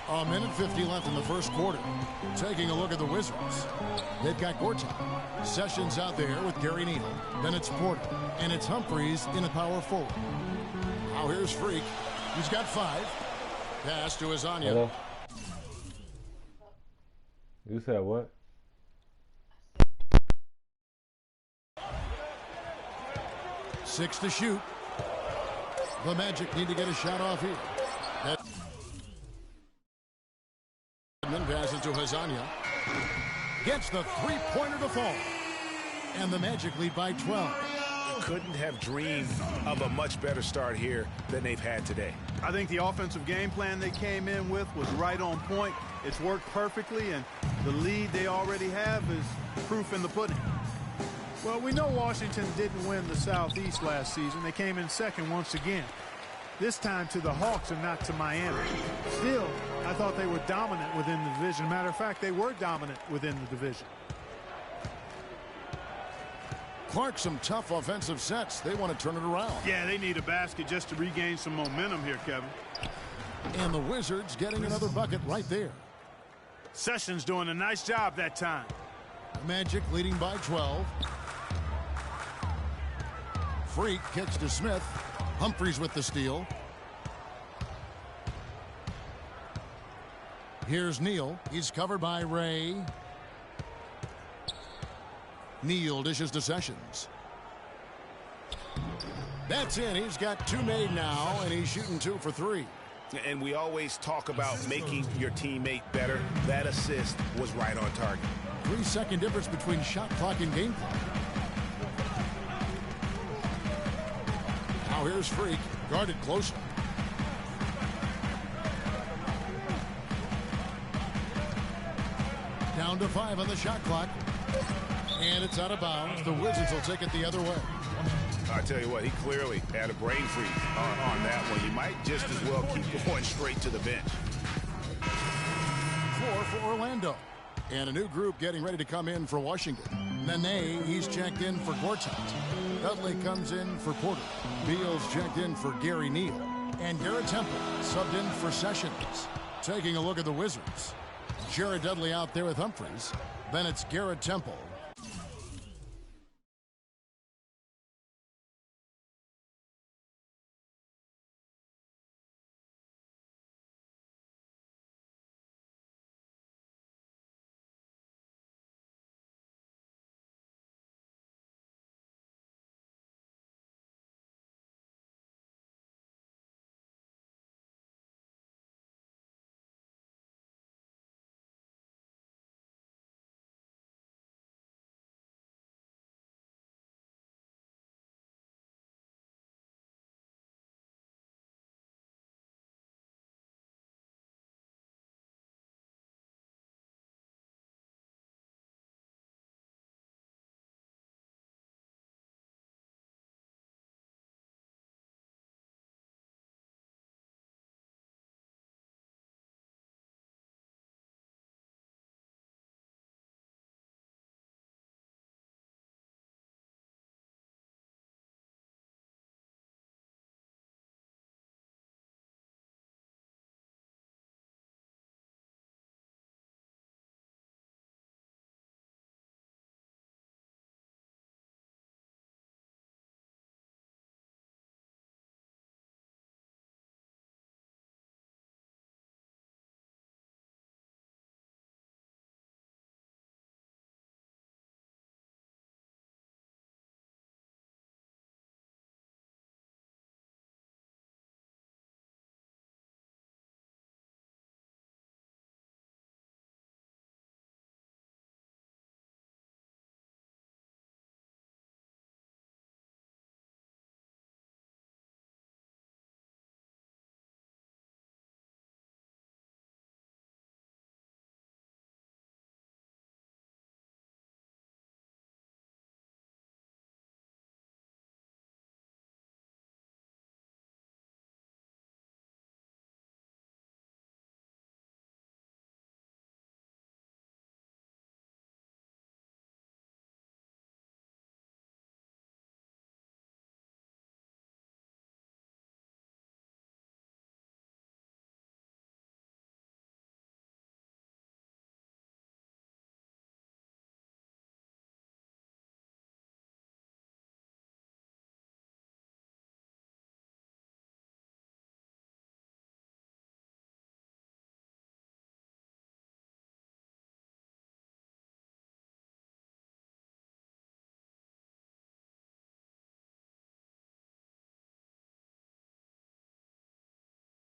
A minute 50 left in the first quarter. Taking a look at the Wizards. They've got Gortat. Sessions out there with Gary Neal. Then it's Porter. And it's Humphries in a power forward. Now here's Freak. He's got 5. Pass to Azania. Hello? You said what? 6 to shoot. The Magic need to get a shot off here. Then passes to Hazania. Gets the three-pointer to fall. And the Magic lead by 12. Couldn't have dreamed of a much better start here than they've had today. I think the offensive game plan they came in with was right on point. It's worked perfectly, and the lead they already have is proof in the pudding. Well, we know Washington didn't win the Southeast last season. They came in second once again. This time to the Hawks and not to Miami. Still, I thought they were dominant within the division. Matter of fact, they were dominant within the division. Clark, some tough offensive sets. They want to turn it around. Yeah, they need a basket just to regain some momentum here, Kevin. And the Wizards getting another bucket right there. Sessions doing a nice job that time. Magic leading by 12. Freak kicks to Smith. Humphries with the steal. Here's Neal. He's covered by Ray. Neal dishes to Sessions. That's in. He's got 2 made now, and he's shooting 2 for 3. And we always talk about making your teammate better. That assist was right on target. 3-second difference between shot clock and game clock. Now here's Freak, guarded closely. Down to 5 on the shot clock. And it's out of bounds. The Wizards will take it the other way. I tell you what, he clearly had a brain freeze on that one. You might just as well keep going straight to the bench. 4 for Orlando. And a new group getting ready to come in for Washington. Nene, he's checked in for Gortat. Dudley comes in for Porter. Beal's checked in for Gary Neal. And Garrett Temple subbed in for Sessions. Taking a look at the Wizards. Jared Dudley out there with Humphries. Then it's Garrett Temple.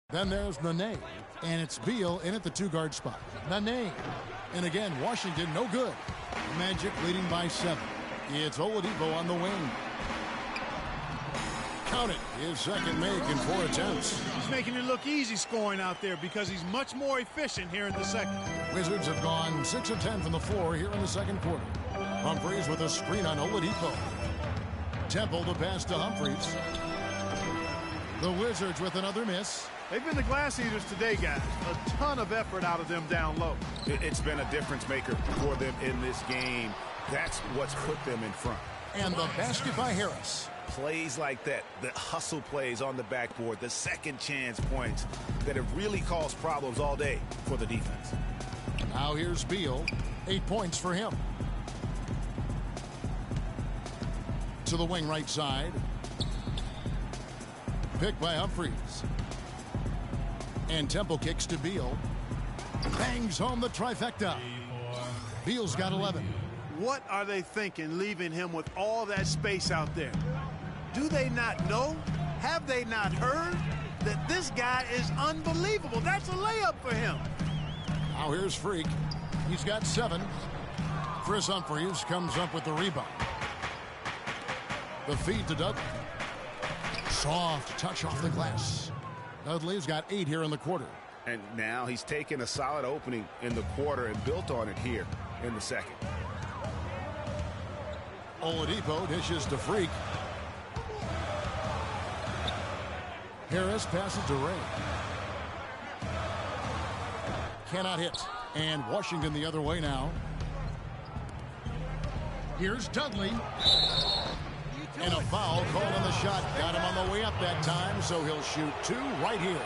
Then there's Nene, and it's Beal in at the 2-guard spot. Nene, and again, Washington no good. Magic leading by 7. It's Oladipo on the wing. Count it, his second make in 4 attempts. He's making it look easy scoring out there because he's much more efficient here in the second. Wizards have gone 6 of 10 from the floor here in the second quarter. Humphries with a screen on Oladipo. Temple to pass to Humphries. The Wizards with another miss. They've been the glass eaters today, guys. A ton of effort out of them down low. It's been a difference maker for them in this game. That's what's put them in front. And the basket by Harris. Plays like that, the hustle plays on the backboard, the second chance points that have really caused problems all day for the defense. Now here's Beal. 8 points for him. To the wing right side. Picked by Humphries. And Temple kicks to Beal. Bangs home the trifecta. Beal's got 11. What are they thinking leaving him with all that space out there? Do they not know? Have they not heard that this guy is unbelievable? That's a layup for him. Now here's Freak. He's got 7. Chris Humphries comes up with the rebound. The feed to Dudley. Soft touch off the glass. Dudley's got 8 here in the quarter. And now he's taken a solid opening in the quarter and built on it here in the second. Oladipo dishes to Freak. Harris passes to Ray. Cannot hit. And Washington the other way now. Here's Dudley. And a foul called on the shot. Got him on the way up that time, so he'll shoot 2 right here.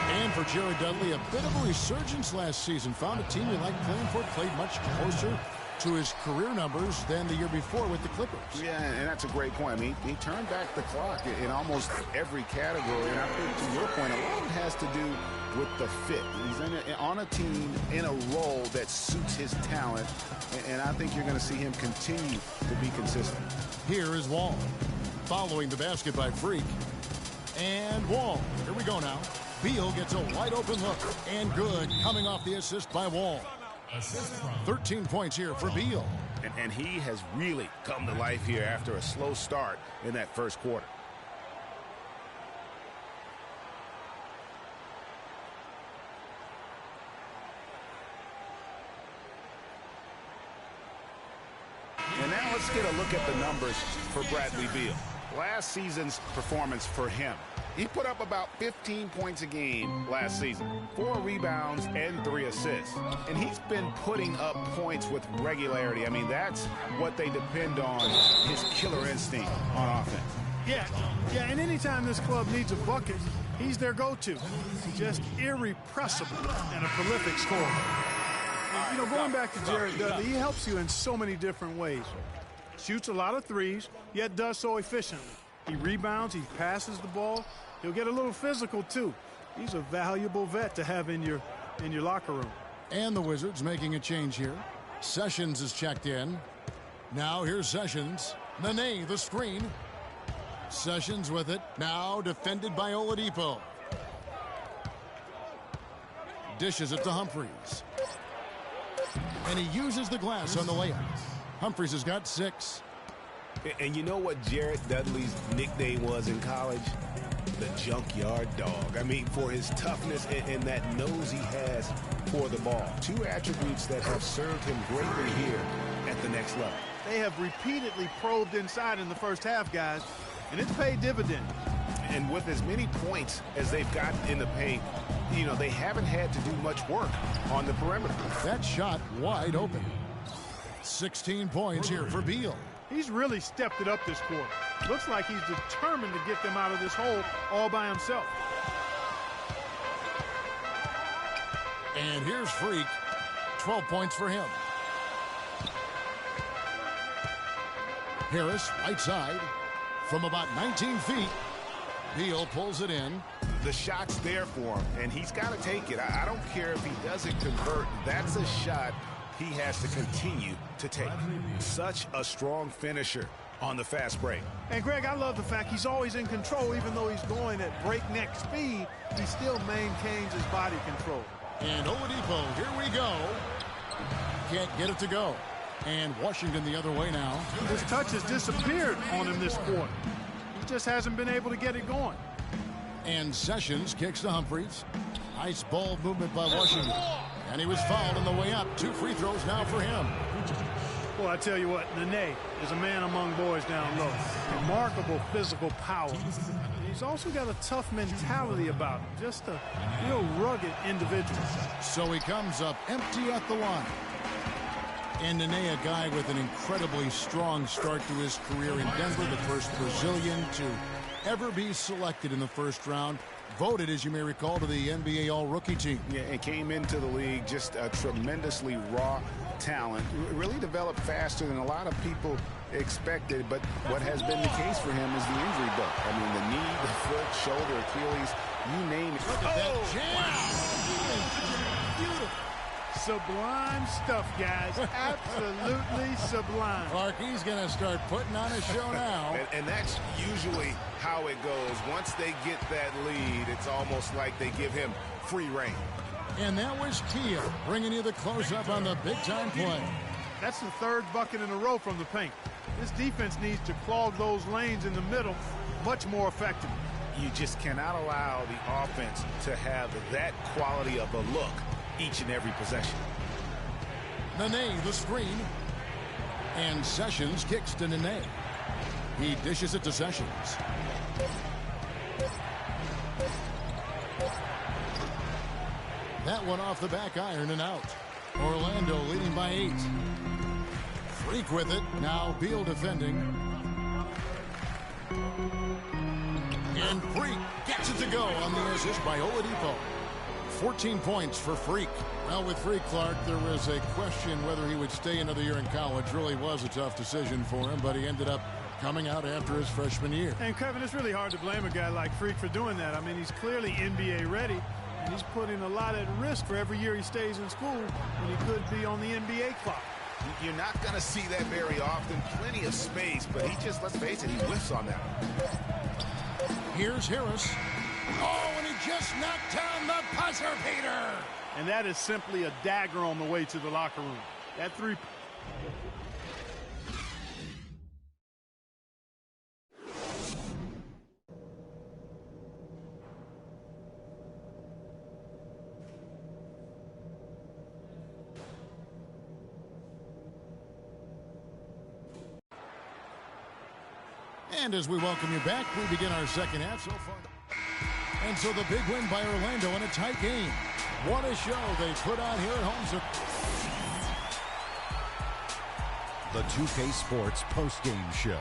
And for Jared Dudley, a bit of a resurgence last season. Found a team he liked playing for, played much closer to his career numbers than the year before with the Clippers. Yeah, and that's a great point. I mean, he turned back the clock in almost every category. And I think, to your point, a lot of it has to do with the fit. He's on a team in a role that suits his talent. And I think you're going to see him continue to be consistent. Here is Wall. Following the basket by Freak. And Wall. Here we go now. Beal gets a wide open look. And good. Coming off the assist by Wall. 13 points here for Beal. And he has really come to life here after a slow start in that first quarter. And now let's get a look at the numbers for Bradley Beal. Last season's performance for him. He put up about 15 points a game last season, 4 rebounds and 3 assists. And he's been putting up points with regularity. I mean, that's what they depend on, his killer instinct on offense. Yeah, and anytime this club needs a bucket, he's their go-to. Just irrepressible and a prolific scorer. And, you know, going back to Jared Dudley, he helps you in so many different ways. Shoots a lot of threes, yet does so efficiently. He rebounds, he passes the ball. He'll get a little physical, too. He's a valuable vet to have in your locker room. And the Wizards making a change here. Sessions is checked in. Now here's Sessions. Nene, the screen. Sessions with it. Now defended by Oladipo. Dishes it to Humphries. And he uses the glass on the layup. Humphries has got 6. And you know what Jared Dudley's nickname was in college? The junkyard dog. I mean, for his toughness and that nose he has for the ball. 2 attributes that have served him greatly here at the next level. They have repeatedly probed inside in the first half, guys, and it's paid dividends. And with as many points as they've gotten in the paint, you know, they haven't had to do much work on the perimeter. That shot wide open. 16 points here for Beal. He's really stepped it up this quarter. Looks like he's determined to get them out of this hole all by himself. And here's Freak. 12 points for him. Harris, right side. From about 19 feet. Beal pulls it in. The shot's there for him, and he's got to take it. I don't care if he doesn't convert. That's a shot he has to continue to take. Such a strong finisher on the fast break. And, Greg, I love the fact he's always in control. Even though he's going at breakneck speed, he still maintains his body control. And Oladipo, here we go. Can't get it to go. And Washington the other way now. His touch has disappeared on him this quarter. He just hasn't been able to get it going. And Sessions kicks to Humphries. Nice ball movement by Washington. And he was fouled on the way up. 2 free throws now for him. Well, I tell you what, Nene is a man among boys down low. Remarkable physical power. He's also got a tough mentality about him. Just a real rugged individual. So he comes up empty at the line. And Nene, a guy with an incredibly strong start to his career in Denver, the first Brazilian to ever be selected in the first round. Voted, as you may recall, to the NBA All-Rookie team. Yeah, and came into the league just a tremendously raw talent. Really developed faster than a lot of people expected, but what has been the case for him is the injury bug. I mean, the knee, the foot, shoulder, Achilles, you name it. Look at that jam! Beautiful. Sublime stuff, guys. Absolutely sublime. Clark, he's going to start putting on a show now. And that's usually how it goes. Once they get that lead, it's almost like they give him free reign. And that was Tia bringing you the close-up on the big-time play. That's the 3rd bucket in a row from the paint. This defense needs to clog those lanes in the middle much more effectively. You just cannot allow the offense to have that quality of a look each and every possession. Nene, the screen. And Sessions kicks to Nene. He dishes it to Sessions. That one off the back iron and out. Orlando leading by 8. Freak with it. Now Beal defending. And Freak gets it to go on the assist by Oladipo. 14 points for Freak. Well, with Freak, Clark, there was a question whether he would stay another year in college. Really was a tough decision for him, but he ended up coming out after his freshman year. And, Kevin, it's really hard to blame a guy like Freak for doing that. I mean, he's clearly NBA ready, and he's putting a lot at risk for every year he stays in school when he could be on the NBA clock. You're not going to see that very often. Plenty of space, but he just, let's face it, he whiffs on that. Here's Harris. Oh, and he just knocked down the buzzer beater. And that is simply a dagger on the way to the locker room. That three. And as we welcome you back, we begin our second half so far. And so the big win by Orlando in a tight game. What a show they put on here at home. The 2K Sports postgame show.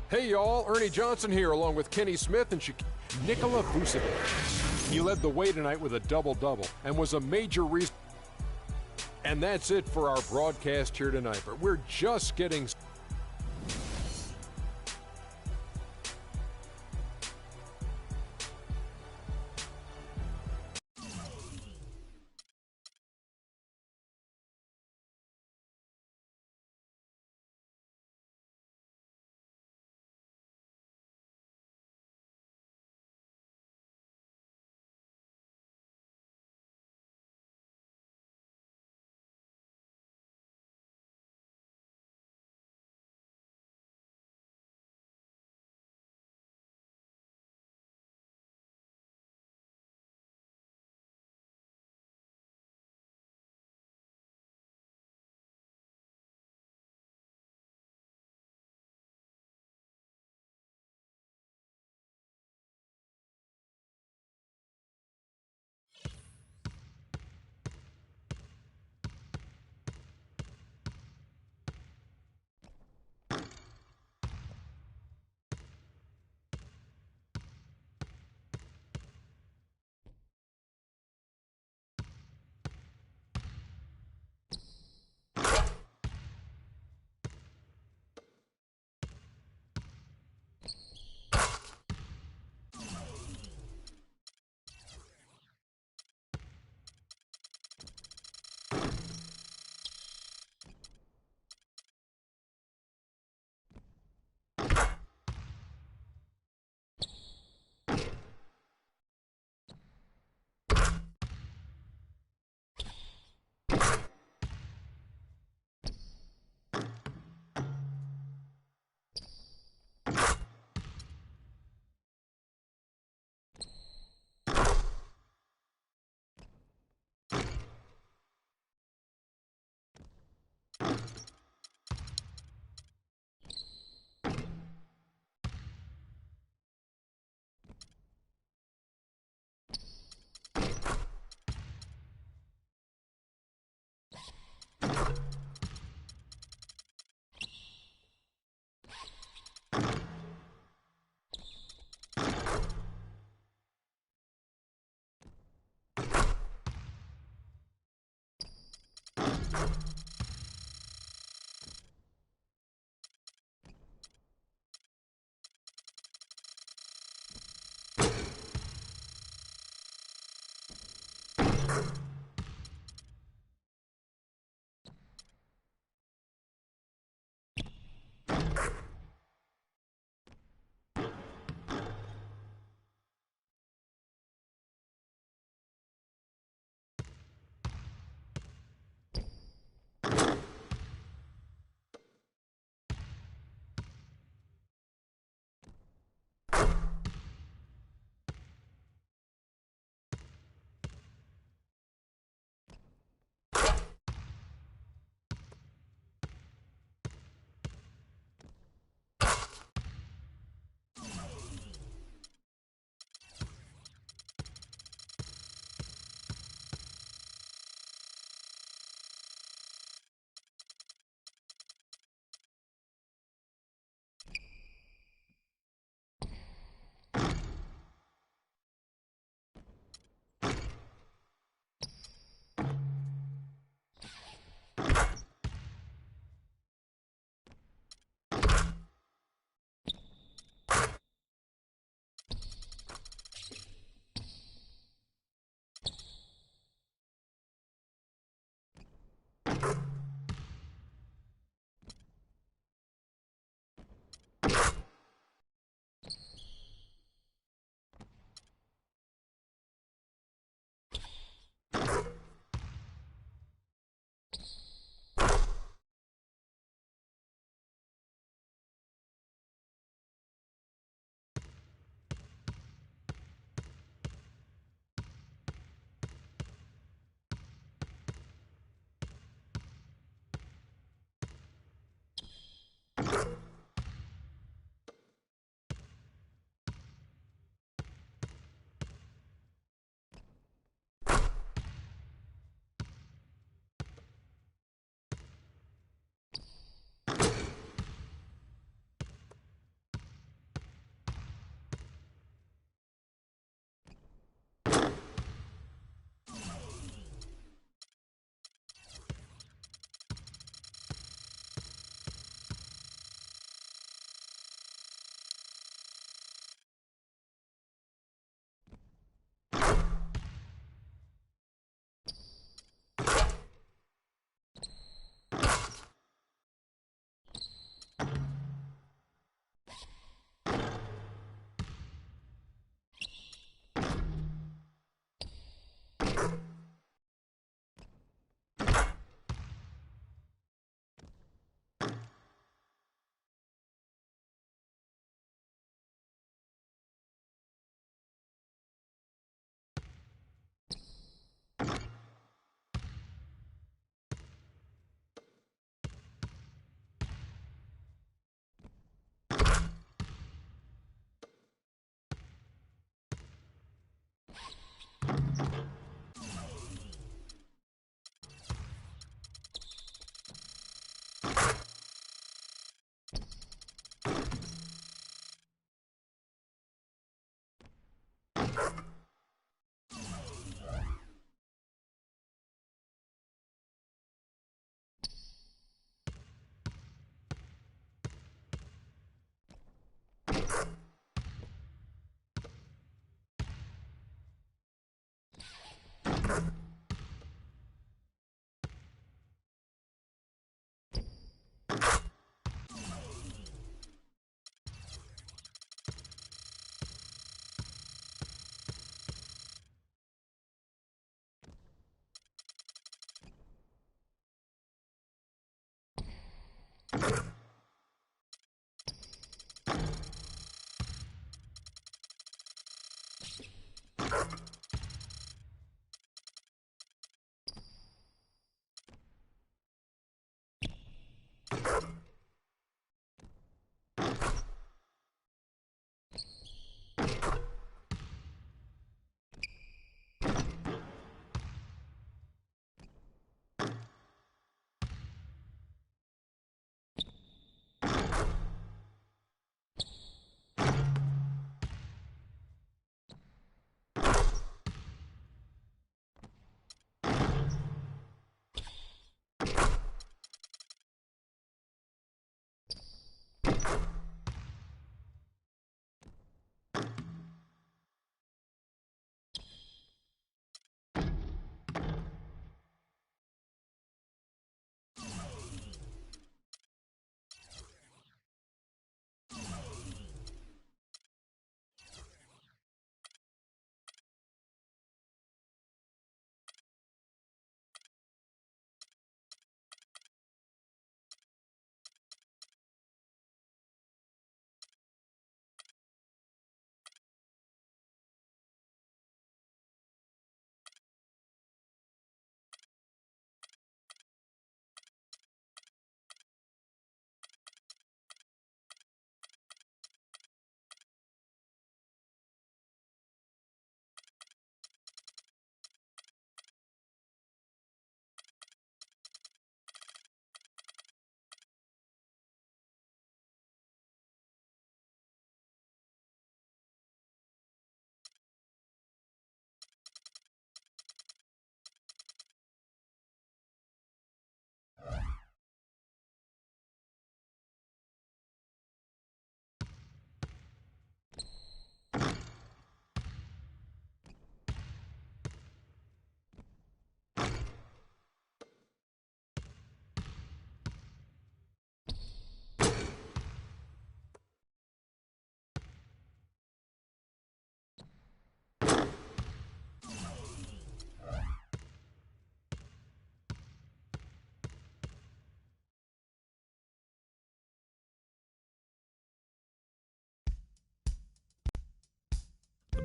Hey, y'all. Ernie Johnson here, along with Kenny Smith and Nikola Vucevic. He led the way tonight with a double-double and was a major reason. And that's it for our broadcast here tonight. But we're just getting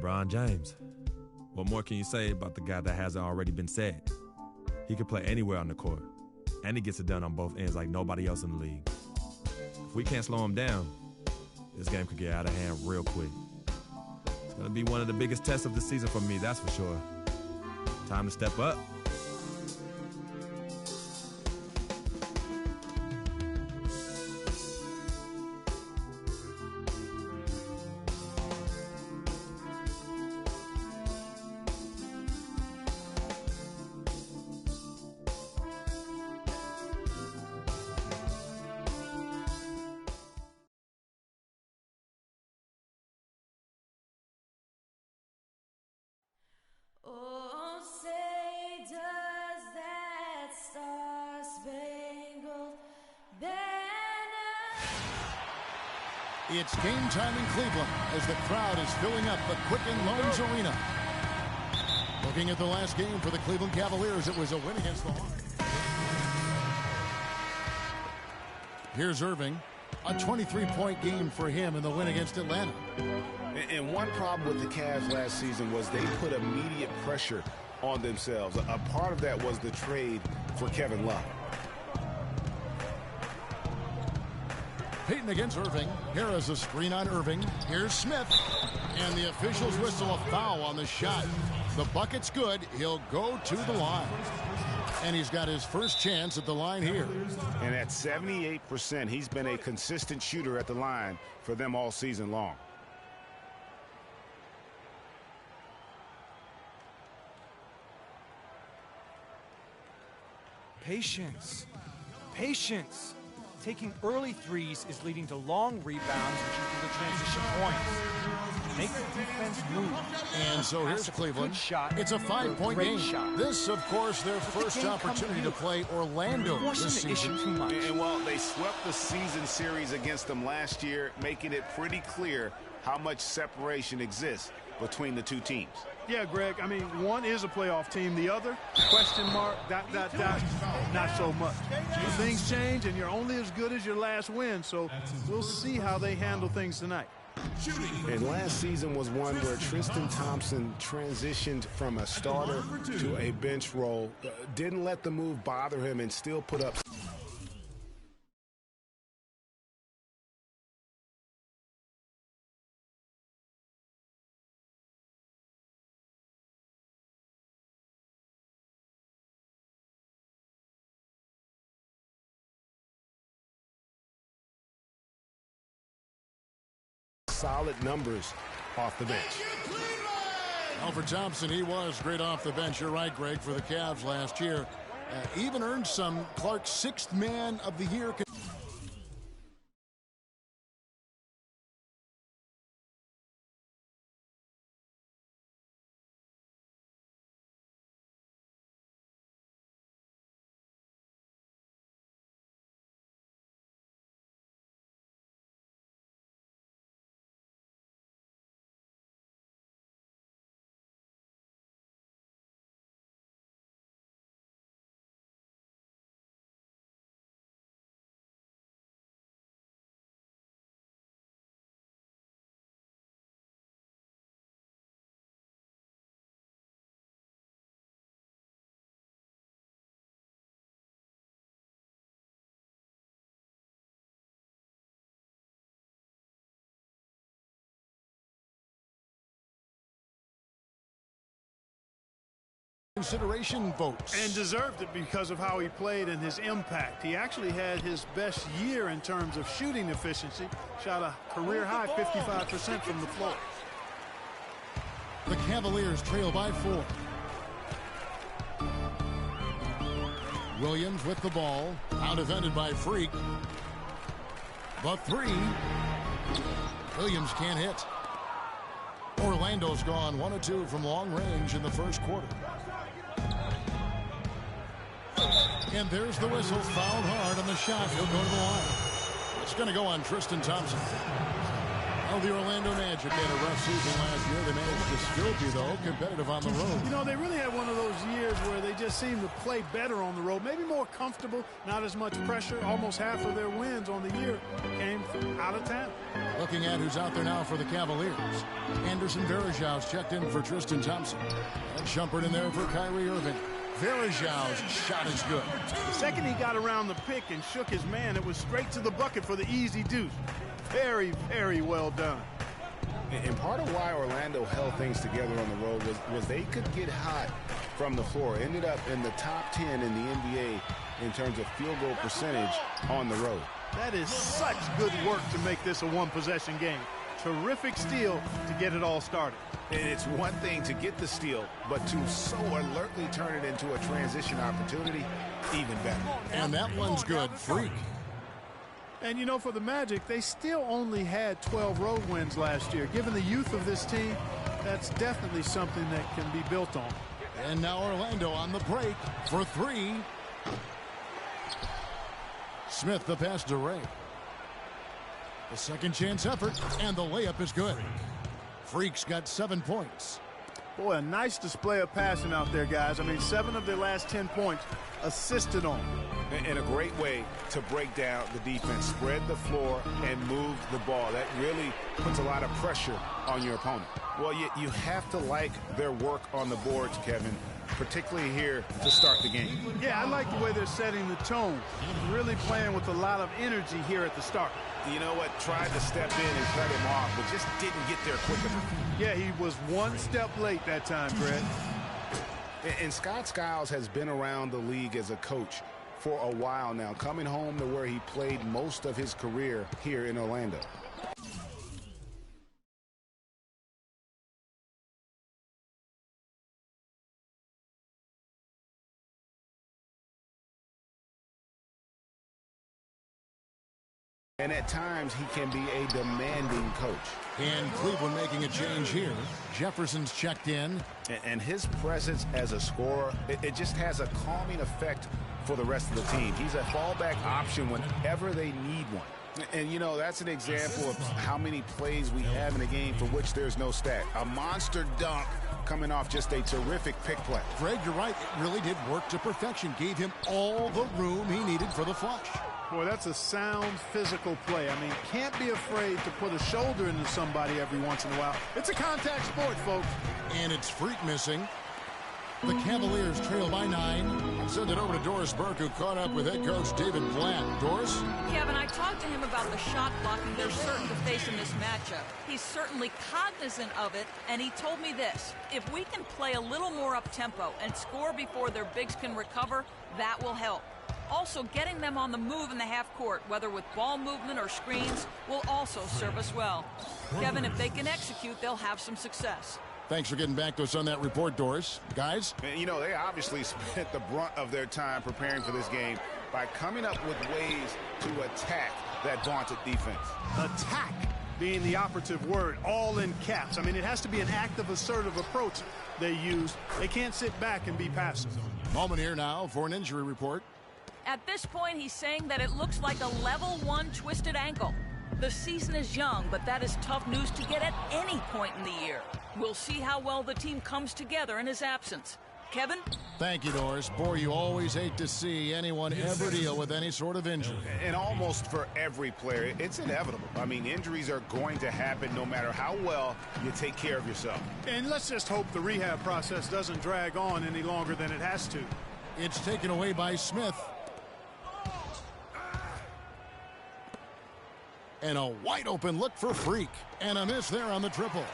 LeBron James. What more can you say about the guy that hasn't already been said? He can play anywhere on the court, and he gets it done on both ends like nobody else in the league. If we can't slow him down, this game could get out of hand real quick. It's going to be one of the biggest tests of the season for me, that's for sure. Time to step up. Oh, say does that star-spangled banner. It's game time in Cleveland as the crowd is filling up the Quicken Loans Arena. Looking at the last game for the Cleveland Cavaliers, it was a win against the Hawks. Here's Irving. A 23-point game for him in the win against Atlanta. And one problem with the Cavs last season was they put immediate pressure on themselves. A part of that was the trade for Kevin Love. Payton against Irving. Here is a screen on Irving. Here's Smith. And the officials whistle a foul on the shot. The bucket's good. He'll go to the line. And he's got his first chance at the line here. And at 78%, he's been a consistent shooter at the line for them all season long. Patience. Patience. Taking early threes is leading to long rebounds, which equal the transition points. Make the defense move. And so here's Cleveland. It's a 5-point game. This, of course, their first opportunity to play Orlando this season. And while they swept the season series against them last year, making it pretty clear how much separation exists between the two teams. Yeah, Greg, I mean, one is a playoff team. The other, question mark, ... not so much. Things change, and you're only as good as your last win, so we'll see how they handle things tonight. And last season was one where Tristan Thompson transitioned from a starter to a bench role, didn't let the move bother him, and still put up solid numbers off the bench. Well, for Thompson, he was great off the bench. You're right, Greg, for the Cavs last year. Even earned some Clark's 6th Man of the Year. Consideration votes. And deserved it because of how he played and his impact. He actually had his best year in terms of shooting efficiency. Shot a career-high 55% from the floor. The Cavaliers trail by 4. Williams with the ball. Out-defended by Freak. The 3. Williams can't hit. Orlando's gone 1 of 2 from long range in the first quarter. And there's the whistle. Fouled hard on the shot. He'll go to the line. It's going to go on Tristan Thompson. Well, the Orlando Magic had a rough season last year. They managed to still be, though, competitive on the road. You know, they really had one of those years where they just seemed to play better on the road. Maybe more comfortable, not as much pressure. Almost half of their wins on the year came from out of town. Looking at who's out there now for the Cavaliers. Anderson Varejau's checked in for Tristan Thompson. And Shumpert in there for Kyrie Irving. Varejau's shot is good. The second he got around the pick and shook his man, it was straight to the bucket for the easy deuce. Very, very well done. And part of why Orlando held things together on the road was they could get hot from the floor. Ended up in the top 10 in the NBA in terms of field goal percentage on the road. That is such good work to make this a one-possession game. Terrific steal to get it all started. And it's one thing to get the steal, but to so alertly turn it into a transition opportunity, even better. And that one's good. Freak. And, you know, for the Magic, they still only had 12 road wins last year. Given the youth of this team, that's definitely something that can be built on. And now Orlando on the break for 3. Smith the pass to Ray. The second chance effort, and the layup is good. Freak's got 7 points. Boy, a nice display of passing out there, guys. I mean, 7 of their last 10 points assisted on. And a great way to break down the defense. Spread the floor and move the ball. That really puts a lot of pressure on your opponent. Well, you have to like their work on the boards, Kevin, particularly here to start the game. Yeah, I like the way they're setting the tone. Really playing with a lot of energy here at the start. You know what? Tried to step in and cut him off, but just didn't get there quick enough. Yeah, he was one step late that time, Brett. And Scott Skiles has been around the league as a coach for a while now, coming home to where he played most of his career here in Orlando. And at times, he can be a demanding coach. And Cleveland making a change here. Jefferson's checked in. And his presence as a scorer, it just has a calming effect for the rest of the team. He's a fallback option whenever they need one. And, you know, that's an example of how many plays we have in a game for which there's no stat. A monster dunk coming off just a terrific pick play. Greg, you're right. It really did work to perfection. Gave him all the room he needed for the flush. Boy, that's a sound physical play. I mean, can't be afraid to put a shoulder into somebody every once in a while. It's a contact sport, folks. And it's Freak missing. The Cavaliers trail by 9. Send it over to Doris Burke, who caught up with head coach David Blatt. Doris? Kevin, I talked to him about the shot blocking they're certain to face in this matchup. He's certainly cognizant of it, and he told me this. If we can play a little more up-tempo and score before their bigs can recover, that will help. Also, getting them on the move in the half court, whether with ball movement or screens, will also serve us well. Kevin, if they can execute, they'll have some success. Thanks for getting back to us on that report, Doris. Guys? You know, they obviously spent the brunt of their time preparing for this game by coming up with ways to attack that vaunted defense. Attack being the operative word, all in caps. I mean, it has to be an active, assertive approach they use. They can't sit back and be passive. Moment here now for an injury report. At this point, he's saying that it looks like a level 1 twisted ankle. The season is young, but that is tough news to get at any point in the year. We'll see how well the team comes together in his absence. Kevin? Thank you, Doris. Boy, you always hate to see anyone ever deal with any sort of injury. And almost for every player, it's inevitable. I mean, injuries are going to happen no matter how well you take care of yourself. And let's just hope the rehab process doesn't drag on any longer than it has to. It's taken away by Smith. And a wide open look for Freak. And a miss there on the triple.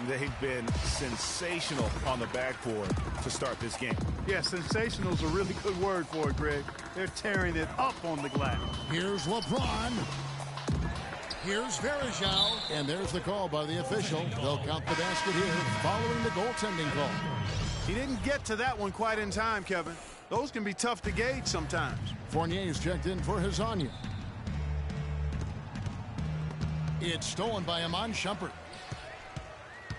They've been sensational on the backboard to start this game. Yeah, sensational is a really good word for it, Greg. They're tearing it up on the glass. Here's LeBron. Here's Varejao. And there's the call by the official. They'll count the basket here following the goaltending call. He didn't get to that one quite in time, Kevin. Those can be tough to gauge sometimes. Fournier's checked in for Hezonja. It's stolen by Iman Shumpert.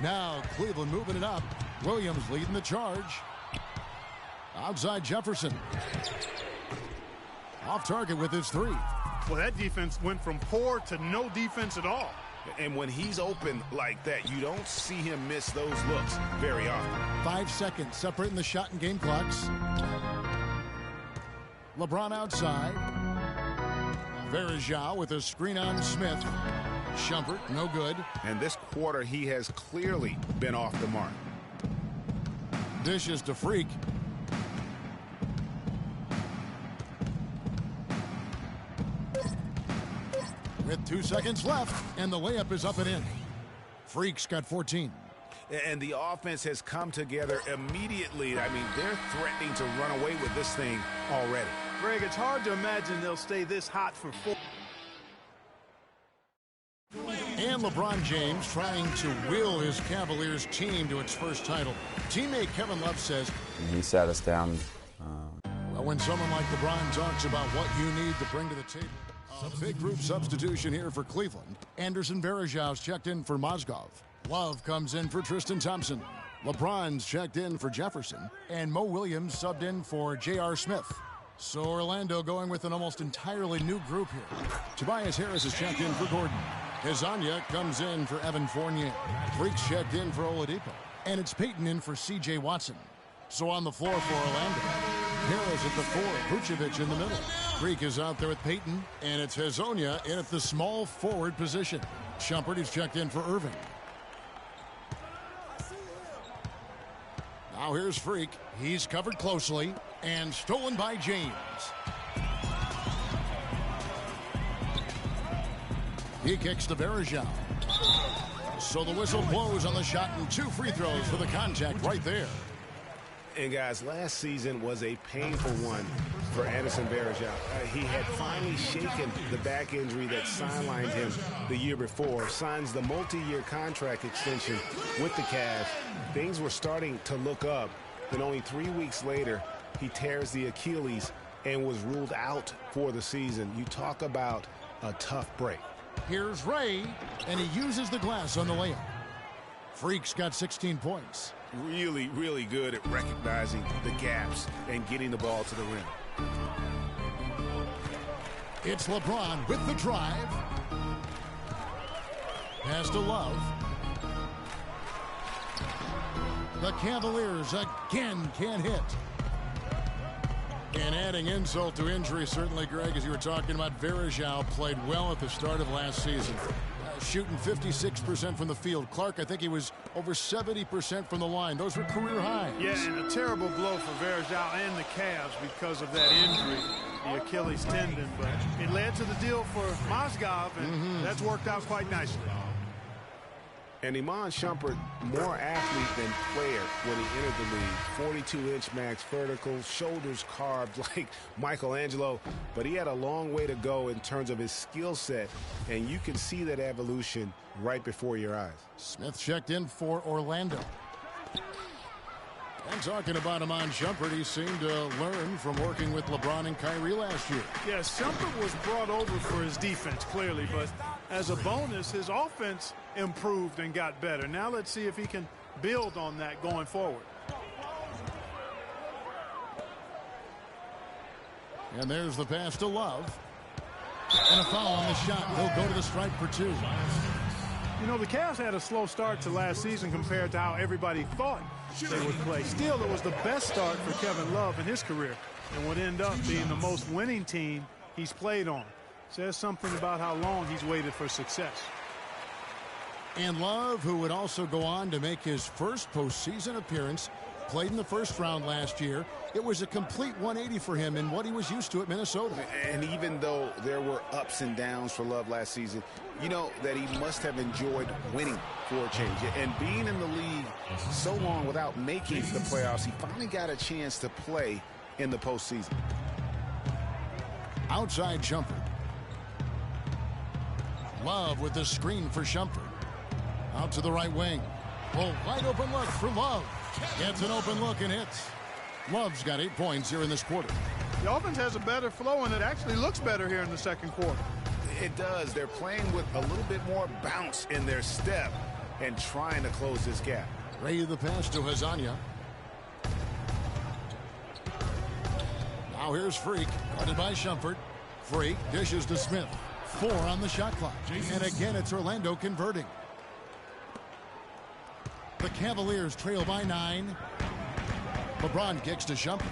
Now Cleveland moving it up. Williams leading the charge. Outside Jefferson. Off target with his 3. Well, that defense went from poor to no defense at all. And when he's open like that, you don't see him miss those looks very often. 5 seconds separating the shot and game clocks. LeBron outside. Varejao with a screen on Smith. Shumpert, no good. And this quarter, he has clearly been off the mark. Dishes to Freak. With 2 seconds left, and the layup is up and in. Freak's got 14. And the offense has come together immediately. I mean, they're threatening to run away with this thing already. Greg, it's hard to imagine they'll stay this hot for 4. And LeBron James trying to will his Cavaliers team to its first title. Teammate Kevin Love says, he sat us down. Well, when someone like LeBron talks about what you need to bring to the table. A big group substitution here for Cleveland. Anderson Varejau's checked in for Mozgov. Love comes in for Tristan Thompson. LeBron's checked in for Jefferson. And Mo Williams subbed in for J.R. Smith. So Orlando going with an almost entirely new group here. Tobias Harris is checked in for Gordon. Hezonja comes in for Evan Fournier. Freak's checked in for Oladipo. And it's Peyton in for C.J. Watson. So on the floor for Orlando. Harris at the 4, Vucevic in the middle. Freak is out there with Peyton, and it's Hezonja in at the small forward position. Shumpert is checked in for Irving. Now here's Freak. He's covered closely and stolen by James. He kicks to Varejao. So the whistle blows on the shot and 2 free throws for the contact right there. And guys, last season was a painful one for Anderson Varejao. He had finally shaken the back injury that sidelined him the year before, signs the multi-year contract extension with the Cavs. Things were starting to look up. Then only 3 weeks later, he tears the Achilles and was ruled out for the season. You talk about a tough break. Here's Ray, and he uses the glass on the layup. Freak's got 16 points. Really, really good at recognizing the gaps and getting the ball to the rim. It's LeBron with the drive. Pass to Love. The Cavaliers again can't hit. And adding insult to injury, certainly, Greg, as you were talking about, Varejao played well at the start of last season. Shooting 56% from the field. Clark, I think he was over 70% from the line. Those were career highs. Yeah, and a terrible blow for Varejao and the Cavs because of that injury, the Achilles tendon. But it led to the deal for Mozgov, and that's worked out quite nicely. And Iman Shumpert, more athlete than player when he entered the league. 42-inch max vertical, shoulders carved like Michelangelo. But he had a long way to go in terms of his skill set, and you can see that evolution right before your eyes. Smith checked in for Orlando. And talking about Iman Shumpert, he seemed to learn from working with LeBron and Kyrie last year. Yes, Shumpert was brought over for his defense, clearly, but as a bonus, his offense improved and got better. Now let's see if he can build on that going forward. And there's the pass to Love. And a foul on the shot. He'll go to the stripe for 2. You know, the Cavs had a slow start to last season compared to how everybody thought they would play. Still, it was the best start for Kevin Love in his career and would end up being the most winning team he's played on. Says something about how long he's waited for success. And Love, who would also go on to make his first postseason appearance, played in the first round last year. It was a complete 180 for him in what he was used to at Minnesota. And even though there were ups and downs for Love last season, you know that he must have enjoyed winning for a change. And being in the league so long without making the playoffs, he finally got a chance to play in the postseason. Outside Shumpert. Love with the screen for Shumpert. Out to the right wing. Well, wide open look for Love. Gets an open look and hits. Love's got 8 points here in this quarter. The offense has a better flow, and it actually looks better here in the second quarter. It does. They're playing with a little bit more bounce in their step and trying to close this gap. Ray the pass to Hazanya. Now here's Freak, guarded by Shumpert. Freak dishes to Smith. 4 on the shot clock. And again, it's Orlando converting. The Cavaliers trail by 9. LeBron kicks to Shumpert.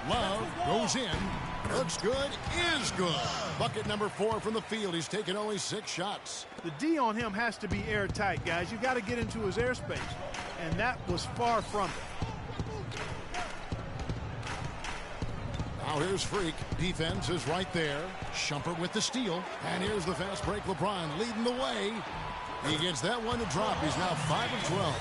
Love goes in. Looks good. Is good. Bucket number 4 from the field. He's taken only 6 shots. The D on him has to be airtight, guys. You got to get into his airspace. And that was far from it. Now here's Freak. Defense is right there. Shumpert with the steal. And here's the fast break. LeBron leading the way. He gets that one to drop. He's now 5 of 12.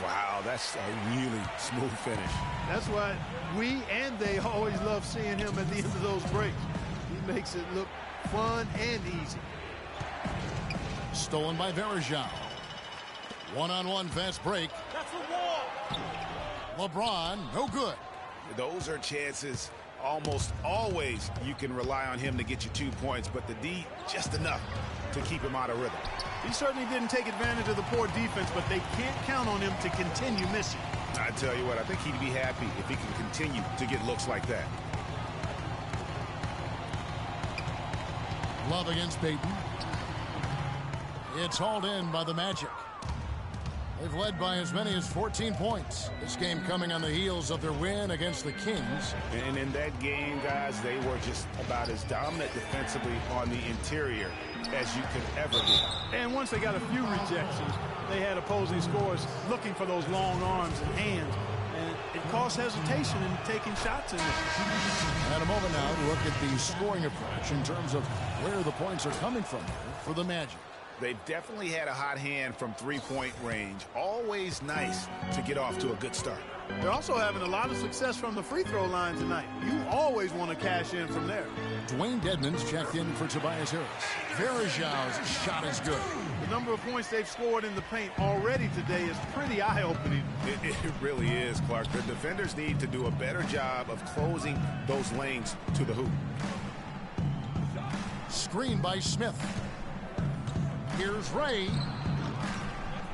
Wow, that's a really smooth finish. That's why we and they always love seeing him at the end of those breaks. He makes it look fun and easy. Stolen by Varejao. One-on-one fast break. That's the wall. LeBron, no good. Those are chances. Almost always you can rely on him to get you 2 points, but the D just enough to keep him out of rhythm. He certainly didn't take advantage of the poor defense, but they can't count on him to continue missing. I tell you what, I think he'd be happy if he can continue to get looks like that. Love against Payton. It's hauled in by the Magic. They've led by as many as 14 points. This game coming on the heels of their win against the Kings. And in that game, guys, they were just about as dominant defensively on the interior as you could ever be. And once they got a few rejections, they had opposing scorers looking for those long arms and hands. And it caused hesitation in taking shots in this. At a moment now to look at the scoring approach in terms of where the points are coming from for the Magic. They've definitely had a hot hand from three-point range. Always nice to get off to a good start. They're also having a lot of success from the free throw line tonight. You always want to cash in from there. Dwayne Dedmon's checked in for Tobias Harris. Verejao's shot is good. The number of points they've scored in the paint already today is pretty eye-opening. It really is, Clark. The defenders need to do a better job of closing those lanes to the hoop. Screen by Smith. Here's Ray.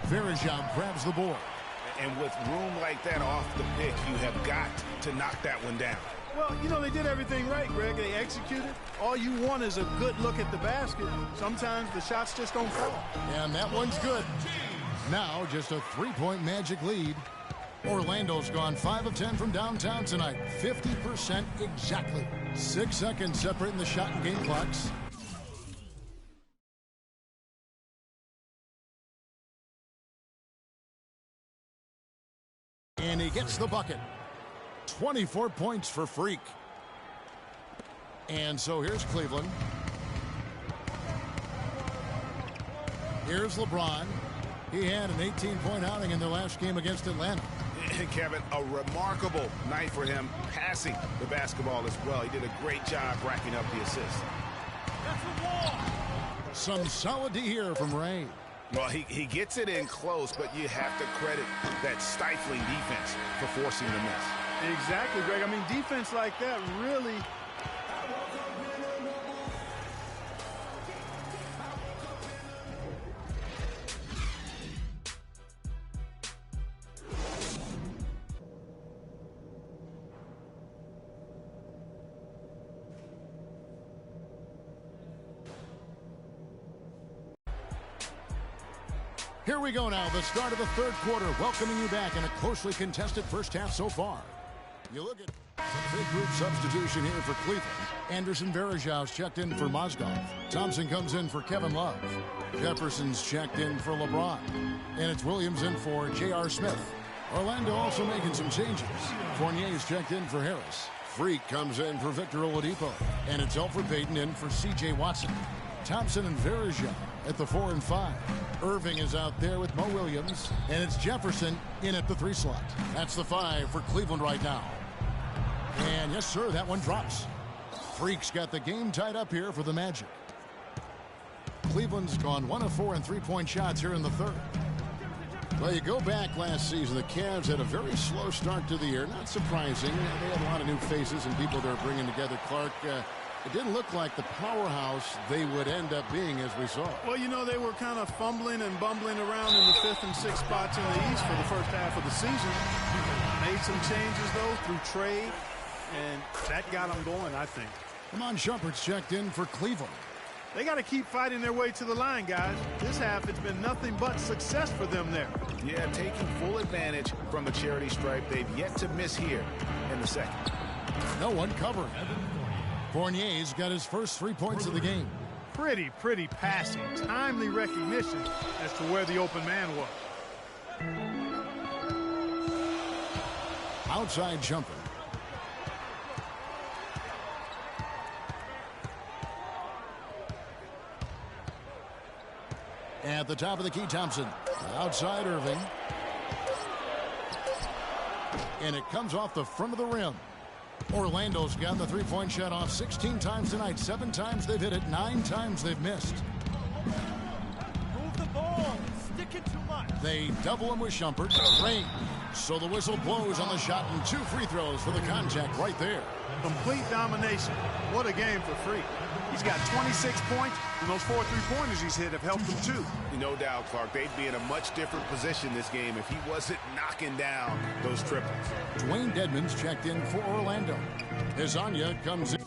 Varejao grabs the board. And with room like that off the pick, you have got to knock that one down. Well, you know, they did everything right, Greg. They executed. All you want is a good look at the basket. Sometimes the shots just don't fall. And that one's good. Now just a 3-point Magic lead. Orlando's gone 5 of 10 from downtown tonight. 50% exactly. 6 seconds separating the shot and game clocks. And he gets the bucket. 24 points for Freak. And so here's Cleveland. Here's LeBron. He had an 18-point outing in their last game against Atlanta. Kevin, a remarkable night for him passing the basketball as well. He did a great job racking up the assists. Some solid D here from Ray. Well, he gets it in close, but you have to credit that stifling defense for forcing the miss. Exactly, Greg. I mean, defense like that really... Here we go now, the start of the third quarter, welcoming you back in a closely contested first half so far. You look at the big group substitution here for Cleveland. Anderson Varejau's checked in for Mozgov. Thompson comes in for Kevin Love. Jefferson's checked in for LeBron. And it's Williams in for J.R. Smith. Orlando also making some changes. Fournier's checked in for Harris. Freak comes in for Victor Oladipo. And it's Elfrid Payton in for C.J. Watson. Thompson and Varejao at the 4 and 5. Irving is out there with Mo Williams. And it's Jefferson in at the 3 slot. That's the 5 for Cleveland right now. And yes, sir, that one drops. Freak's got the game tied up here for the Magic. Cleveland's gone 1 of 4 in three-point shots here in the third. Well, you go back last season, the Cavs had a very slow start to the year. Not surprising. They had a lot of new faces and people they're bringing together. Clark, it didn't look like the powerhouse they would end up being as we saw. Well, you know, they were kind of fumbling and bumbling around in the 5th and 6th spots in the East for the first half of the season. Made some changes, though, through trade, and that got them going, I think. Iman Shumpert's checked in for Cleveland. They got to keep fighting their way to the line, guys. This half, it's been nothing but success for them there. Yeah, taking full advantage from the charity stripe. They've yet to miss here in the second. No one covering. Fournier's got his first 3 points of the game. Pretty passing. Timely recognition as to where the open man was. Outside jumper. At the top of the key, Thompson. Outside Irving. And it comes off the front of the rim. Orlando's gotten the three-point shot off 16 times tonight. 7 times they've hit it. 9 times they've missed. Move the ball. Stick it too much. They double him with Shumpert. Rain. So the whistle blows on the shot and 2 free throws for the contact right there. Complete domination. What a game for Freak. He's got 26 points, and those 4 3-pointers he's hit have helped him too. No doubt, Clark. They'd be in a much different position this game if he wasn't knocking down those triples. Dwayne Dedmon's checked in for Orlando. Hezonja comes in.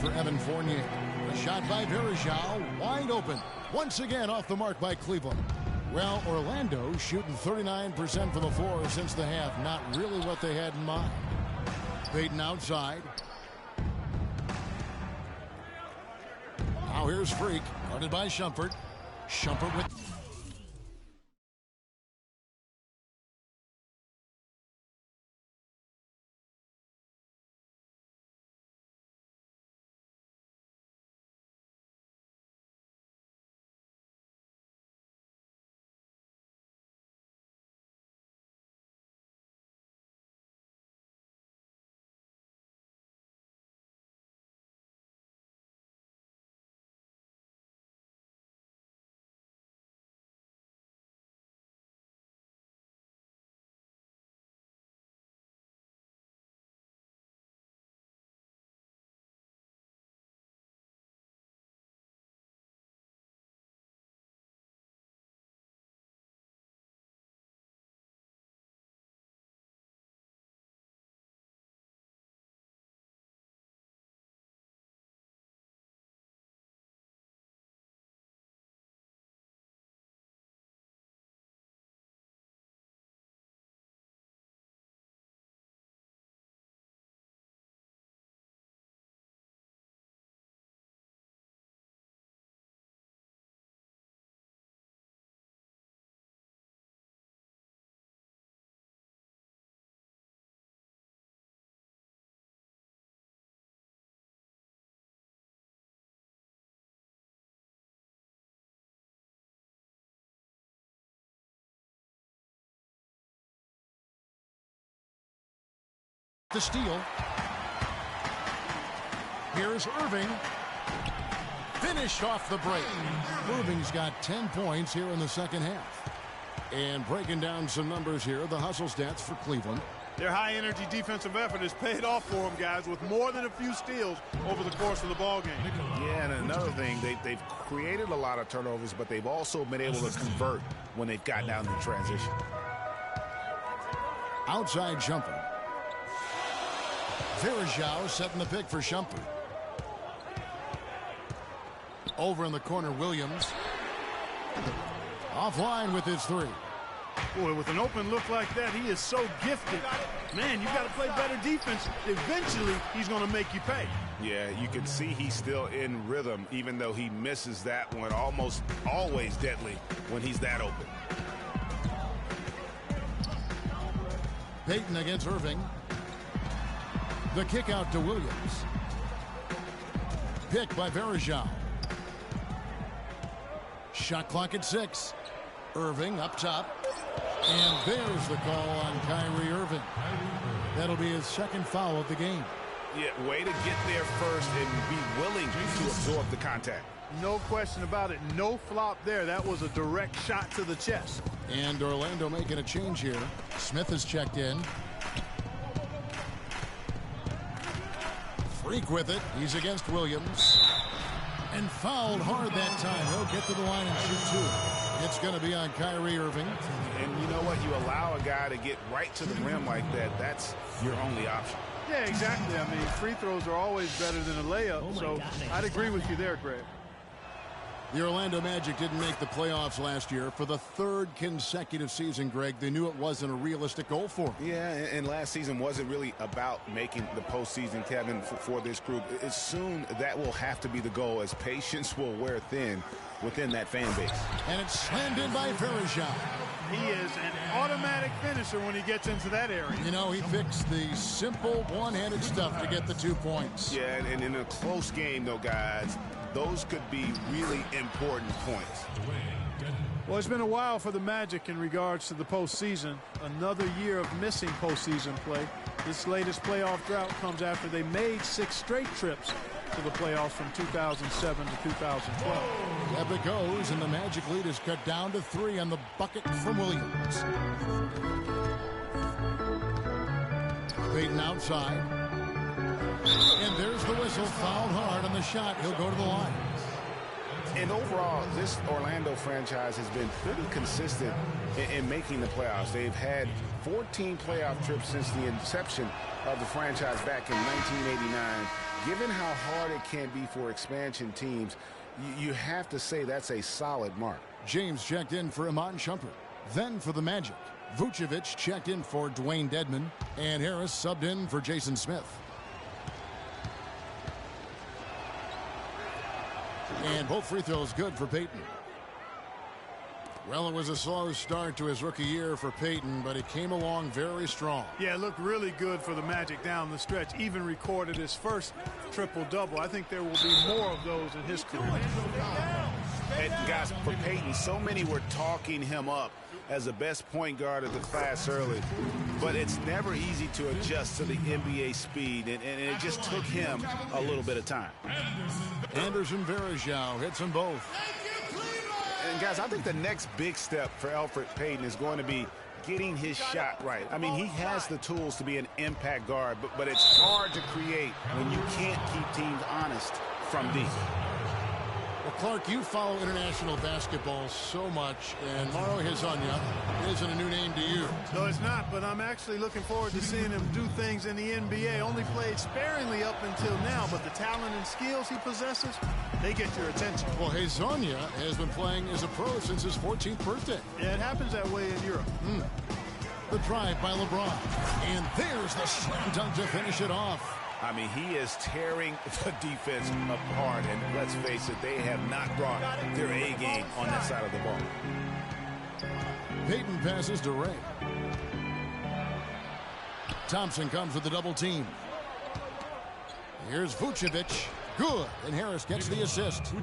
for Evan Fournier. A shot by Varejao, wide open. Once again off the mark by Cleveland. Well, Orlando shooting 39% from the floor since the half. Not really what they had in mind. Payton outside. Now here's Freak, guarded by Shumpert. Shumpert with... The steal. Here's Irving. Finished off the break. Irving's got 10 points here in the second half. And breaking down some numbers here, the hustle stats for Cleveland. Their high-energy defensive effort has paid off for them, guys, with more than a few steals over the course of the ballgame. Yeah, and another thing, they've created a lot of turnovers, but they've also been able to convert when they've gotten down in transition. Outside Shumpert. Varejao setting the pick for Shumpert. Over in the corner, Williams. Offline with his three. Boy, with an open look like that, he is so gifted. Man, you got to play better defense. Eventually, he's going to make you pay. Yeah, you can see he's still in rhythm, even though he misses that one. Almost always deadly when he's that open. Payton against Irving. The kick out to Williams. Pick by Varejao. Shot clock at 6. Irving up top. And there's the call on Kyrie Irving. That'll be his second foul of the game. Yeah, way to get there first and be willing to absorb the contact. No question about it. No flop there. That was a direct shot to the chest. And Orlando making a change here. Smith has checked in. Freak with it. He's against Williams. And fouled hard that time. He'll get to the line and shoot two. It's going to be on Kyrie Irving. And you know what? You allow a guy to get right to the rim like that. That's your only option. Yeah, exactly. I mean, free throws are always better than a layup. So I'd agree with you there, Greg. The Orlando Magic didn't make the playoffs last year. For the third consecutive season, Greg, they knew it wasn't a realistic goal for them. Yeah, and last season wasn't really about making the postseason, Kevin, for this group. It's soon that will have to be the goal, as patience will wear thin within that fan base. And it's slammed in by Varejao. He is an automatic finisher when he gets into that area. You know, he fixed the simple one-handed stuff to get the 2 points. Yeah, and in a close game, though, guys, those could be really important points. Well, it's been a while for the Magic in regards to the postseason. Another year of missing postseason play. This latest playoff drought comes after they made 6 straight trips to the playoffs from 2007 to 2012. Up it goes, and the Magic lead is cut down to 3 on the bucket from Williams. Payton outside. And there's the whistle. Fouled hard on the shot. He'll go to the line. And overall, this Orlando franchise has been pretty consistent in making the playoffs. They've had 14 playoff trips since the inception of the franchise back in 1989, given how hard it can be for expansion teams, you have to say that's a solid mark. James checked in for Iman Shumpert. Then for the Magic, Vucevic checked in for Dwayne Dedmon, and Harris subbed in for Jason Smith. And both free throws good for Payton. Well, it was a slow start to his rookie year for Payton, but he came along very strong. Yeah, it looked really good for the Magic down the stretch. Even recorded his first triple-double. I think there will be more of those in his career. And guys, for Payton, so many were talking him up as the best point guard of the class early, but it's never easy to adjust to the NBA speed, and it just took him a little bit of time. Anderson Varejao hits them both. And guys, I think the next big step for Elfrid Payton is going to be getting his shot right. I mean, he has the tools to be an impact guard, but it's hard to create when you can't keep teams honest from deep. Well, Clark, you follow international basketball so much, and Mauro Hezonja isn't a new name to you. No, it's not, but I'm actually looking forward to seeing him do things in the NBA. Only played sparingly up until now, but the talent and skills he possesses, they get your attention. Well, Hezonja has been playing as a pro since his 14th birthday. Yeah, it happens that way in Europe. The drive by LeBron, and there's the slam dunk to finish it off. I mean, he is tearing the defense apart, and let's face it, they have not brought their A game on that side of the ball. Payton passes to Ray. Thompson comes with the double team. Here's Vucevic. Good, and Harris gets the assist.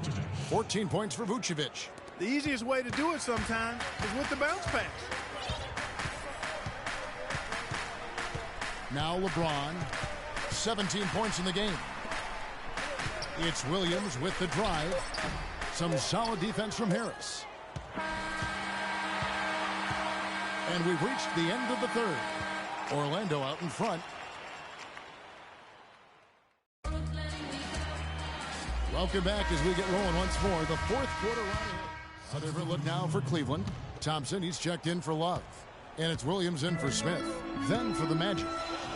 14 points for Vucevic. The easiest way to do it sometimes is with the bounce pass. Now LeBron. 17 points in the game. It's Williams with the drive. Some solid defense from Harris. And we've reached the end of the third. Orlando out in front. Welcome back as we get rolling once more. The fourth quarter right ahead. Another look now for Cleveland. Thompson, he's checked in for Love. And it's Williams in for Smith. Then for the Magic,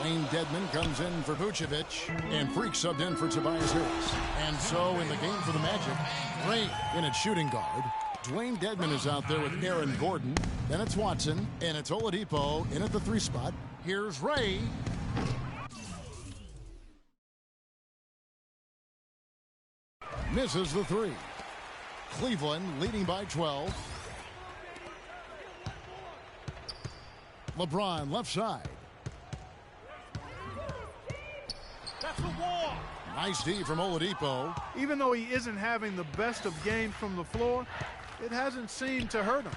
Dwayne Dedmon comes in for Vucevic, and Freak subbed in for Tobias Harris. And so in the game for the Magic, Ray in at shooting guard. Dwayne Dedmon is out there with Aaron Gordon. Then it's Watson, and it's Oladipo in at the 3 spot. Here's Ray. Misses the 3. Cleveland leading by 12. LeBron left side. That's the wall. Nice D from Oladipo. Even though he isn't having the best of games from the floor, it hasn't seemed to hurt him.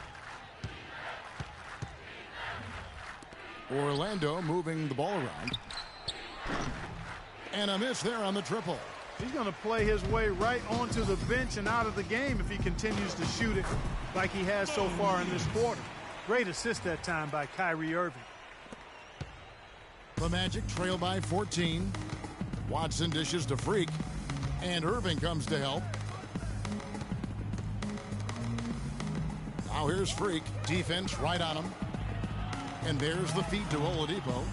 Orlando moving the ball around. And a miss there on the triple. He's going to play his way right onto the bench and out of the game if he continues to shoot it like he has so far in this quarter. Great assist that time by Kyrie Irving. The Magic trail by 14. Watson dishes to Freak. And Irving comes to help. Now here's Freak. Defense right on him. And there's the feed to Oladipo.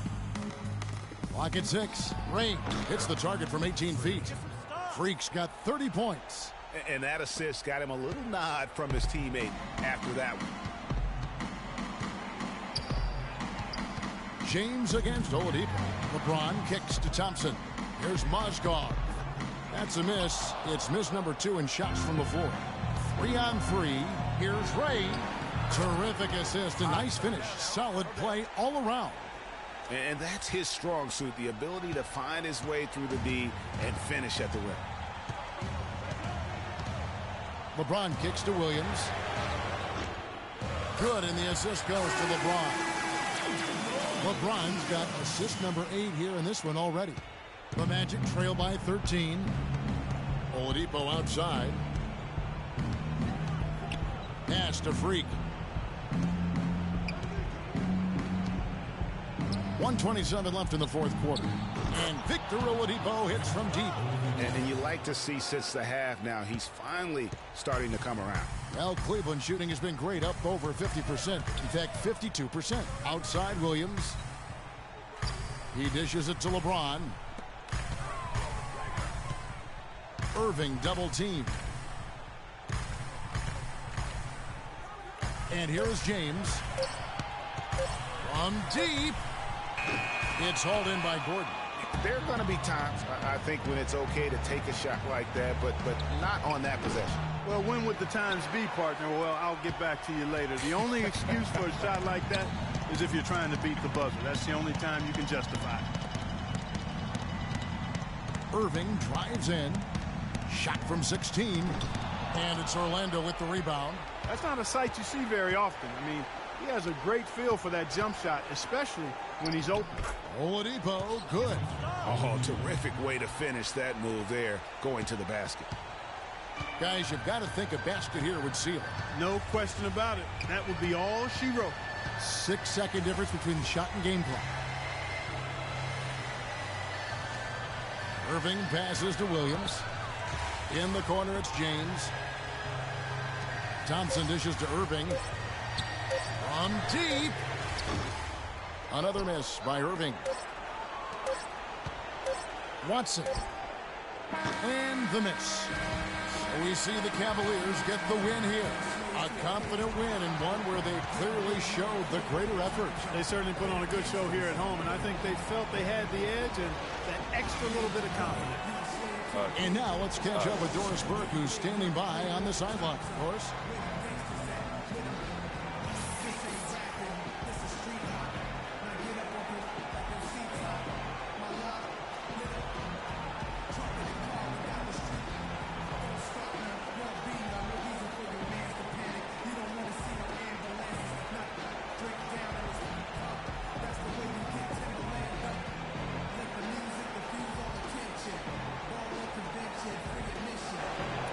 Clock at 6. Ray hits the target from 18 feet. Freak's got 30 points. And that assist got him a little nod from his teammate after that one. James against Oladipo. LeBron kicks to Thompson. Here's Mozgov. That's a miss. It's miss number 2 in shots from the floor. 3 on 3. Here's Ray. Terrific assist. A nice finish. Solid play all around. And that's his strong suit, the ability to find his way through the D and finish at the rim. LeBron kicks to Williams. Good, and the assist goes to LeBron. LeBron's got assist number 8 here in this one already. The Magic trail by 13. Oladipo outside. Pass to Freak. 1:27 left in the fourth quarter. And Victor Oladipo hits from deep. And you like to see since the half now, he's finally starting to come around. Well, Cleveland shooting has been great, up over 50%. In fact, 52%. Outside Williams. He dishes it to LeBron. Irving double team. And here is James. From deep. It's hauled in by Gordon. There are going to be times, I think, when it's okay to take a shot like that, but not on that possession. Well, when would the times be, partner? Well, I'll get back to you later. The only excuse for a shot like that is if you're trying to beat the buzzer. That's the only time you can justify it. Irving drives in. Shot from 16. And it's Orlando with the rebound. That's not a sight you see very often. I mean, he has a great feel for that jump shot, especially when he's open. Oladipo, good. Oh, terrific way to finish that move there, going to the basket. Guys, you've got to think a basket here would seal it. No question about it. That would be all she wrote. 6-second difference between the shot and game clock. Irving passes to Williams. In the corner, it's James. Thompson dishes to Irving. From deep. Another miss by Irving. Watson. And the miss. So we see the Cavaliers get the win here. A confident win and one where they clearly showed the greater effort. They certainly put on a good show here at home, and I think they felt they had the edge and that extra little bit of confidence. And now let's catch up with Doris Burke, who's standing by on the sideline. Doris?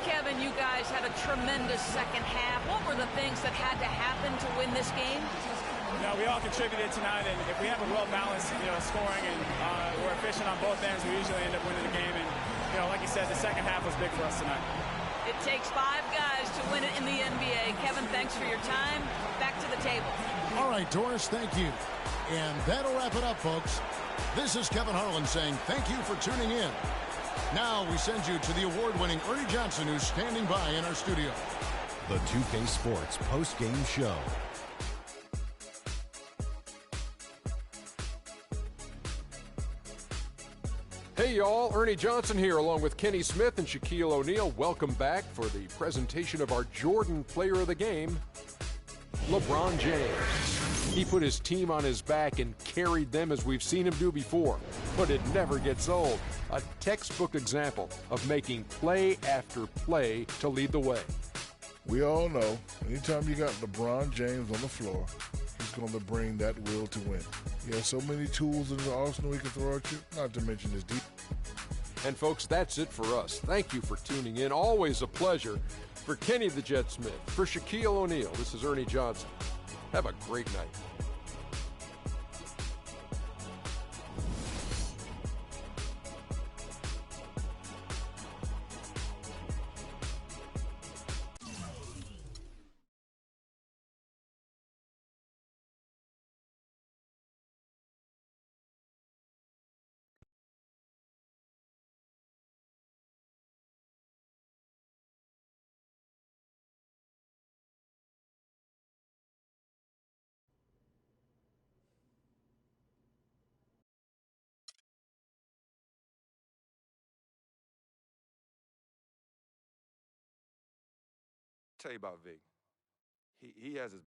Kevin, you guys had a tremendous second half. What were the things that had to happen to win this game? We all contributed tonight, and if we have a well-balanced, scoring and we're efficient on both ends, we usually end up winning the game. And, like you said, the second half was big for us tonight. It takes 5 guys to win it in the NBA. Kevin, thanks for your time. Back to the table. All right, Doris, thank you. And that'll wrap it up, folks. This is Kevin Harlan saying thank you for tuning in. Now we send you to the award-winning Ernie Johnson, who's standing by in our studio. The 2K Sports post-game show. Hey y'all, Ernie Johnson here along with Kenny Smith and Shaquille O'Neal. Welcome back for the presentation of our Jordan Player of the Game, LeBron James. He put his team on his back and carried them as we've seen him do before, but it never gets old. A textbook example of making play after play to lead the way. We all know anytime you got LeBron James on the floor, he's going to bring that will to win. He has so many tools in the arsenal he can throw at you, not to mention his deep. And folks, that's it for us. Thank you for tuning in. Always a pleasure. For Kenny the Jet Smith, for Shaquille O'Neal, this is Ernie Johnson. Have a great night. Tell you about Vic. He has his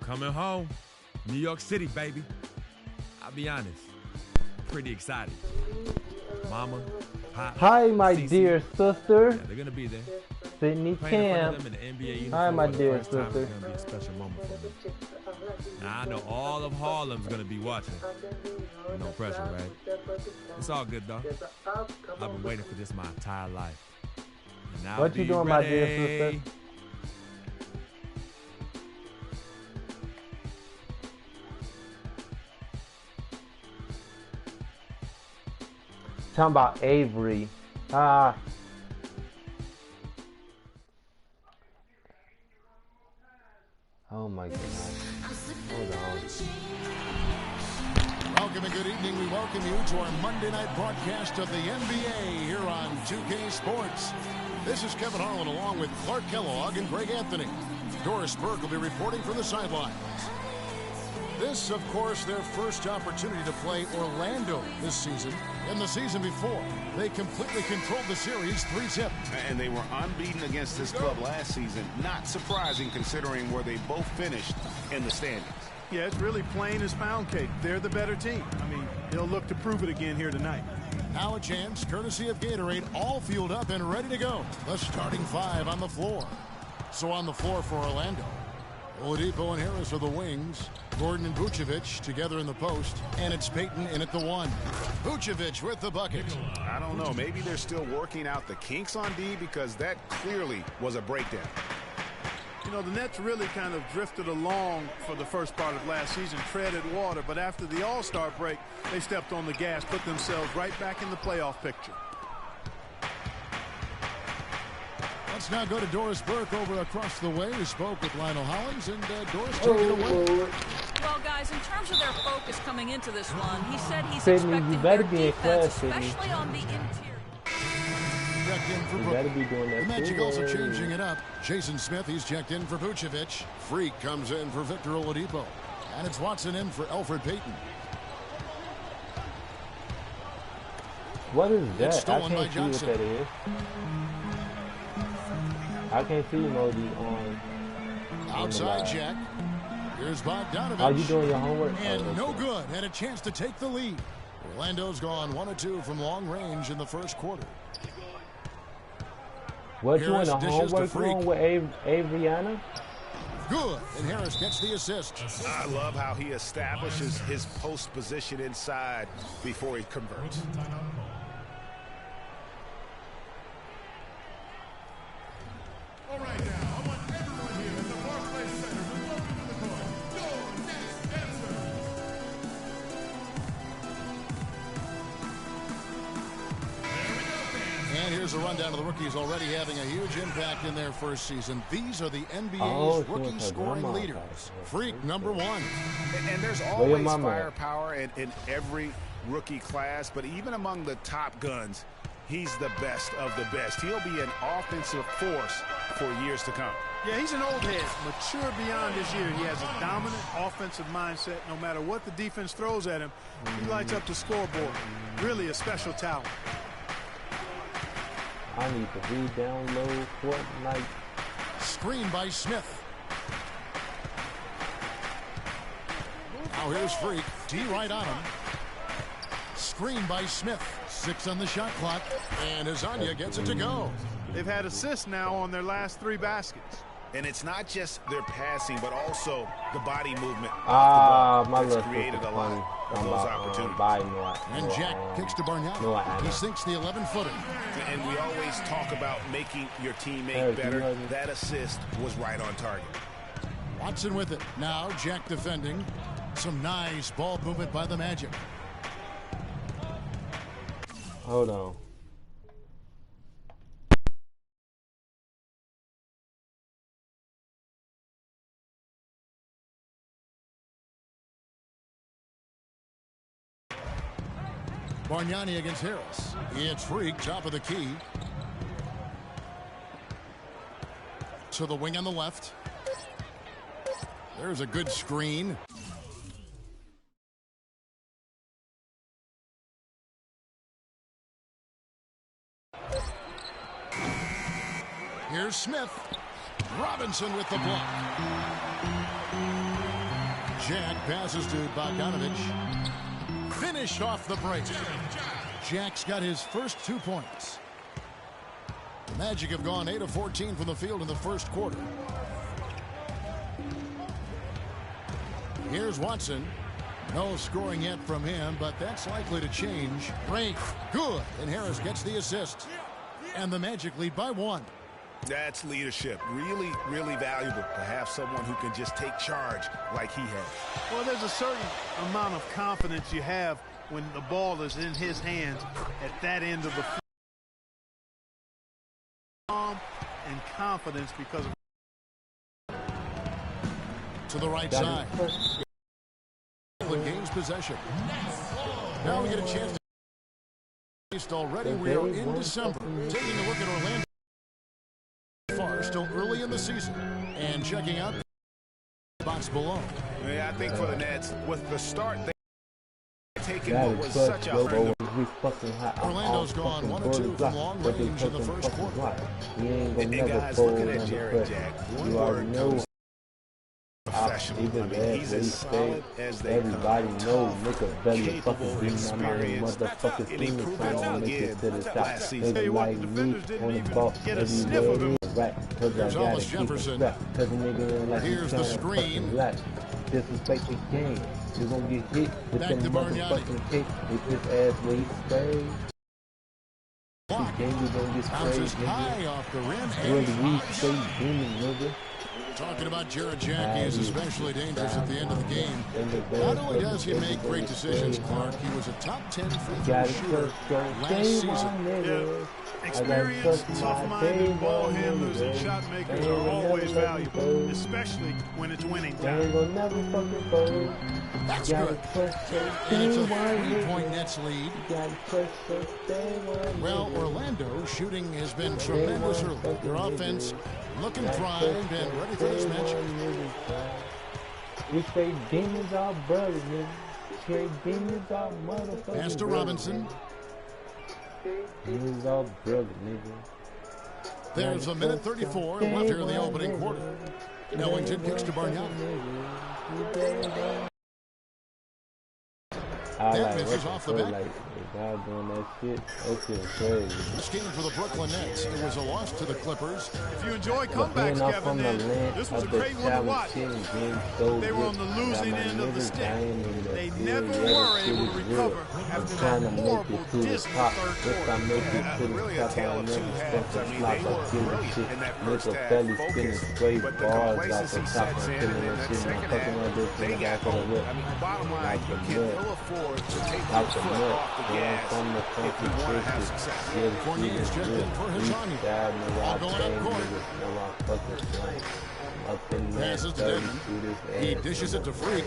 Coming home. New York City, baby. I'll be honest. Pretty excited. Mama, Pop, Hi, my Cece, dear sister. yeah, they're going to be there. Sydney Playing in front Camp. of them in the NBA uniform Hi, my for the dear first time sister. is going to be a special moment for me. Now, I know all of Harlem's going to be watching. No pressure, right? It's all good, though. I've been waiting for this my entire life. And I'll What you be doing, my dear ready. sister? Talking about Avery. Ah. Oh my God. Hold on. Welcome and good evening. We welcome you to our Monday night broadcast of the NBA here on 2K Sports. This is Kevin Harlan along with Clark Kellogg and Greg Anthony. Doris Burke will be reporting from the sidelines. This, of course, their first opportunity to play Orlando this season. In the season before, they completely controlled the series 3-0. And they were unbeaten against this club last season. Not surprising considering where they both finished in the standings. Yeah, it's really plain as pound cake. They're the better team. I mean, they'll look to prove it again here tonight. Now a chance, courtesy of Gatorade, all fueled up and ready to go. The starting five on the floor. So on the floor for Orlando, Oladipo and Harris are the wings. Gordon and Vucevic together in the post. And it's Payton in at the one. Vucevic with the bucket. I don't know. Maybe they're still working out the kinks on D because that clearly was a breakdown. You know, the Nets really kind of drifted along for the first part of last season, treaded water, but after the All-Star break, they stepped on the gas, put themselves right back in the playoff picture. Let's now go to Doris Burke over across the way. We spoke with Lionel Hollins, and Doris, take it away. Well, guys, in terms of their focus coming into this one, he said he's Sydney, expecting you better their be in defense, class, Sydney. especially on the interior. Checked in for You Brook. better be doing that The Magic too, also hey. changing it up. Jason Smith, he's checked in for Vucevic. Freak comes in for Victor Oladipo. And it's Watson in for Elfrid Payton. What is that? It's I stolen by can't see what Johnson. that is. I can't see emoji on. Outside Jack. Here's Bogdanovich. Are you doing your homework? And Oh, no okay. good. Had a chance to take the lead. Orlando's gone 1 of 2 from long range in the first quarter. What you in Harris the dishes to homework Freak. room with Avriana? Good. And Harris gets the assist. I love how he establishes his post position inside before he converts. All right, now, I want everyone here at the Barclays Center to welcome to the court. Go Knicks dancers! And here's a rundown of the rookies already having a huge impact in their first season. These are the NBA's rookie scoring leaders. Freak, number 1. And there's always firepower in every rookie class, but even among the top guns, he's the best of the best. He'll be an offensive force for years to come. Yeah, he's an old head, mature beyond his year. He has a dominant offensive mindset. No matter what the defense throws at him, he lights up the scoreboard. Really a special talent. I need to re-download Fortnite. Screen by Smith. Now here's Freak. D right on him. Screen by Smith. 6 on the shot clock. And Hezonja gets it to go. They've had assists now on their last 3 baskets. And it's not just their passing, but also the body movement Ah, off the my ball little that's created a lot of those opportunities. And Jack kicks to Bargnani. He sinks the 11-footer. And we always talk about making your teammate Eric, better. you know this? That assist was right on target. Watson with it. Now Jack defending. Some nice ball movement by the Magic. Hold on. Bargnani against Harris. It's Freak, top of the key. To the wing on the left. There's a good screen. Here's Smith. Robinson with the block. Jack passes to Bogdanovich. Finished off the break. Jack's got his first 2 points. The Magic have gone 8 of 14 from the field in the first quarter. Here's Watson. No scoring yet from him, but that's likely to change. Break. Good. And Harris gets the assist. And the Magic lead by 1. That's leadership. Really, really valuable to have someone who can just take charge like he has. Well, there's a certain amount of confidence you have when the ball is in his hands at that end of the floor. Calm and confidence because of to the right side. Gains possession. Now we get a chance to already. We are in December. Taking a look at Orlando. Far still early in the season. And checking out the box below. Yeah, I think for the Nets, with the start they taking That what was is such a Orlando's gone 1 of 2 from long range in the first quarter. He ain't gonna And never guys, fold looking at under Jared pressure. Jack, You one already word know. comes professional. Even I mean, bad he's way as solid stay. as they Everybody come. knows Tough, nigga better capable, fucking beat my experienced, motherfucking and he team proved trying it to all make it again to the top. last season. Tell you Nigga what, like the me defenders didn't on the even ball get a sniff of him. right, cause I Here's gotta Thomas keep Jefferson. it back. Cause the nigga like Here's the screen. Relax. Disrespect the game. You're gonna get hit with Back them to Bargnani. motherfucking kick with his ass where he stays. Block. Game you gonna get Bounces sprayed, high nigga. off the rim. Where And the weed stay booming, nigga. talking about Jared Jack, he is especially dangerous at the end of the game. Not only does he make great decisions, Clark, he was a top 10 free throw Got it, shooter go. last season. Nigga. Experienced, tough-minded ball handlers and shot makers are always valuable, especially when it's winning time. That's good. And it's a 3-point Nets lead. Well, Orlando shooting has been tremendous early. Their offense looking primed and ready for this matchup. We say demons are brothers, nigga. Straight demons are motherfuckers. Pass to Robinson. Demons are brothers, nigga. There's a minute 34 left here in the opening quarter. Ellington kicks to Bargnani. That misses off the back. God doing that shit. That shit crazy. This game for the Brooklyn Nets, it was a loss to the Clippers. If you enjoy comebacks, Kevin, this was a great one to watch. They were on the losing end of the stick. They never were able to recover after that horrible, dismal third quarter. Really a tale of two halves. I mean, they were brilliant in that first half, focused, but the complacency sets in, and in that second half, they got home. I mean, bottom line, you can ill afford to take your foot off the gas if you want to have success. Fournier's checked in for Hezonja. All going up court. Passes to Dedmon. He dishes it to Freak.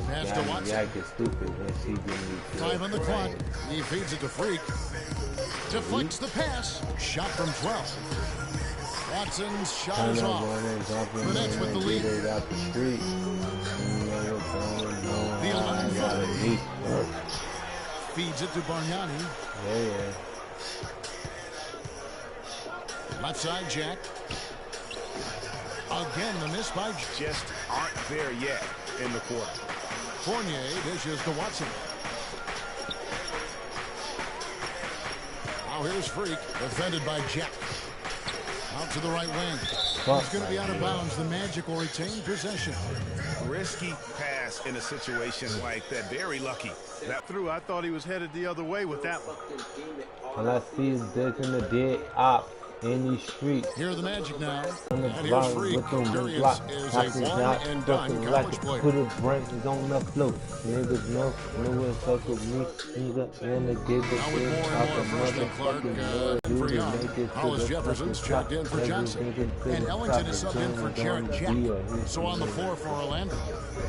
Pass to Watson. 5 on the clock. He feeds it to Freak. Deflects the pass. Shot from 12. Watson's shot is off. The Nets with the lead. The 11-footer. Feeds it to Bargnani. Left side, Jack. Again, the miss by just aren't there yet in the quarter. Fournier dishes to Watson. Now here's Freak, defended by Jack. Out to the right wing. He's going to be out of bounds. The Magic will retain possession. Risky pass in a situation like that. Very lucky. That through, I thought he was headed the other way with that one. When I see his dick in the dead op in these streets. Here are the Magic now. On the and here's block Freak. with them Darius is a one-and-done college player. Put his branches on the floor. Niggas know when fuck with me. Nigga, and the get the now with more and more freshman Clark for Young. Hollis Jefferson's checked in for Johnson. And Ellington is subbed in for Jarrett Jack. So on the floor for Orlando.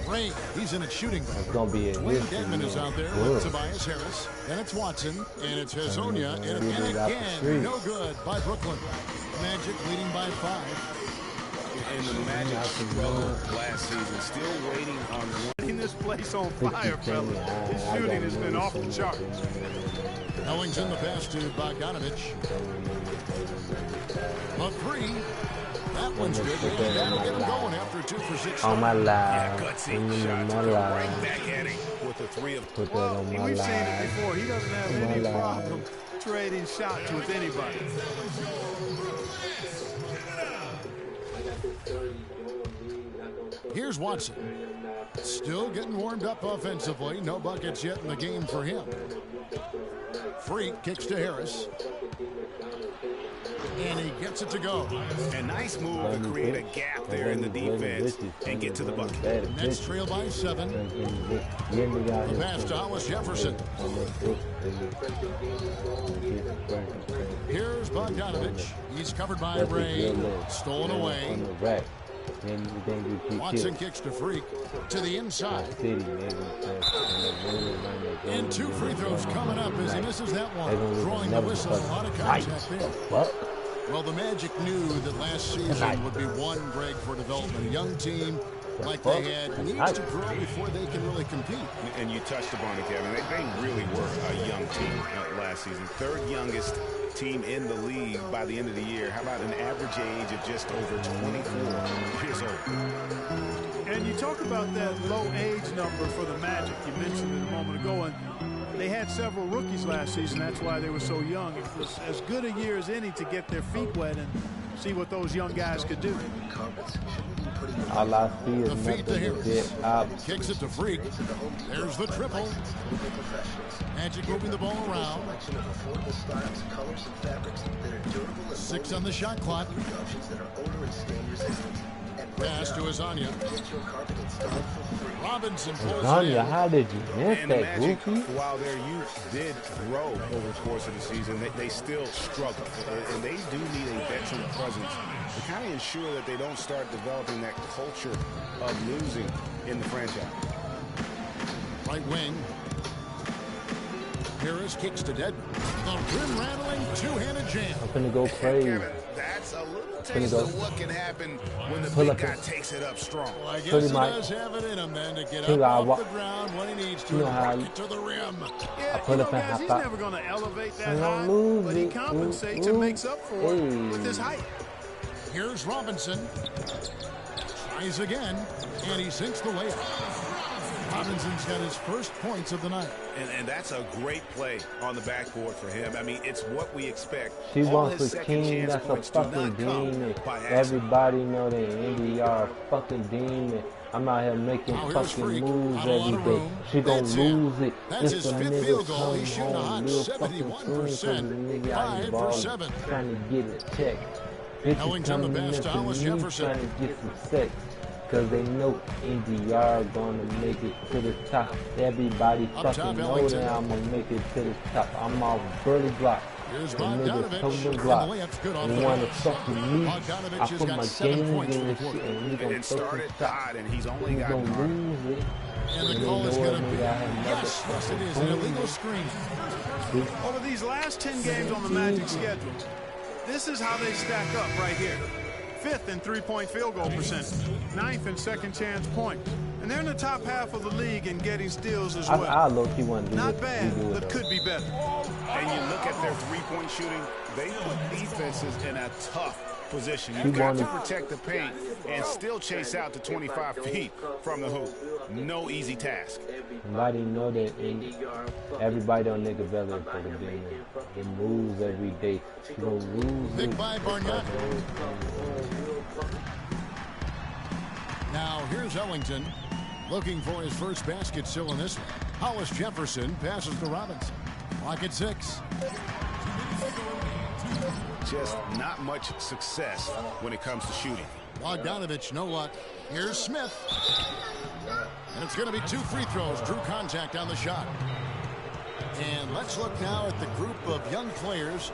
Ray, he's in at shooting guard. Dwayne Dedmon is out there with Tobias Harris. Then it's Watson, and it's Hezonja, and again, no good by Brooklyn. Magic leading by 5. And the Magic struggled last season, still waiting on one. This place on fire, fellas. His shooting has been off the charts. Ellington the pass to Bogdanovich. A 3. That one's good. They got to get him going after 2 for 6. On my live. Yeah, gutsy shot. Right back at him with a 3 of. Put that on my live. We've seen it before. He doesn't have any problem trading shots with anybody. Here's Watson. Still getting warmed up offensively. No buckets yet in the game for him. Freak kicks to Harris. And he gets it to go. A nice move to create a gap there in the defense and get to the bucket. Nets trail by 7. The pass to Hollis Jefferson. Here's Bogdanovich. He's covered by Ray. Stolen away. Watson kicks to Freak to the inside. And 2 free throws coming up as he misses that one. Drawing the whistle. A lot of contact there. Well, the Magic knew that last season would be one, Greg, for development. A young team like they had needs to grow before they can really compete. And you touched upon it, Kevin. They really were a young team last season. 3rd youngest team in the league by the end of the year. How about an average age of just over 24 years old? And you talk about that low age number for the Magic. You mentioned it a moment ago. And they had several rookies last season. That's why they were so young. It was as good a year as any to get their feet wet and see what those young guys could do. All I see is the feed to Harris. Kicks it to Freak. There's the triple. Magic moving the ball around. 6 on the shot clock. Pass to Azania. Robinson pulls it Azania, in. how did you miss And the that, Magic, Goofy? while their youth did grow over the course of the season, they still struggle. And they do need a veteran presence to kind of ensure that they don't start developing that culture of losing in the franchise. Right wing. Harris kicks to Dedmon. The rim-rattling two-handed jam. I'm finna go crazy. Kevin, that's a little taste of what can happen when the Pull big up guy it. takes it up strong. Well, I guess Pretty he much. does have it in him then to get See, up I off wa- the ground when he needs to You know and how rock I- it to the rim. Yeah, put you up know, and guys, hop he's out. never going to elevate that And high, don't lose but he it. compensates Ooh, and makes up for it with his hey. height. Here's Robinson. Tries again, and he sinks the layup. Robinson's got his first points of the night. And that's a great play on the backboard for him. I mean, it's what we expect. She All wants his a second king chance that's a points do fucking not come demon. by accident. Everybody know that Indy are a fucking demon. I'm out here making Now here's fucking Freak. moves Not a lot every of day. room. She gon' That's lose it. That's If his the fifth nigga field goal. come He's shooting a hot home real fucking 71%. soon, 'cause the nigga out 5 here for balling, 7. trying to get a check. Bitches Ellington the coming best to up to Hollis me Jefferson. trying to get some sex. Cause they know NDR gonna make it to the top. Everybody Up top, fucking know Ellington. that I'm gonna make it to the top. I'm off Burley Block. Here's The niggas Bogdanovich, told the and the Glock. layup's good off They the wanna glass. fuck with me. Bogdanovich I has put got my 7 games points in for the this shit quarter. and we gonna It fuck started this top. hot, and he's only We gotten gonna harder. lose it. And the they call is know going to it, be, nigga, I have another yes, yes it is, an fucking illegal boom. screen. Over these last 10 games on the Magic schedule, this is how they stack up right here. 5th in three-point field goal percentage, 9th in second chance points. And they're in the top half of the league in getting steals as well. I low-key want to do Not this. bad, We do it, but though. could be better. And you look at their three-point shooting, they put defenses in a tough position. He You've got to wanted- protect the paint and still chase out to 25 feet from the hoop. No easy task. Everybody know that everybody on nigga belly for the demon. They lose every day. You gonna lose Big it. by Barnett. Now here's Ellington looking for his first basket still in this one. Hollis Jefferson passes to Robinson. Clock at 6. Just not much success when it comes to shooting. Bogdanovich, no luck. Here's Smith. And it's going to be 2 free throws. Drew contact on the shot. And let's look now at the group of young players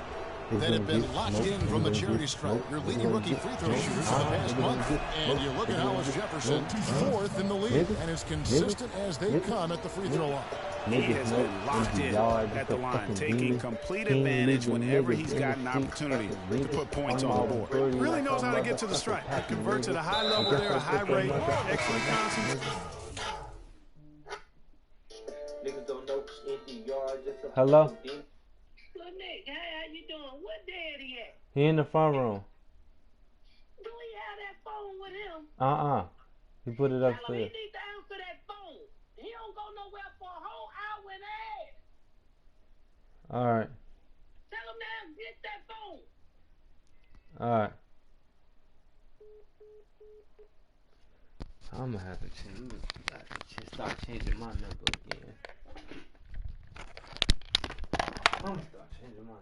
that have been locked in from the charity stripe. Your leading rookie free throw shooters for the past month. And you look at Hollis Jefferson, 4th in the league, and as consistent as they come at the free throw line. He has been locked in at the line, taking complete advantage whenever he's got an opportunity to put points on the board. Really knows how to get to the stripe. Converts at a high level there, a high rate, excellent concentration. Hello? Nick, how you doing? What daddy at? He in the front room. Do he have that phone with him? He put it Tell him upstairs. he need to answer that phone. He don't go nowhere for a whole hour and a half. Alright. Tell him now, get that phone. Alright. I'm gonna have to change. Start changing my number again. I'm gonna start changing my number.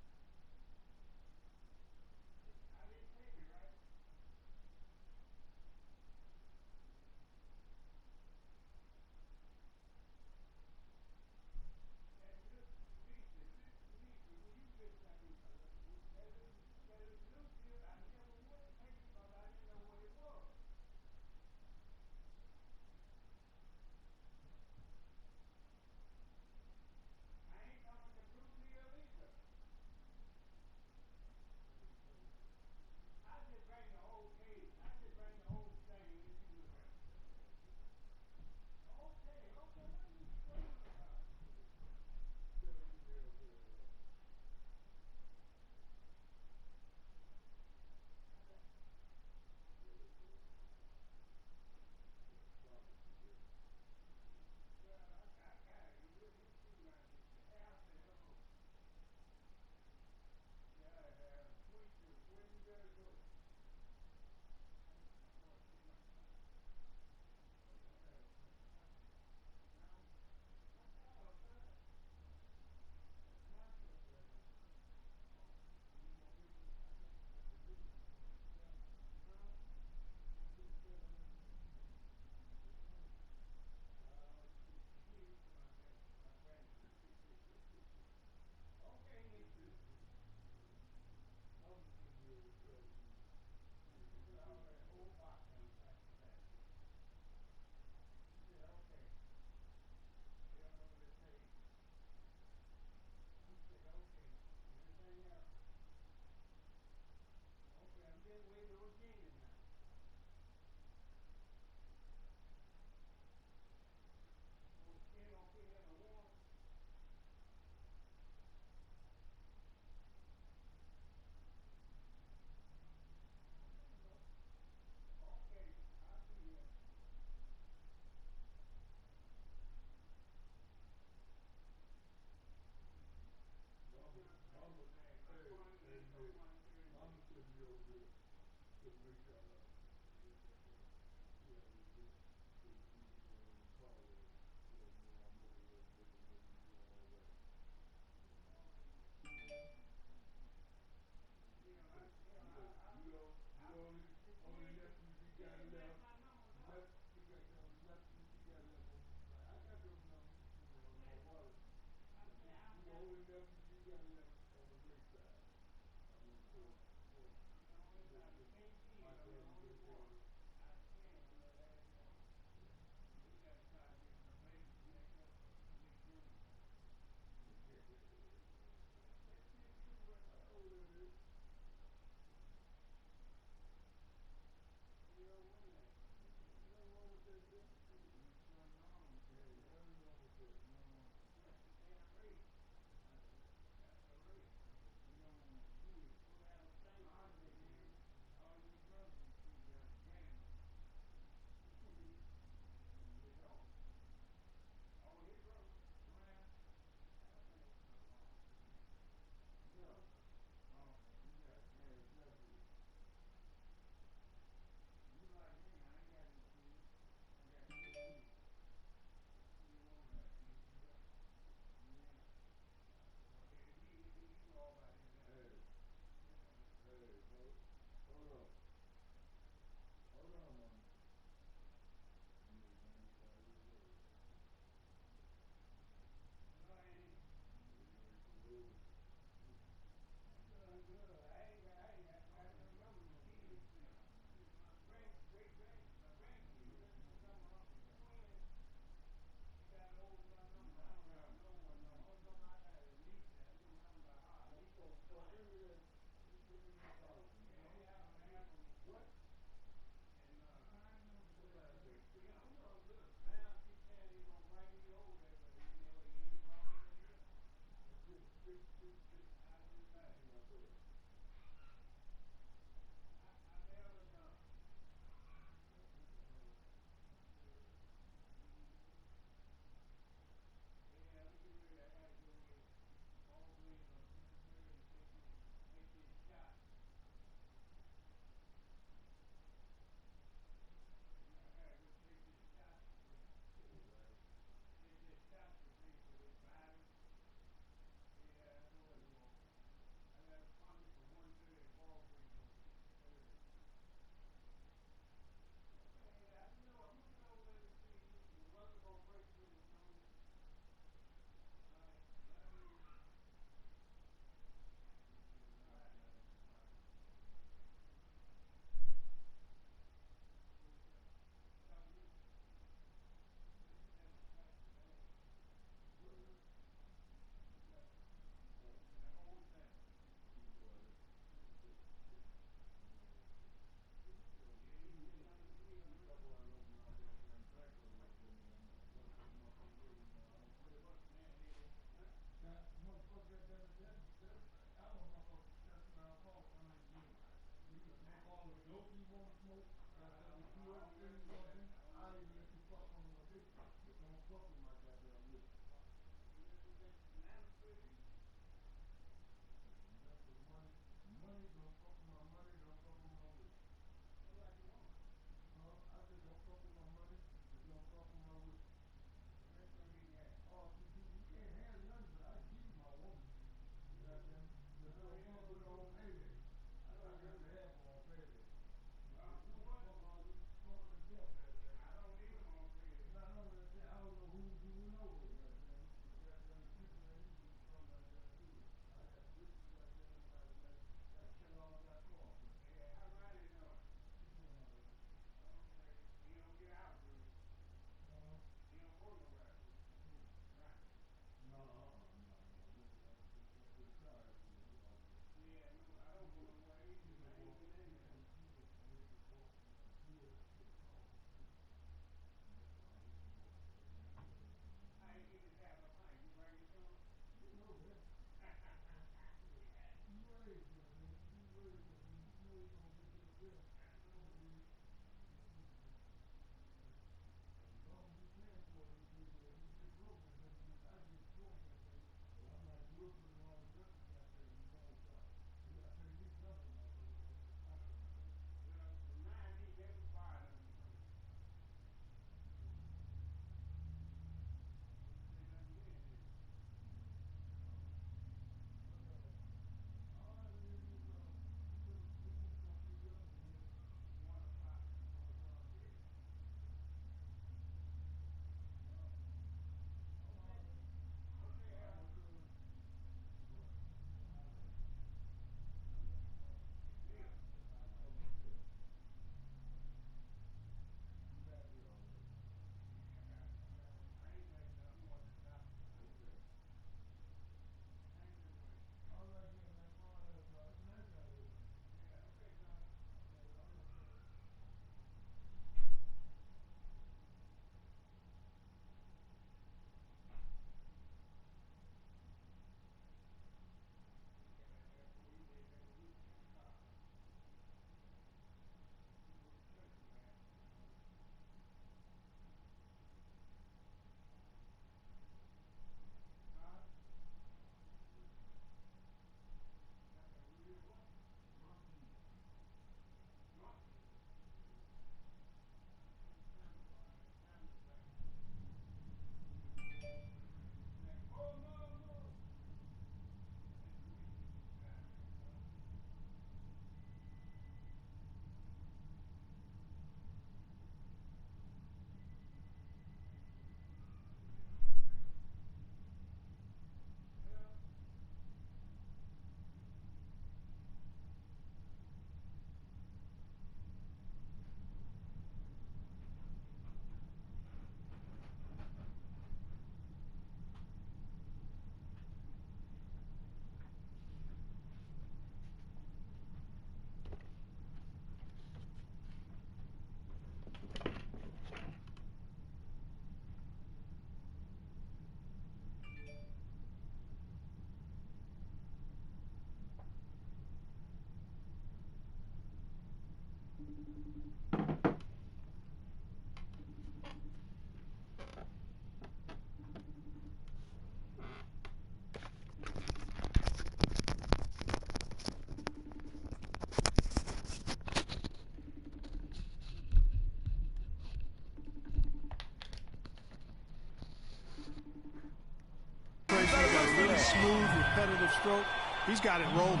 Smooth, repetitive stroke. He's got it rolling.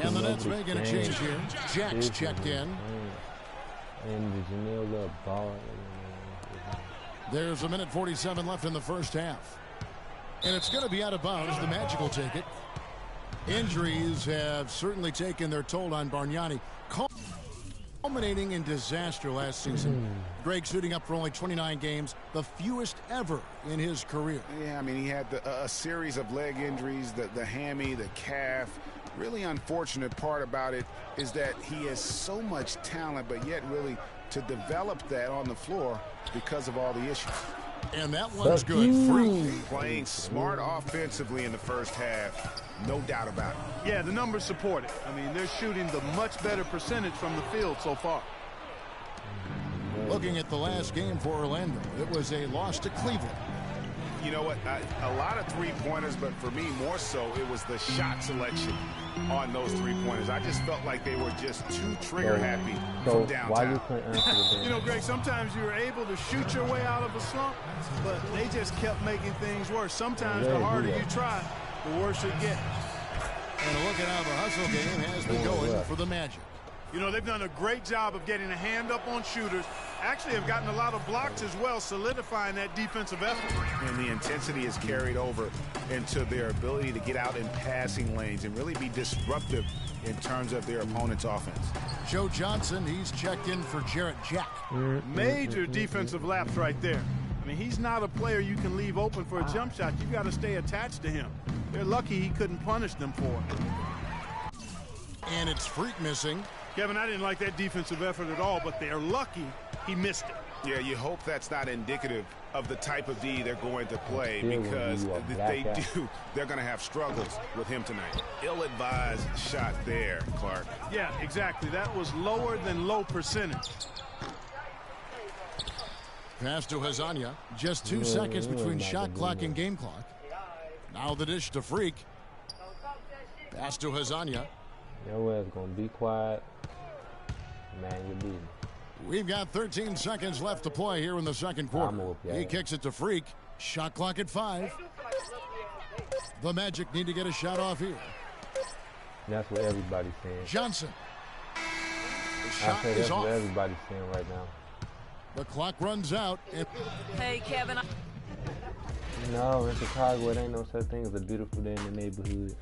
And the Nets making a change here. Jack's checked in. And Janelle ball. There's 1:47 left in the first half. And it's going to be out of bounds. The Magic will take it. Injuries have certainly taken their toll on Bargnani, culminating in disaster last season. Greg suiting up for only 29 games, the fewest ever in his career. Yeah, I mean, he had a series of leg injuries, the hammy, the calf. Really unfortunate part about it is that he has so much talent, but yet really to develop that on the floor because of all the issues. And that one's good. Freak. Playing smart offensively in the first half, no doubt about it. Yeah, the numbers support it. I mean, they're shooting the much better percentage from the field so far. Looking at the last game for Orlando, it was a loss to Cleveland. You know what? A lot of three-pointers, but for me, more so, it was the shot selection on those three-pointers. I just felt like they were just too trigger-happy from downtown. You know, Greg, sometimes you're able to shoot your way out of a slump, but they just kept making things worse. Sometimes the harder you try, the worse it gets. And look at how the hustle game has been going for the Magic. You know, they've done a great job of getting a hand up on shooters. Actually have gotten a lot of blocks as well, solidifying that defensive effort. And the intensity is carried over into their ability to get out in passing lanes and really be disruptive in terms of their opponent's offense. Joe Johnson, he's checked in for Jarrett Jack. Major defensive lapse right there. I mean, he's not a player you can leave open for a jump shot. You've got to stay attached to him. They're lucky he couldn't punish them for it. And it's Freak missing. Kevin, I didn't like that defensive effort at all, but they're lucky he missed it. Yeah, you hope that's not indicative of the type of D they're going to play, because if they do, they're going to have struggles with him tonight. Ill-advised shot there, Clark. Yeah, exactly. That was lower than low percentage. Pass to Hazanya. Just 2 seconds between shot clock and game clock. Now the dish to Freak. Pass to Hazanya. Your ass gonna be quiet. Man, you're beating. We've got 13 seconds left to play here in the second quarter. He kicks it to Freak. Shot clock at 5. The Magic need to get a shot off here. That's what everybody's saying. Johnson. The shot is that's off. what everybody's saying right now. The clock runs out. And hey, Kevin. No, in Chicago, it ain't no such thing as a beautiful day in the neighborhood.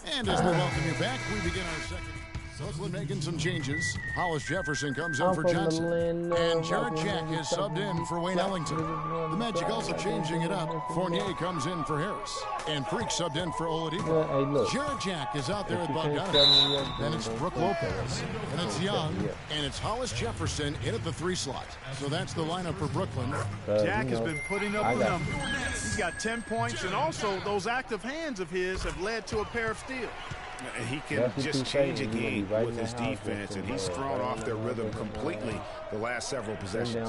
And as we welcome you back, we begin our second. Brooklyn making some changes. Hollis Jefferson comes in for Johnson. And Jarrett Jack is subbed in for Wayne Ellington. The Magic also changing it up. Fournier comes in for Harris. And Freak subbed in for Oladipo. Jarrett Jack is out there at Bogdanovich. Then it's Brook Lopez. And it's Young. And it's Hollis Jefferson in at the 3 slot. So that's the lineup for Brooklyn. Jack has been putting up the numbers. He's got 10 points, and also those active hands of his have led to a pair of steals. He can just change a game with his defense, and he's thrown off their rhythm completely the last several possessions.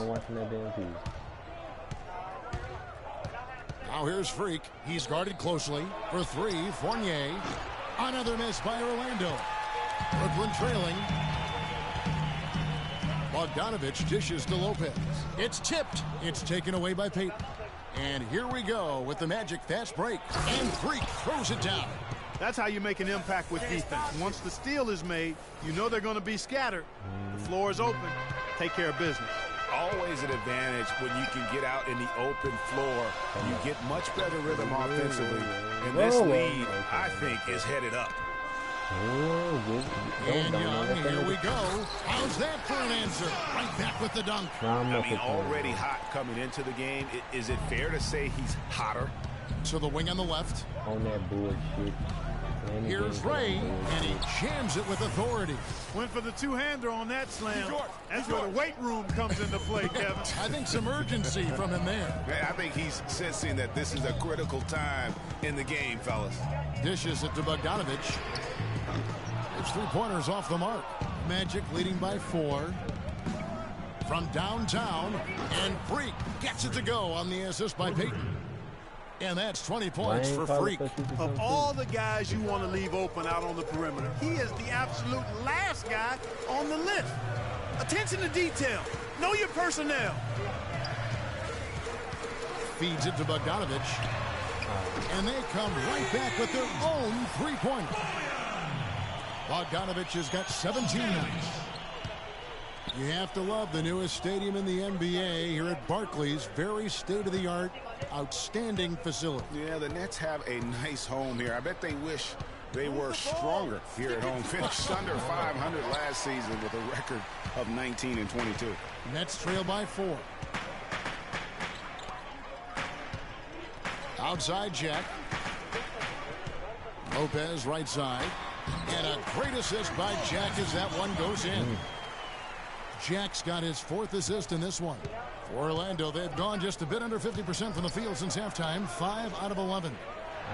Now here's Freak. He's guarded closely for 3. Fournier. Another miss by Orlando. Brooklyn trailing. Bogdanovich dishes to Lopez. It's tipped. It's taken away by Payton. And here we go with the Magic fast break. And Freak throws it down. That's how you make an impact with defense. Once the steal is made, you know they're going to be scattered. The floor is open. Take care of business. Always an advantage when you can get out in the open floor. You get much better rhythm offensively. And this lead, I think, is headed up. And Young, here we go. How's that for an answer? Right back with the dunk. I mean, already hot coming into the game. Is it fair to say he's hotter? To the wing on the left. On that bullshit. Here's Ray, and he jams it with authority. Went for the two-hander on that slam. That's where the weight room comes into play, Kevin. I think some urgency from him there. I think he's sensing that this is a critical time in the game, fellas. Dishes it to Bogdanovich. It's 3-pointers off the mark. Magic leading by 4. From downtown, and Freak gets it to go on the assist by Payton. And that's 20 points for Freak. Of all the guys you want to leave open out on the perimeter, he is the absolute last guy on the list. Attention to detail. Know your personnel. Feeds it to Bogdanovich. And they come right back with their own 3-pointer. Bogdanovich has got 17 now. You have to love the newest stadium in the NBA here at Barclays. Very state-of-the-art, outstanding facility. Yeah, the Nets have a nice home here. I bet they wish they were stronger here at home. Finished under 500 last season with a record of 19-22. Nets trail by 4. Outside Jack. Lopez right side. And a great assist by Jack as that one goes in. Jack's got his 4th assist in this one. For Orlando, they've gone just a bit under 50% from the field since halftime. 5 out of 11.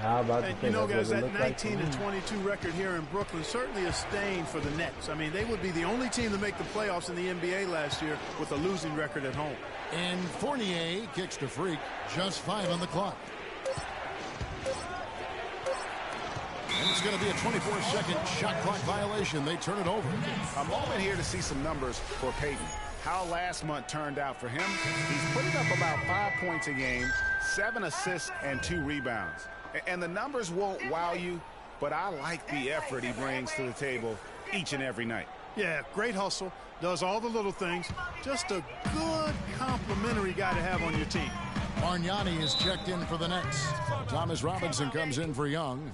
And you know, guys, that 19-22 record here in Brooklyn certainly a stain for the Nets. I mean, they would be the only team to make the playoffs in the NBA last year with a losing record at home. And Fournier kicks to Freak. Just 5 on the clock. And it's going to be a 24-second shot clock violation. They turn it over. A moment here to see some numbers for Payton. How last month turned out for him. He's putting up about 5 points a game, 7 assists, and 2 rebounds. And the numbers won't wow you, but I like the effort he brings to the table each and every night. Yeah, great hustle. Does all the little things. Just a good complimentary guy to have on your team. Bargnani is checked in for the Nets. Thomas Robinson comes in for Young.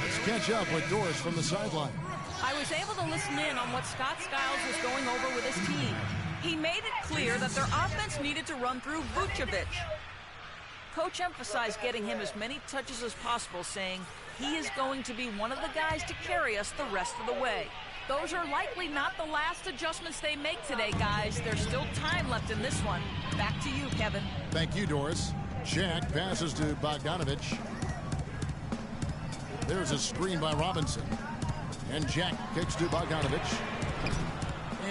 Let's catch up with Doris from the sideline. I was able to listen in on what Scott Skiles was going over with his team. He made it clear that their offense needed to run through Vucevic. Coach emphasized getting him as many touches as possible, saying he is going to be one of the guys to carry us the rest of the way. Those are likely not the last adjustments they make today, guys. There's still time left in this one. Back to you, Kevin. Thank you, Doris. Jack passes to Bogdanovich. There's a screen by Robinson. And Jack kicks to Bogdanovich.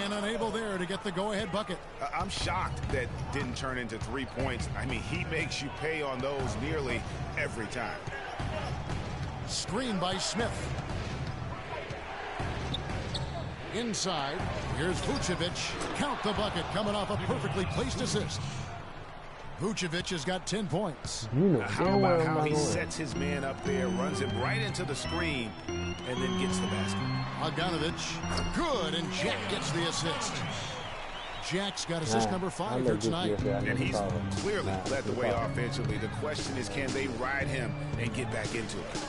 And unable there to get the go-ahead bucket. I'm shocked that didn't turn into 3 points. I mean, he makes you pay on those nearly every time. Screen by Smith. Inside, here's Vucevic. Count the bucket coming off a perfectly placed assist. Vucevic has got 10 points. How about how he sets his man up there, runs him right into the screen, and then gets the basket. Bogdanovich, good, and Jack gets the assist. Jack's got assist number 5 here tonight. And he's clearly led the way offensively. The question is, can they ride him and get back into it?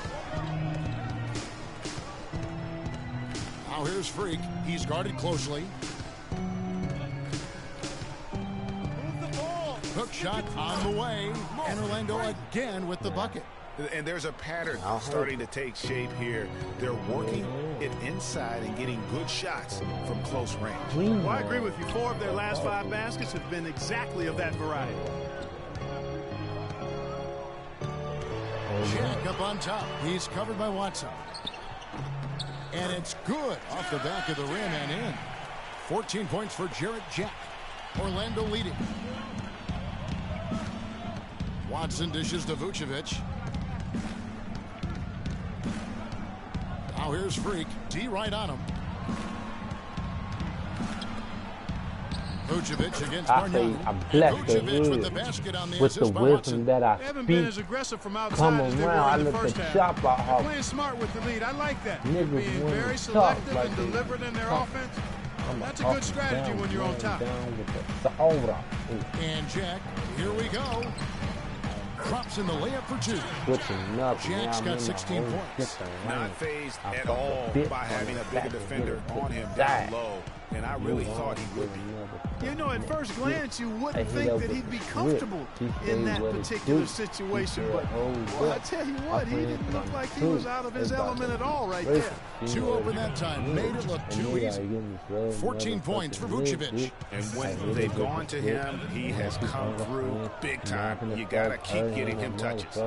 Now here's Freak. He's guarded closely. Hook shot on the way, and Orlando again with the bucket. And there's a pattern starting to take shape here. They're working it inside and getting good shots from close range. Well, I agree with you. 4 of their last 5 baskets have been exactly of that variety. Jack up on top. He's covered by Watson. And it's good off the back of the rim and in. 14 points for Jarrett Jack. Orlando leading. Watson dishes to Vucevic. Now here's Freak. D right on him. Vucevic against Bargnani. I'm blessed to with the wisdom that I Haven't speak. been as aggressive from outside Come as they around, were I in the let first the half. shot out They're hard. playing smart with the lead. I like that. Niggas Being wanna very talk selective like and they deliberate in their talk. offense. I'm That's a up good strategy down, when you're on down, top. down with the soda. And Jack, here we go. Drops in the layup for 2. Switching up. Jack's now got I'm in 16 the points. Not phased I at put the all bit by on having the a bigger back and defender hit it to on the him side. down low. and I really thought he would be. You know, at first glance, you wouldn't think that he'd be comfortable in that particular situation. But, well, I tell you what, he didn't look like he was out of his element at all right there. Too open that time. Made it look too easy. 14 points for Vucevic. And when they've gone to him, he has come through big time. You got to keep getting him touches.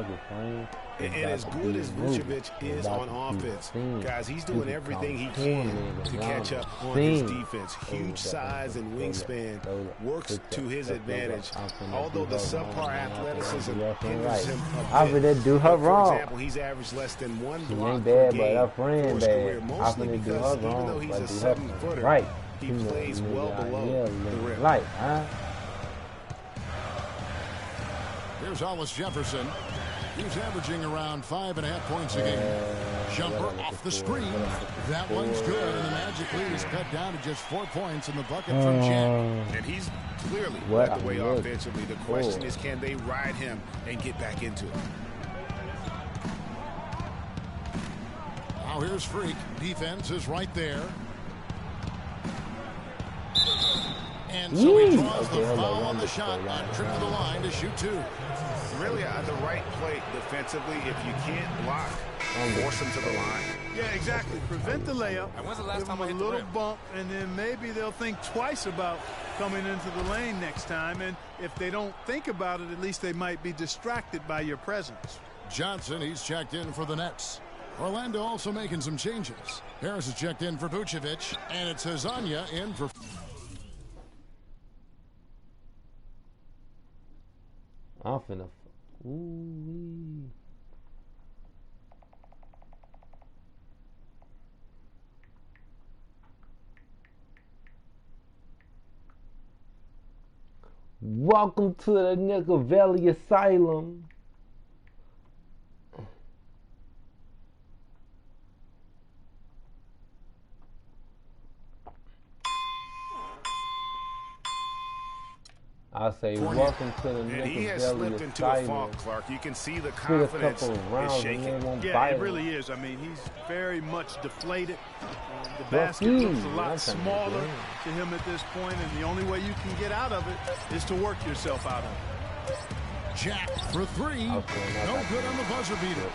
And as good as Vucevic is on offense, guys, he's doing everything he can to catch up on his defense. Huge size and wingspan works to his advantage. Although the subpar athleticism hinders him a bit. do her wrong. For example, he's averaged less than 1 block bad, per but game her friend for his career, bad. mostly because even though he's a 7-footer, right. he plays well below the rim. Right, huh? Here's Hollis Jefferson. He's averaging around 5.5 points a game. Jumper off the screen. That one's good, and the Magic lead is cut down to just 4 points in the bucket from Chen. And he's clearly led the way offensively. The question is, can they ride him and get back into it? Now here's Freak. Defense is right there. And so he draws the foul on the shot on trip to the line to shoot 2. Really the right play defensively. If you can't block, force him to the line. Yeah, exactly. Prevent the layup. And when's the last time I hit a little bump, and then maybe they'll think twice about coming into the lane next time. And if they don't think about it, at least they might be distracted by your presence. Johnson, he's checked in for the Nets. Orlando also making some changes. Harris is checked in for Vucevic, and it's Hezonja in for... I'm finna. Ooh. Welcome to the Nickel Valley Asylum. I say, welcome to the And he has Nickel slipped Valley into a Asylum. funk, Clark. You can see the Took a confidence couple of is rounds and shaking. they won't Yeah, bite it him. really is. I mean, he's very much deflated. The Well, basket looks a I'm lot trying to smaller get to him at this point, and the only way you can get out of it is to work yourself out of it. Jack for 3. No good on the buzzer beater.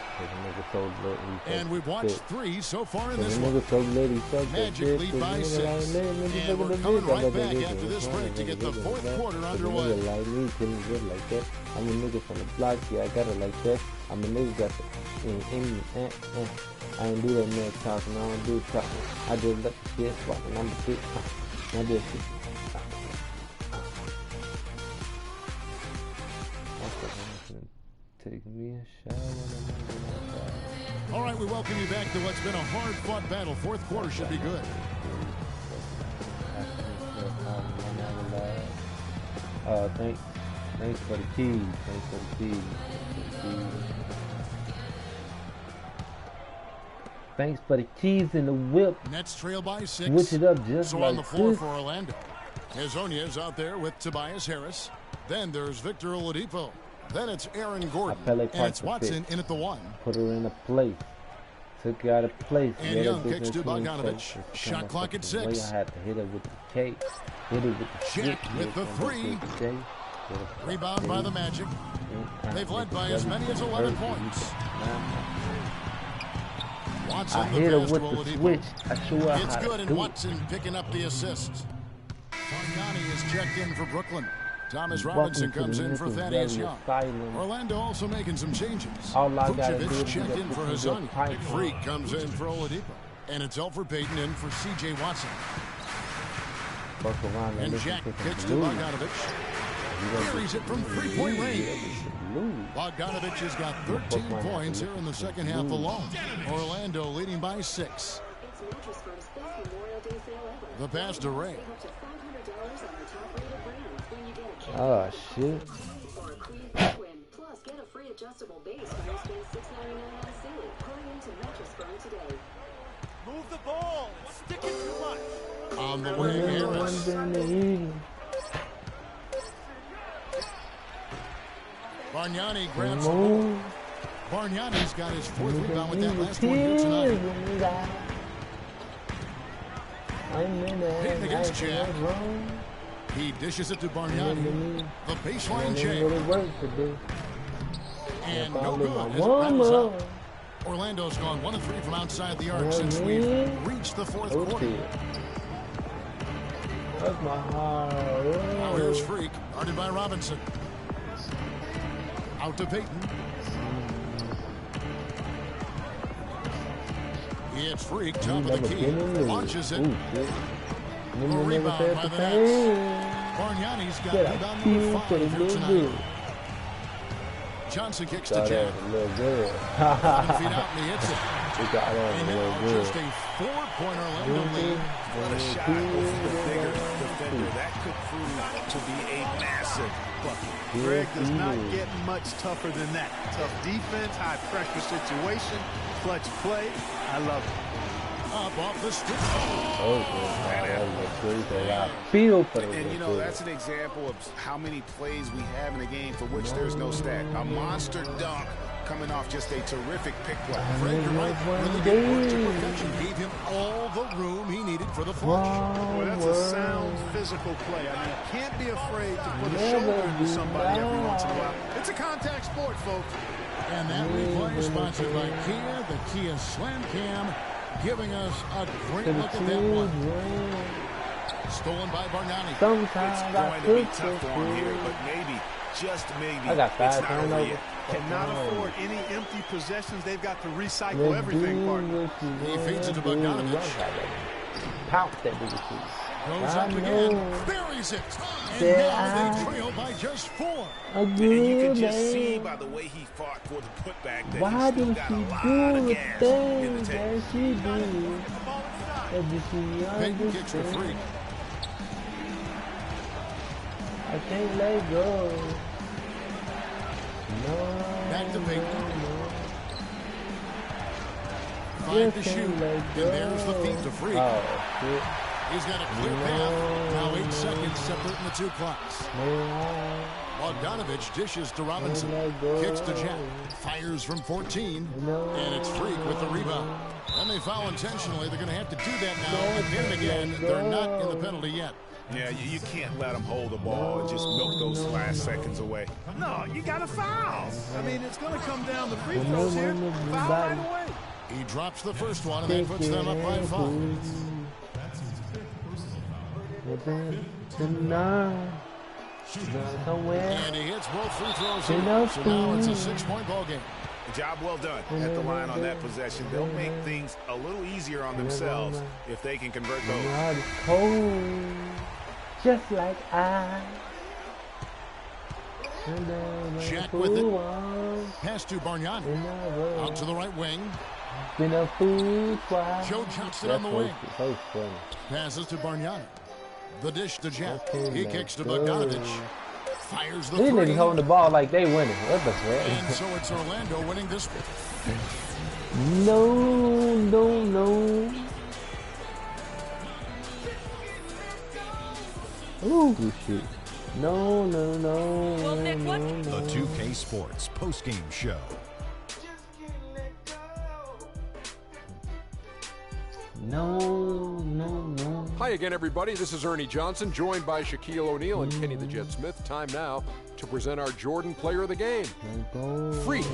And we've watched 3 so far in this one. Magic lead by 6. And we're coming right back after this break to get the 4th quarter underway. Like me, couldn't get like that. I'm a nigga from the block, yeah, I got it like that. I'm a nigga got the I ain't do that man talking, I don't do talking. I just let the shit walking, I'm a bitch. I just take me a shower. All right, we welcome you back to what's been a hard-fought battle. 4th quarter should be good. Thanks for the keys. Thanks for the keys. Thanks for the keys in the whip. Nets trail by 6. Switch it up just so like on the floor this. for Orlando. Hezonja is out there with Tobias Harris. Then there's Victor Oladipo. Then it's Aaron Gordon. And it's Watson in at the 1. Put her in a place. Took her out of place. And Young kicks to Bogdanovich. Shot clock at 6. I had to hit her with the K. Hit her with the Jack with the 3. Rebound by the Magic. They've led by as many as 11 points. Watson I hit her pass with to the Oladipo. switch. I show her It's how good, to and do Watson picking up the assist. Fognani is checked in for Brooklyn. Thomas Welcome Robinson to comes the in for Nickel Thaddeus Valley Young. Asylum. Orlando also making some changes. All I gotta do Vucevic is checked get in for this good Hezonja. pipe. Freak comes in for Oladipo. And it's Elfrid Payton in for C.J. Watson. Fuck around And listen Jack to some kicks to blues. Bogdanovich. Carries it from 3-point range. Bogdanovich has got 13 points here in the second half alone. Orlando leading by 6. The pass to Ray. Oh shit. Plus, get a free adjustable base when you spend $6.99 on a ceiling. Hurry into Mattress Firm today. Move the ball. Stick it too much. On the way, Harris. Bargnani grabs the ball. Bargnani's got his 4th rebound with that last one here tonight. Payton against Jack. He dishes it to Bargnani. The baseline jam. And no good as it rattles out. Orlando's gone 1 of 3 from outside the arc since we've reached the fourth quarter. That's my heart. Now here's Freak, guarded by Robinson. Out to Payton. It's Freak, top of the key. Launches it. A rebound by the Nets. Bargnani's got rebound number 5 here tonight. Johnson kicks to Jack. 11 feet out and he hits it. And now just a 4-point Orlando lead. What a shot over the bigger defender. That could prove to be a massive bucket. Greg does not get much tougher than that. Tough defense, high pressure situation, clutch play. I love it. Up off the stick. And you know, that's an example of how many plays we have in a game for which there's no stat. A monster dunk coming off just a terrific pick play. Fred, you're right. Really good work to perfection. Gave him all the room he needed for the flush. Well, that's a sound physical play. I mean, you can't be afraid to put a shoulder into somebody every once in a while. It's a contact sport, folks. And that replay is sponsored by Kia, the Kia Slam Cam, giving us a great look at that one. Stolen by Bargnani. It's going to be tough for him here, but maybe, just maybe, I got 5 it's not over yet. Cannot afford any empty possessions. They've got to recycle everything, partner. He feeds it to Bogdanovich. Pounce that big shit. Goes up again, buries it, and now they trail by just 4. And you can just see by the way he fought for the putback that Why he's still did got she a lot do of the gas thing in the tank. that she did? Payton kicks to Freak. I can't let go. No. Back to Payton. 5 to shoot, and there's the feed to Freak. Oh, shit. He's got a clear path. Now 8 seconds separating the 2 clocks. Bogdanovich dishes to Robinson. Kicks to Jack. Fires from 14. And it's Freak with the rebound. And they foul intentionally. They're going to have to do that now. Again and again, they're not in the penalty yet. Yeah, you can't let them hold the ball and just milk those last seconds away. No, you got to foul. I mean, it's going to come down to free throws here. Foul right away. He drops the first one, and that puts them up by 5. And he hits both free throws here. So now it's a 6-point ball game. Job well done at the line on that possession. They'll make things a little easier on themselves if they can convert those. Cold, just like I. Jack with it. Pass to Bargnani. Out to the right wing. Been a fool twice. Joe Johnson on the wing. Passes to Bargnani. The dish to Jack. He kicks to Bogdanovich. Fires the 3. These niggas holding the ball like they winning. What the fuck? And so it's Orlando winning this one. No. Ooh, shit. No. The 2K Sports postgame show. No. Hi again, everybody. This is Ernie Johnson, joined by Shaquille O'Neal and Kenny the Jet Smith. Time now to present our Jordan Player of the Game. Freak.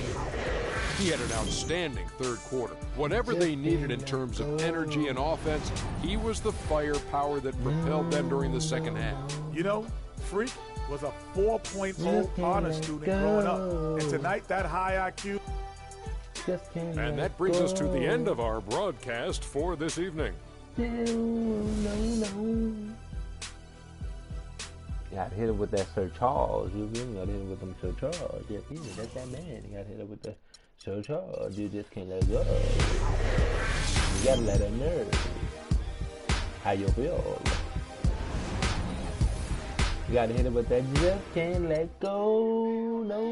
He had an outstanding third quarter. Whatever they needed in terms of energy and offense, he was the firepower that propelled them during the second half. You know, Freak was a 4.0 honor student growing up. And tonight, that high IQ. And that brings us to the end of our broadcast for this evening. No. Got hit him with that Sir Charles. You feel me? Got hit him with them Sir Charles. Yeah, that's that man. You got hit him with the Sir Charles. You just can't let go. You gotta let him know how you feel. You gotta hit him with that just can't let go. No.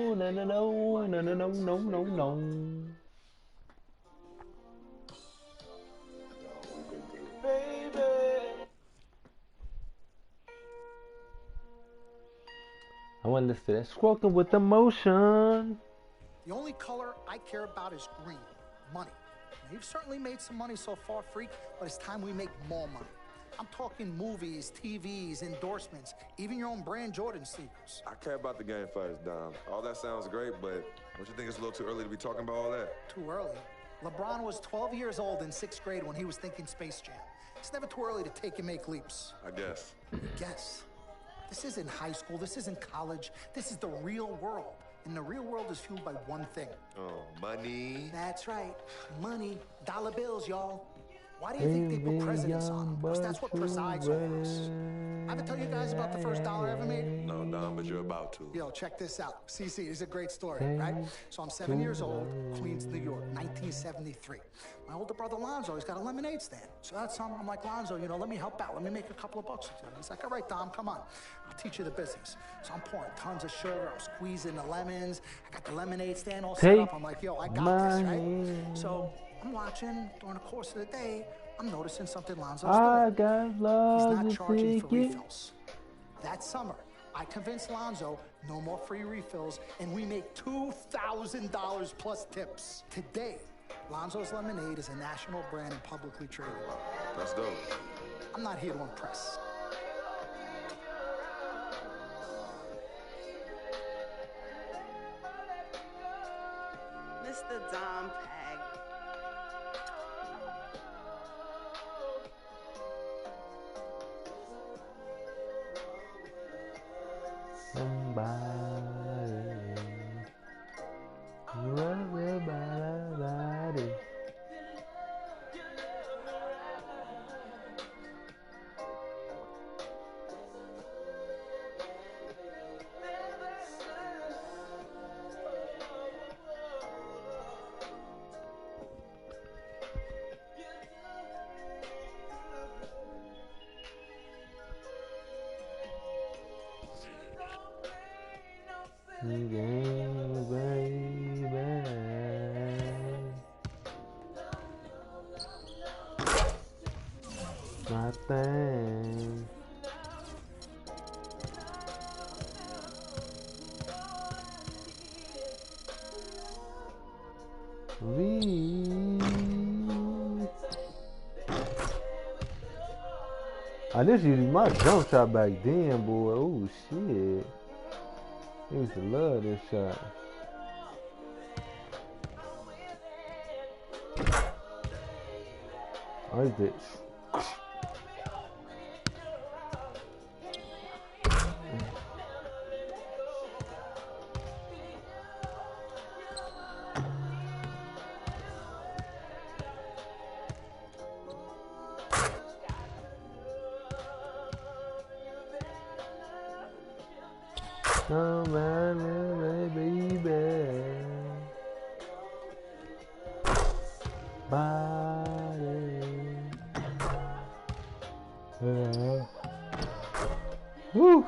I want to listen to that squawking with emotion. The only color I care about is green, money. You've certainly made some money so far, Freak, but it's time we make more money. I'm talking movies, TVs, endorsements, even your own brand Jordan sneakers. I care about the game first, Dom. All that sounds great, but don't you think it's a little too early to be talking about all that? Too early? LeBron was 12 years old in 6th grade when he was thinking Space Jam. It's never too early to take and make leaps. I guess. Guess. This isn't high school. This isn't college. This is the real world. And the real world is fueled by one thing. Oh, money. That's right. Money. Dollar bills, y'all. Why do you think they put presidents on them? Because that's what presides over us. I ever tell you guys about the first dollar I ever made? No, Dom, but you're about to. Yo, check this out. CC, this is a great story, right? So I'm 7 years old, Queens, New York, 1973. My older brother Lonzo, he's got a lemonade stand. So that's something I'm like, Lonzo, you know, let me help out. Let me make a couple of bucks. He's like, all right, Dom, come on. I'll teach you the business. So I'm pouring tons of sugar. I'm squeezing the lemons. I got the lemonade stand all set up. I'm like, yo, I got this, right? So I'm watching during the course of the day. I'm noticing something Lonzo's doing. He's not charging for refills. That summer, I convinced Lonzo no more free refills, and we make $2,000 plus tips. Today, Lonzo's Lemonade is a national brand and publicly traded. That's dope. I'm not here to impress. Mr. Dom Pag. Somebody. My thing. This used to be my jump shot back then, boy. Oh shit. I used to love this shot. I used to. Come on, baby. Body. Woo.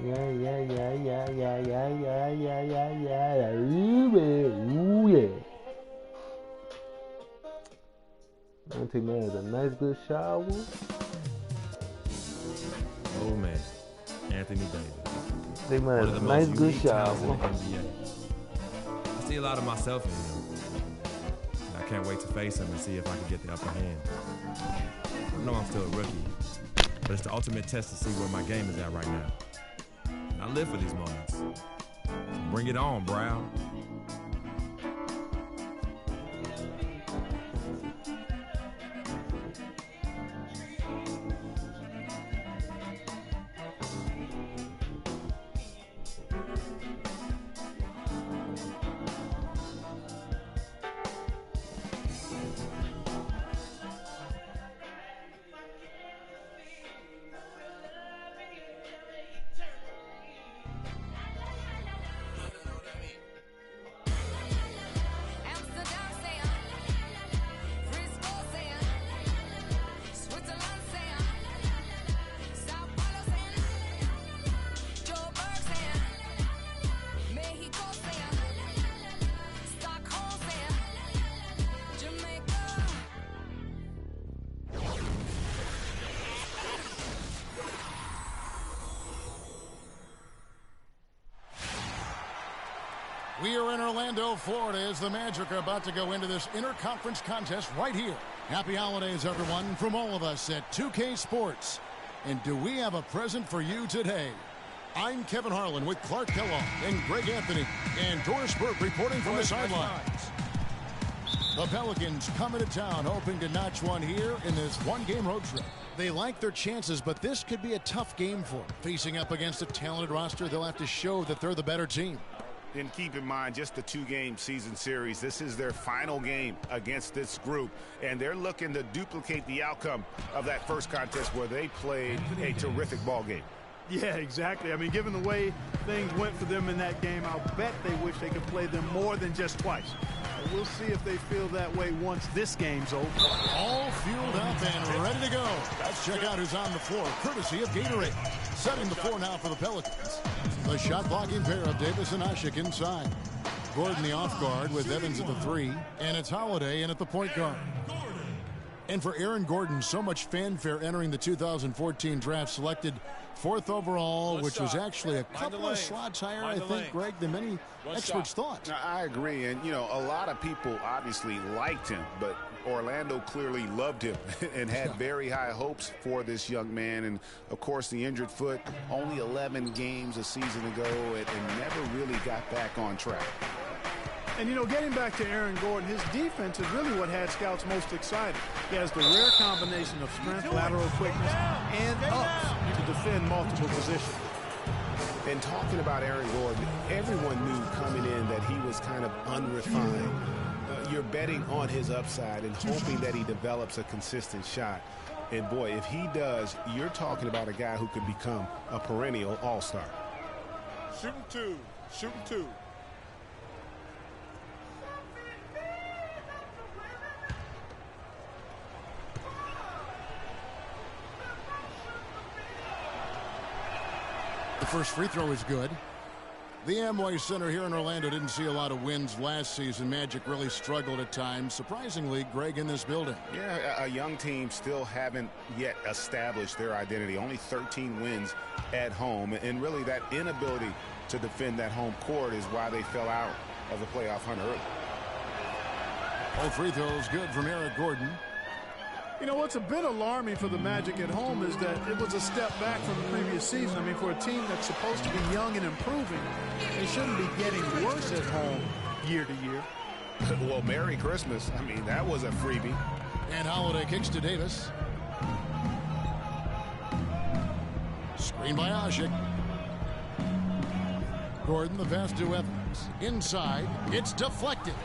Yeah. Ooh, yeah. Auntie Man is a nice good shower. Oh man, Anthony Davis. Auntie Man is a nice good shower. I see a lot of myself in him. And I can't wait to face him and see if I can get the upper hand. I know I'm still a rookie, but it's the ultimate test to see where my game is at right now. And I live for these moments. So bring it on, Brown. We are in Orlando, Florida, as the Magic are about to go into this interconference contest right here. Happy holidays, everyone, from all of us at 2K Sports. And do we have a present for you today? I'm Kevin Harlan with Clark Kellogg and Greg Anthony and Doris Burke reporting from the sidelines. The Pelicans coming to town, hoping to notch one here in this one-game road trip. They like their chances, but this could be a tough game for them. Facing up against a talented roster, they'll have to show that they're the better team. And keep in mind, just the 2-game season series. This is their final game against this group, and they're looking to duplicate the outcome of that first contest where they played a terrific ball game. Yeah, exactly. I mean, given the way things went for them in that game, I'll bet they wish they could play them more than just twice. We'll see if they feel that way once this game's over. All fueled up and ready to go. Let's check out who's on the floor, courtesy of Gatorade. Setting the floor now for the Pelicans. The shot-blocking pair of Davis and Ashik inside. Gordon the off guard with Evans at the 3, and it's Holiday in at the point guard. And for Aaron Gordon, so much fanfare entering the 2014 draft, selected 4th overall, which was actually a couple of slots higher, I think, Greg, than many experts thought. I agree, and, you know, a lot of people obviously liked him, but Orlando clearly loved him and had very high hopes for this young man. And, of course, the injured foot, only 11 games a season ago, and never really got back on track. And, you know, getting back to Aaron Gordon, his defense is really what had scouts most excited. He has the rare combination of strength, lateral quickness, and ups to defend multiple positions. And talking about Aaron Gordon, everyone knew coming in that he was kind of unrefined. You're betting on his upside and hoping that he develops a consistent shot. And, boy, if he does, you're talking about a guy who could become a perennial all-star. Shooting two. Shooting two. The first free throw is good. The Amway Center here in Orlando didn't see a lot of wins last season. Magic really struggled at times. Surprisingly, Greg, in this building. Yeah, a young team still haven't yet established their identity. Only 13 wins at home. And really that inability to defend that home court is why they fell out of the playoff hunt early. All free throws good from Eric Gordon. You know, what's a bit alarming for the Magic at home is that it was a step back from the previous season. I mean, for a team that's supposed to be young and improving, they shouldn't be getting worse at home year to year. Well, Merry Christmas. I mean, that was a freebie. And Holiday kicks to Davis. Screen by Ashik. Gordon, the pass to Evans. Inside, it's deflected.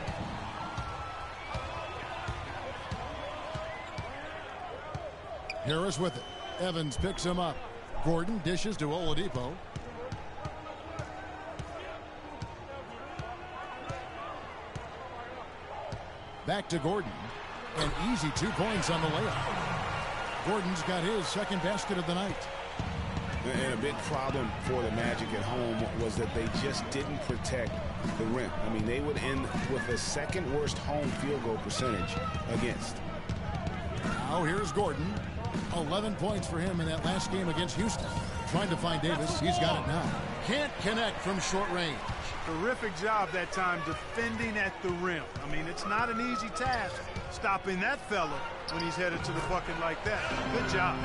Harris with it. Evans picks him up. Gordon dishes to Oladipo. Back to Gordon. An easy 2 points on the layup. Gordon's got his second basket of the night. And a big problem for the Magic at home was that they just didn't protect the rim. I mean, they would end with the second worst home field goal percentage against. Now here's Gordon. 11 points for him in that last game against Houston. Trying to find Davis. He's got it now. Can't connect from short range. Terrific job that time defending at the rim. I mean, it's not an easy task stopping that fella when he's headed to the bucket like that. Good job.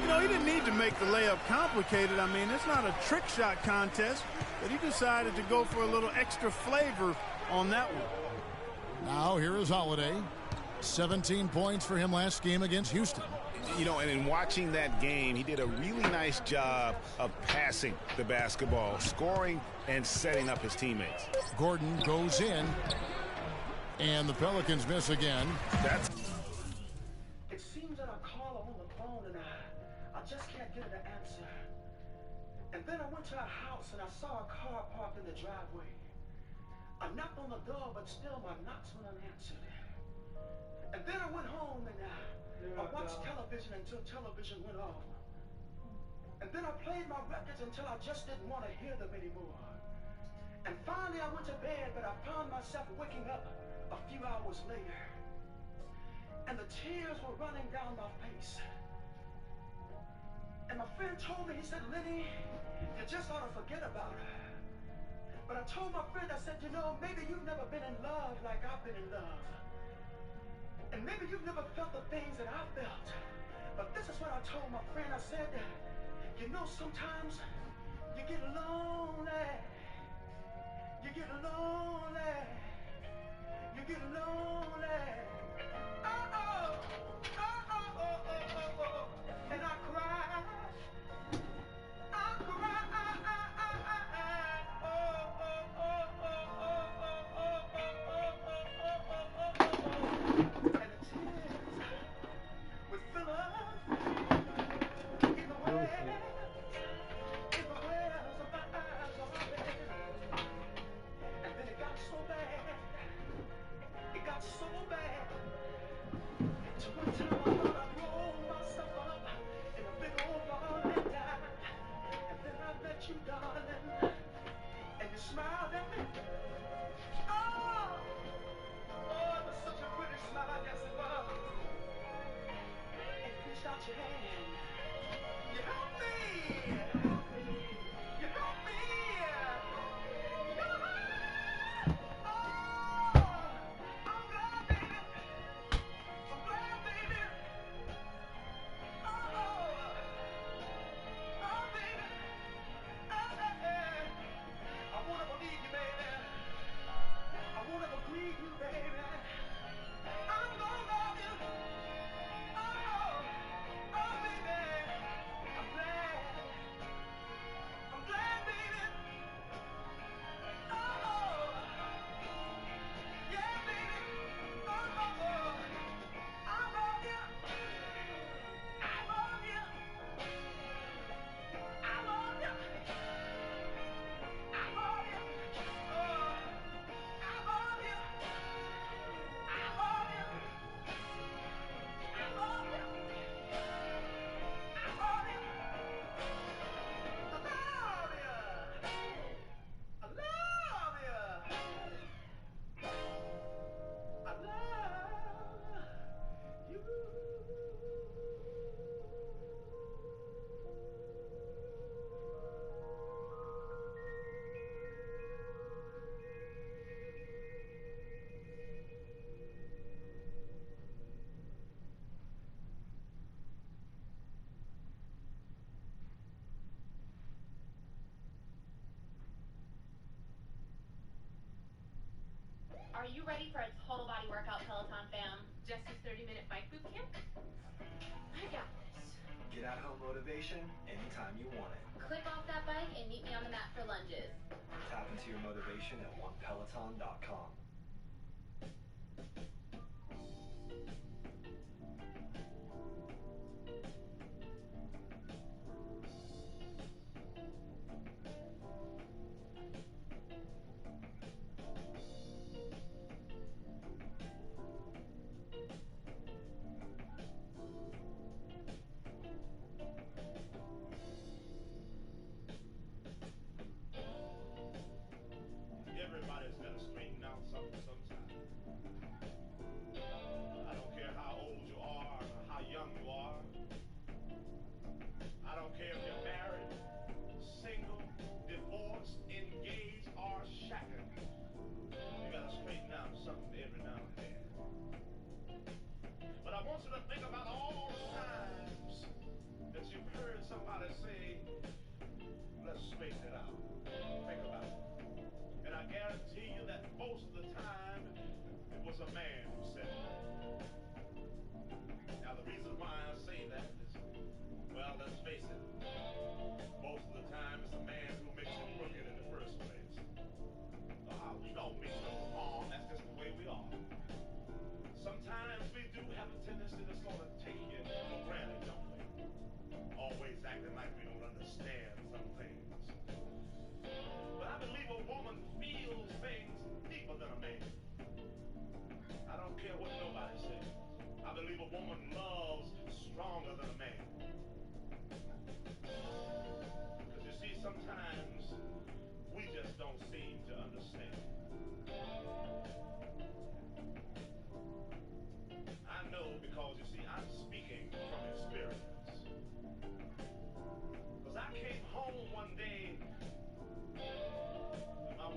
You know, he didn't need to make the layup complicated. I mean, it's not a trick shot contest, but he decided to go for a little extra flavor on that one. Now here is Holiday. 17 points for him last game against Houston. You know, and in watching that game, he did a really nice job of passing the basketball, scoring and setting up his teammates. Gordon goes in, and the Pelicans miss again. It seems that I call her on the phone and I just can't get her to answer. And then I went to her house and I saw a car parked in the driveway. I knocked on the door, but still my knocks went unanswered. And then I went home and I watched television until television went off. And then I played my records until I just didn't want to hear them anymore. And finally I went to bed, but I found myself waking up a few hours later. And the tears were running down my face. And my friend told me, he said, Lenny, you just ought to forget about her. But I told my friend, I said, you know, maybe you've never been in love like I've been in love. And maybe you've never felt the things that I felt. But this is what I told my friend. I said, you know, sometimes you get lonely. You get lonely. You get lonely. Oh, oh, oh, oh, oh, oh, oh. And I cry. I cry. Oh, oh, oh, oh, oh, oh, oh, oh, oh, oh, oh, oh. And the tears would fill up in the wells of my eyes, oh, baby. And then it got so bad. It got so bad. To one time I thought I'd roll myself up in a big old ball and die. And then I met you, darling, and you smiled at me. Oh, oh, it was such a pretty smile, yes it was. And you reached out your hand. You helped me. You helped me. Are you ready for a total body workout, Peloton fam? Just this 30-minute bike boot camp? I got this. Get at home motivation anytime you want it. Click off that bike and meet me on the mat for lunges. Tap into your motivation at onepeloton.com. Everybody's got to straighten out something sometime. I don't care how old you are or how young you are. I don't care if you're married, single, divorced, engaged, or shacking. You got to straighten out something every now and then. But I want you to think about all the times that you've heard somebody say, let's straighten it out. Think about it. And I guarantee you that most of the time, it was a man who said it. Now, the reason why I say that is, well, let's face it, most of the time it's a man who makes it crooked in the first place. We don't mean no harm, that's just the way we are. Sometimes we do have a tendency to sort of take you for granted, don't we? Always acting like we don't understand some things. But I believe a woman feels things deeper than a man. I don't care what nobody says. I believe a woman loves stronger than a man. Because you see, sometimes we just don't seem to understand. I know because, you see, I'm speaking from experience. Because I came home one day, my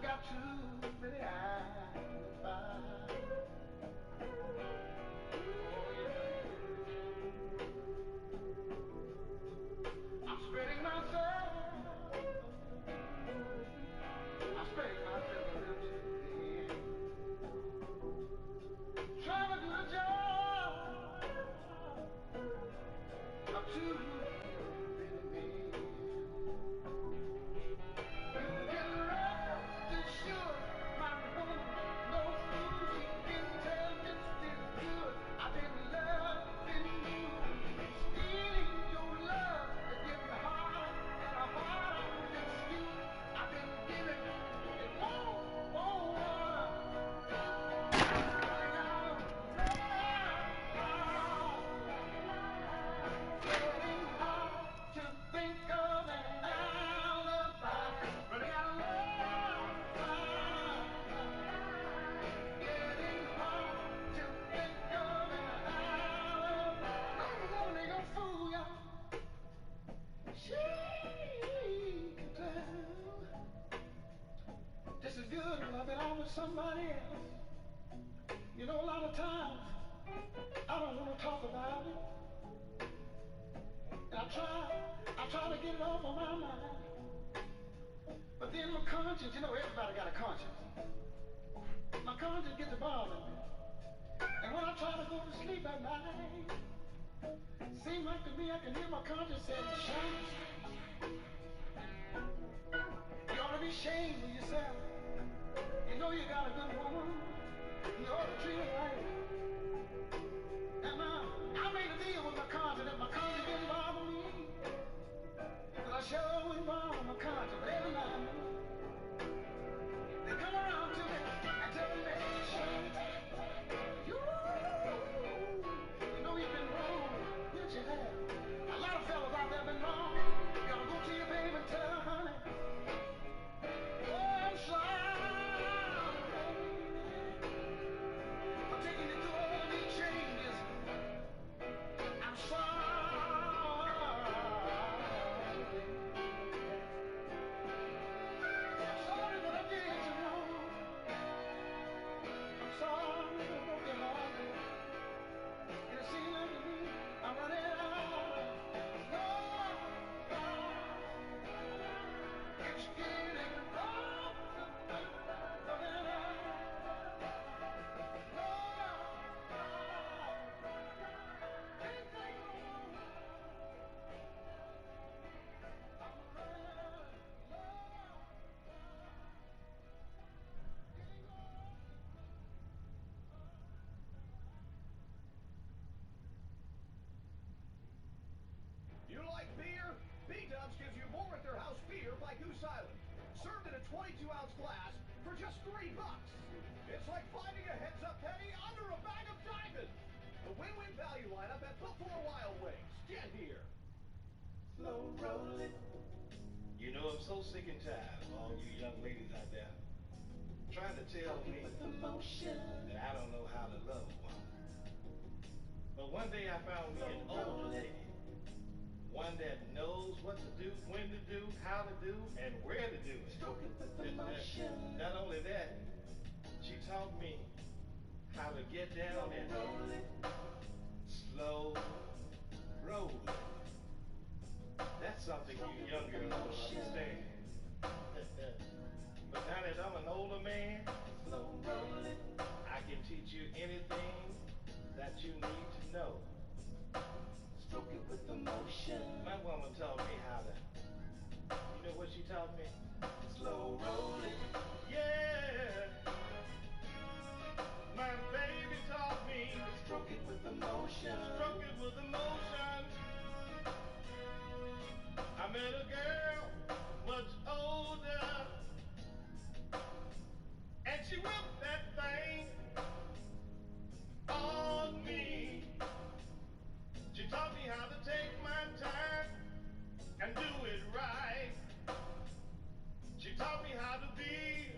I've got too many eyes to find. I'm spreading myself. I'm spreading myself a little too thin. Trying to do the job of two many men. You can rest assured, my woman knows who she can tell just as good. I've been loving you, stealing your love. It's getting harder and harder to steal. I've been giving it more. To think of an alibi, running out of love. Getting hard to think of an alibi. I'm only gonna fool ya. She can tell. This is good when I've been on with somebody else. You know, a lot of times I don't want to talk about it. And I try to get it off of my mind. But then my conscience, you know, everybody got a conscience. My conscience gets to bothering me. And when I try to go to sleep at night, seems like to me I can hear my conscience say, "Shine." You ought to be ashamed of yourself. You know you got a good woman. You ought to treat her right. And I made a deal with my conscience. If my conscience didn't bother me, but I sure wouldn't bother my conscience. But every now and then, they come around to me and tell me, "Shine, you know you've been wrong. Yes, you have. A lot of fellas out there been wrong. You gotta go to your baby and tell her, honey, oh, I'm sorry for taking you through all these changes. I'm sorry. I'm sorry that I did you wrong. I'm sorry for broken hearted. And it seems like to me I'm running out of love. It's getting wrong. You like beer? B-Dubs gives you more at their house beer by Goose Island. Served in a 22-ounce glass for just $3. It's like finding a heads-up penny under a bag of diamonds. The win-win value lineup at Buffalo Wild Wings. Get here. Slow rolling. You know, I'm so sick and tired of all you young ladies out there trying to tell me that I don't know how to love a woman. But one day I found me an older lady. One that knows what to do, when to do, how to do, and where to do it. Not only that, she taught me how to get down and slow roll. That's something you young girls don't understand. But now that I'm an older man, I can teach you anything that you need to know. Stroke it with emotion. My woman taught me how to. You know what she taught me? Slow rolling. Yeah. My baby taught me. Stroke it with emotion. Stroke it with emotion. I met a girl much older, and she whipped that thing on me. She taught me how to take my time and do it right. She taught me how to be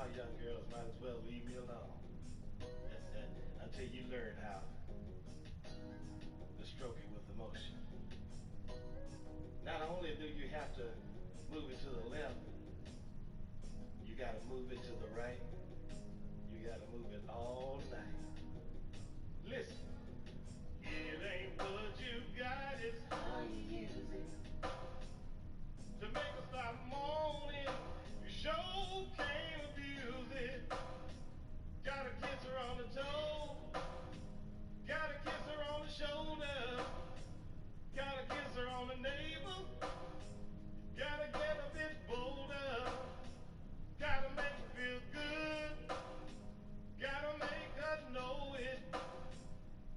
now, young girls might as well leave me alone. Until you learn how to stroke it with emotion. Not only do you have to move it to the left, you gotta move it to the right. You gotta move it all night. Listen. It ain't what you got, it's how you use it. To make us stop moaning, you sure can't abuse it. Gotta kiss her on the toe. Gotta kiss her on the shoulder. Gotta kiss her on the navel. Gotta get a bit bolder. Gotta make her feel good. Gotta make her know it.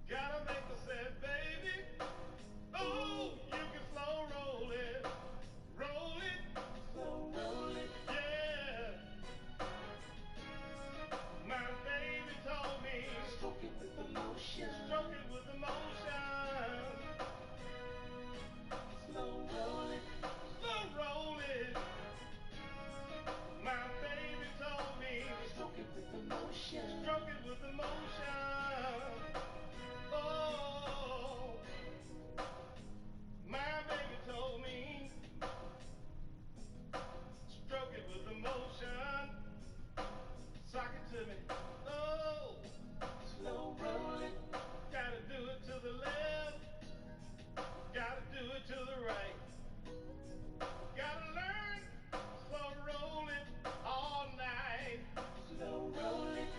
Gotta make her say, baby, oh, you can slow roll it. Roll it. Slow roll it. Yeah. My baby told me, stroke it with emotion. Stroke it with emotion. Slow roll it. Slow roll it. My baby told me, stroke it with emotion. Stroke it with emotion. Oh, my baby told me, stroke it with emotion. Sock it to me. Oh, slow roll it. Gotta do it to the left. Gotta do it to the right. Gotta learn slow roll it all night. Slow roll it.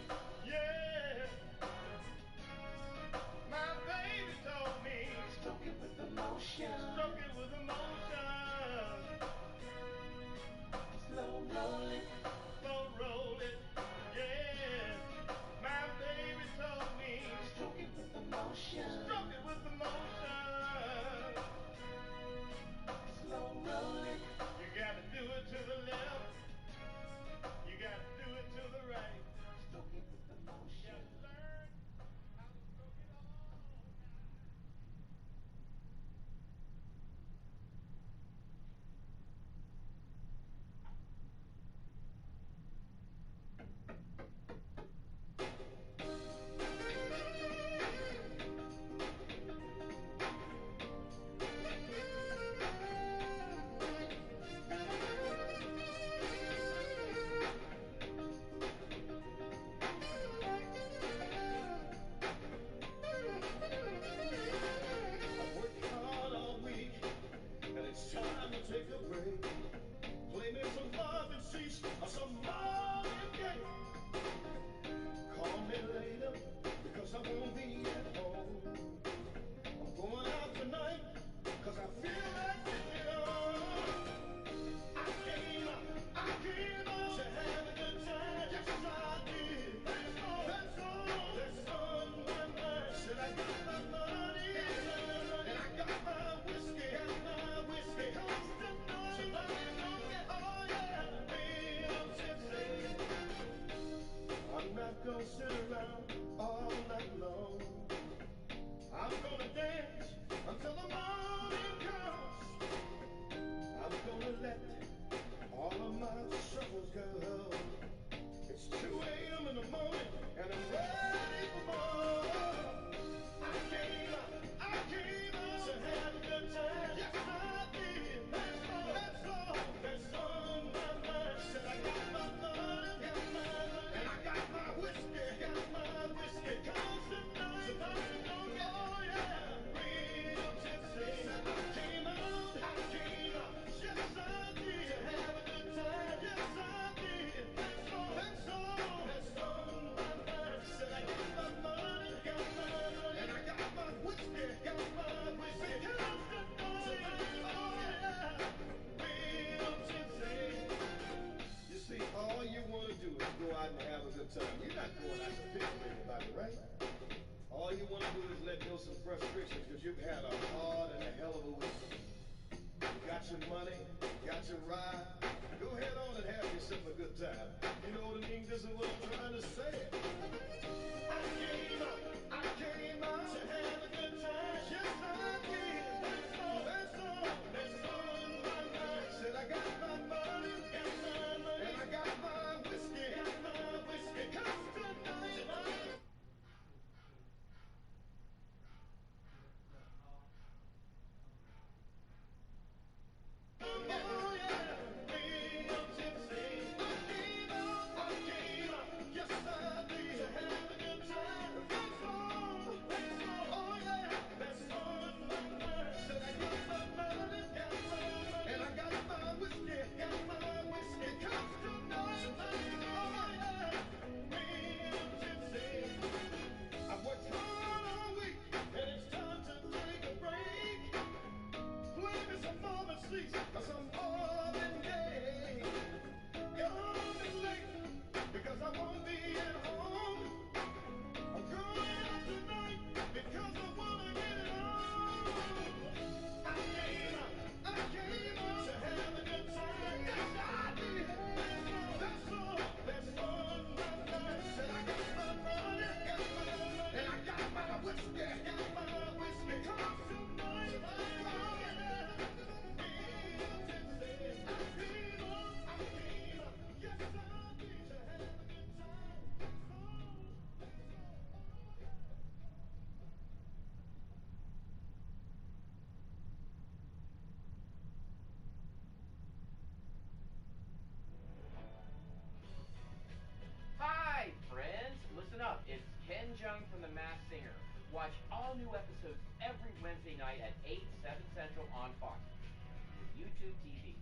Yeah. My baby told me, stroke it with emotion. Stroke it with emotion. Slow roll it. Slow roll it. Yeah. My baby told me, stroke it with emotion. Stroke it with emotion. Slow roll it. You gotta do it to the left. You gotta do it to the right. Stroke it with emotion. Learn how to stroke it all. I've worked hard all week, and it's time to take a break. Play me some Marvin Cease or some Marvin Gaye. Call me later, because I won't be at home. I'm going out tonight, because I feel like getting on. I came out to have a good time. Yes, I did. That's on my mind. Said I got my money, and I got my whiskey. Comes tonight, oh yeah, real tipsy. I'm not gonna sit around all night long. I'm gonna dance until the morning comes. I'm gonna let all of my troubles go. It's 2 a.m. in the morning, and I'm ready for more. I came out to have a good time. Yes, I did. That's on my mind. Said I got my money, and I got my whiskey. Comes tonight, oh yeah, real tipsy. I came out, yes I did, to have a good time. Yes I did. That's on my mind. Said I got my money, and I got my whiskey. Comes tonight, oh yeah, real tipsy. You see, all you want to do is go out and have a good time. You're not going out to pick with anybody, right? All you want to do is let go some frustrations because you've had a hard and a hell of a week. You got your money, got your ride. Go ahead on and have yourself a good time. You know what I mean? This is what I'm trying to say. I came out to have a good time. Yes, I did. That's on my mind. Said I got my money, and I got my whiskey. The Masked Singer. Watch all new episodes every Wednesday night at 8, 7 Central on Fox. YouTube TV.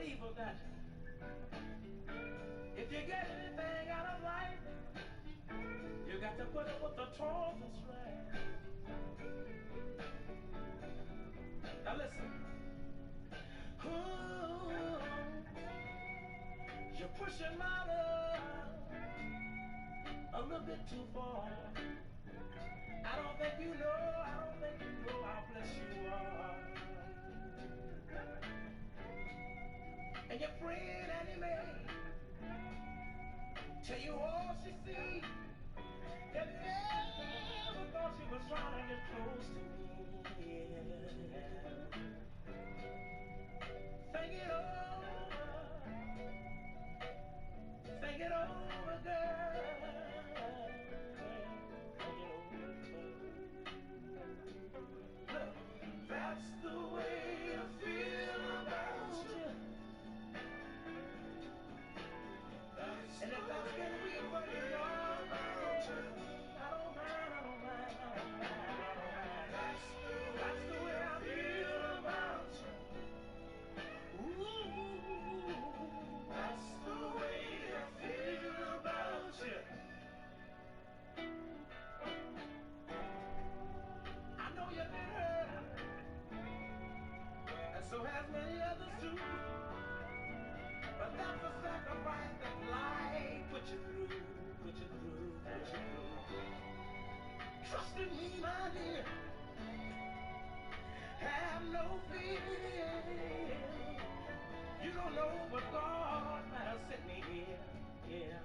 believer that if you get anything out of life, you got to put up with the toils and strife. Now listen. Ooh, you're pushing my love a little bit too far. I don't think you know how blessed you are. And your friend Annie Mae tell you all she sees. And never thought she was trying to get close to me. Think it over, girl. Look, that's the way I feel about you. And if that's getting weird for you, I don't mind. That's the way I feel about you. Ooh, that's the way I feel about you. I know you've been hurt, and so has many others too. But that's a sacrifice that life put you through. Trust in me, my dear. Have no fear. You don't know, but God might have sent me here. Yeah.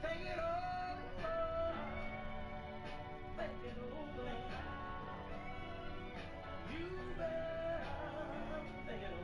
Think it over. Think it over. You better think it over.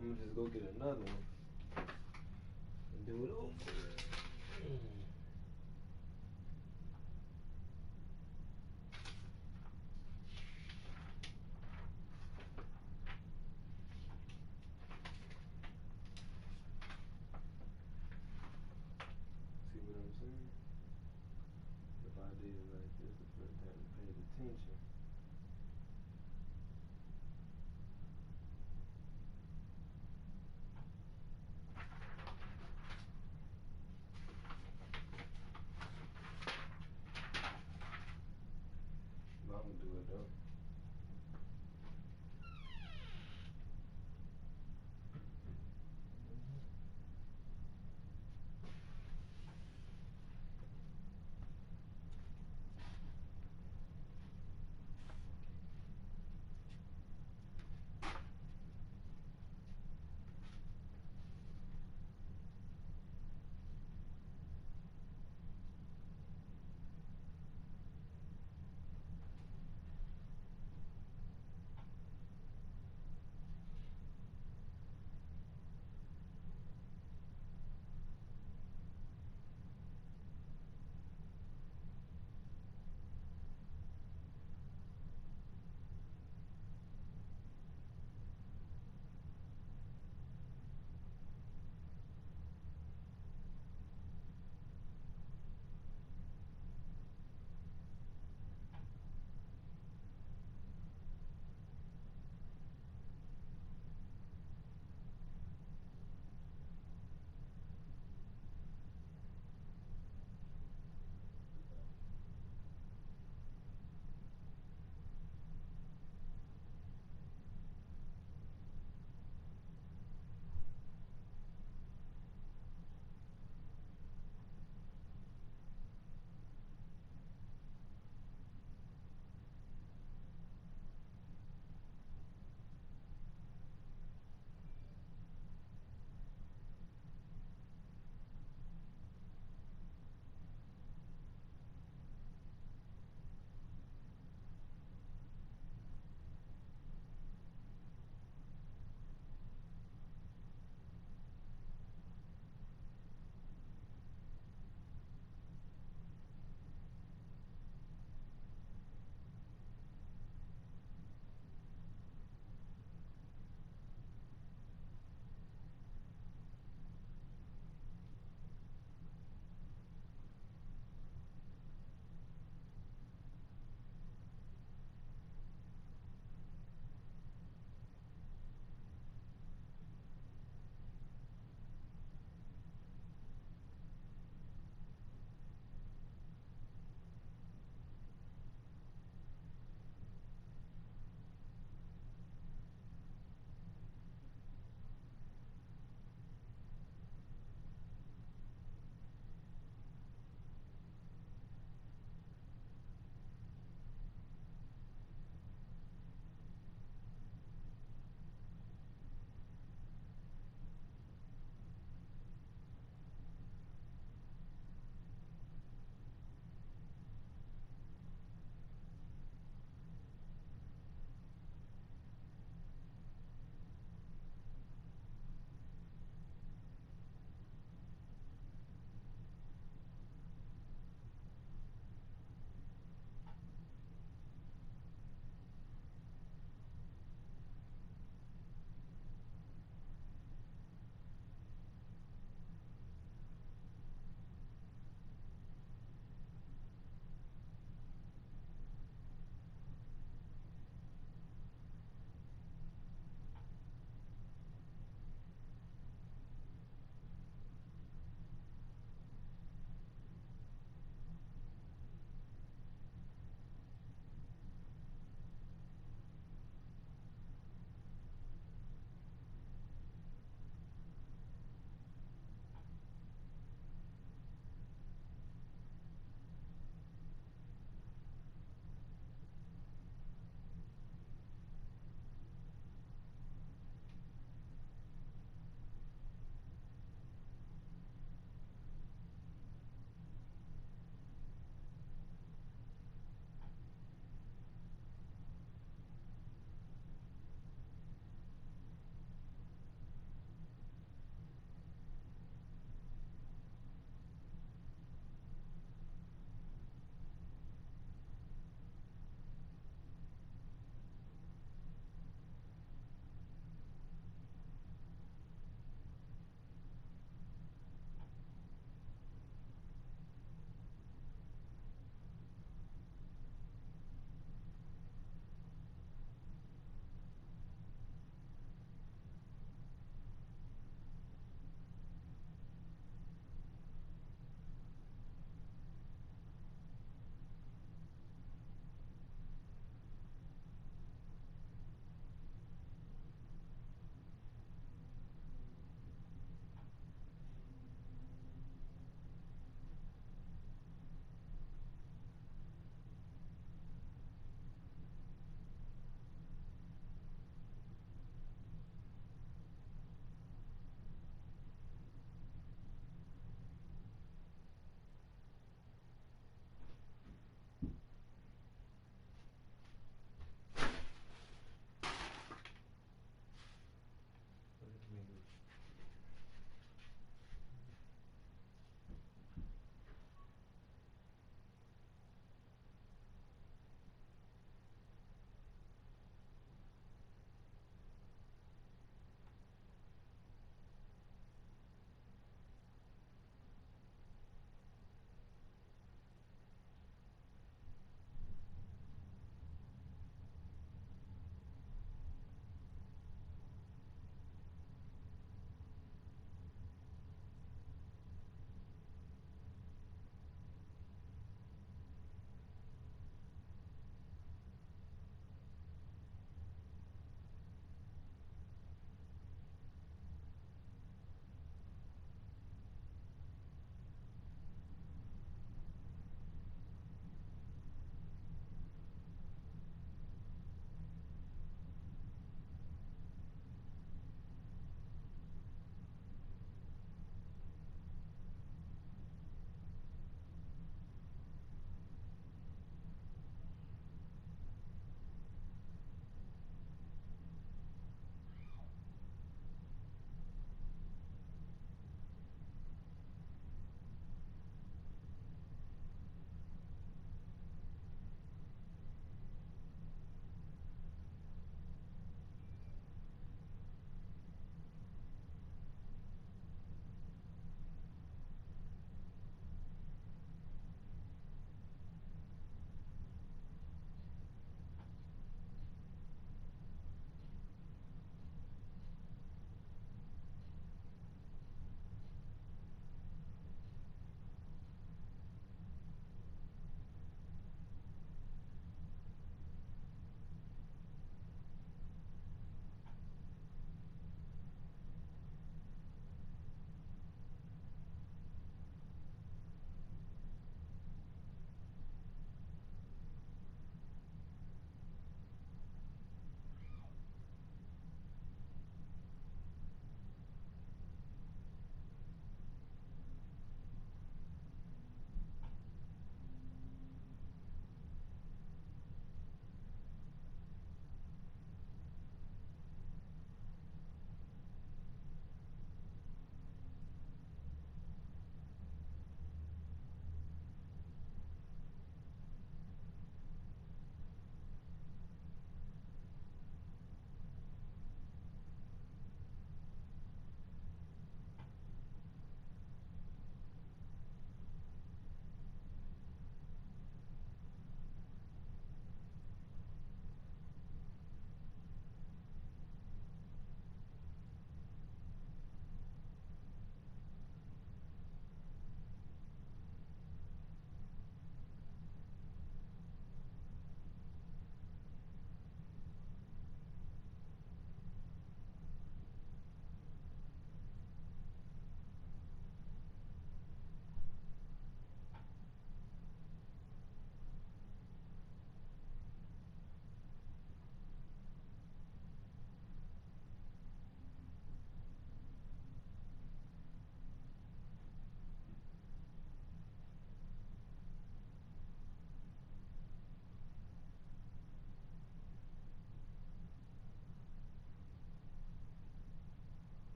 I'm gonna just go get another one and do it over. See what I'm saying? If I did it like this, the first time I paid attention. But I'm gonna do it though.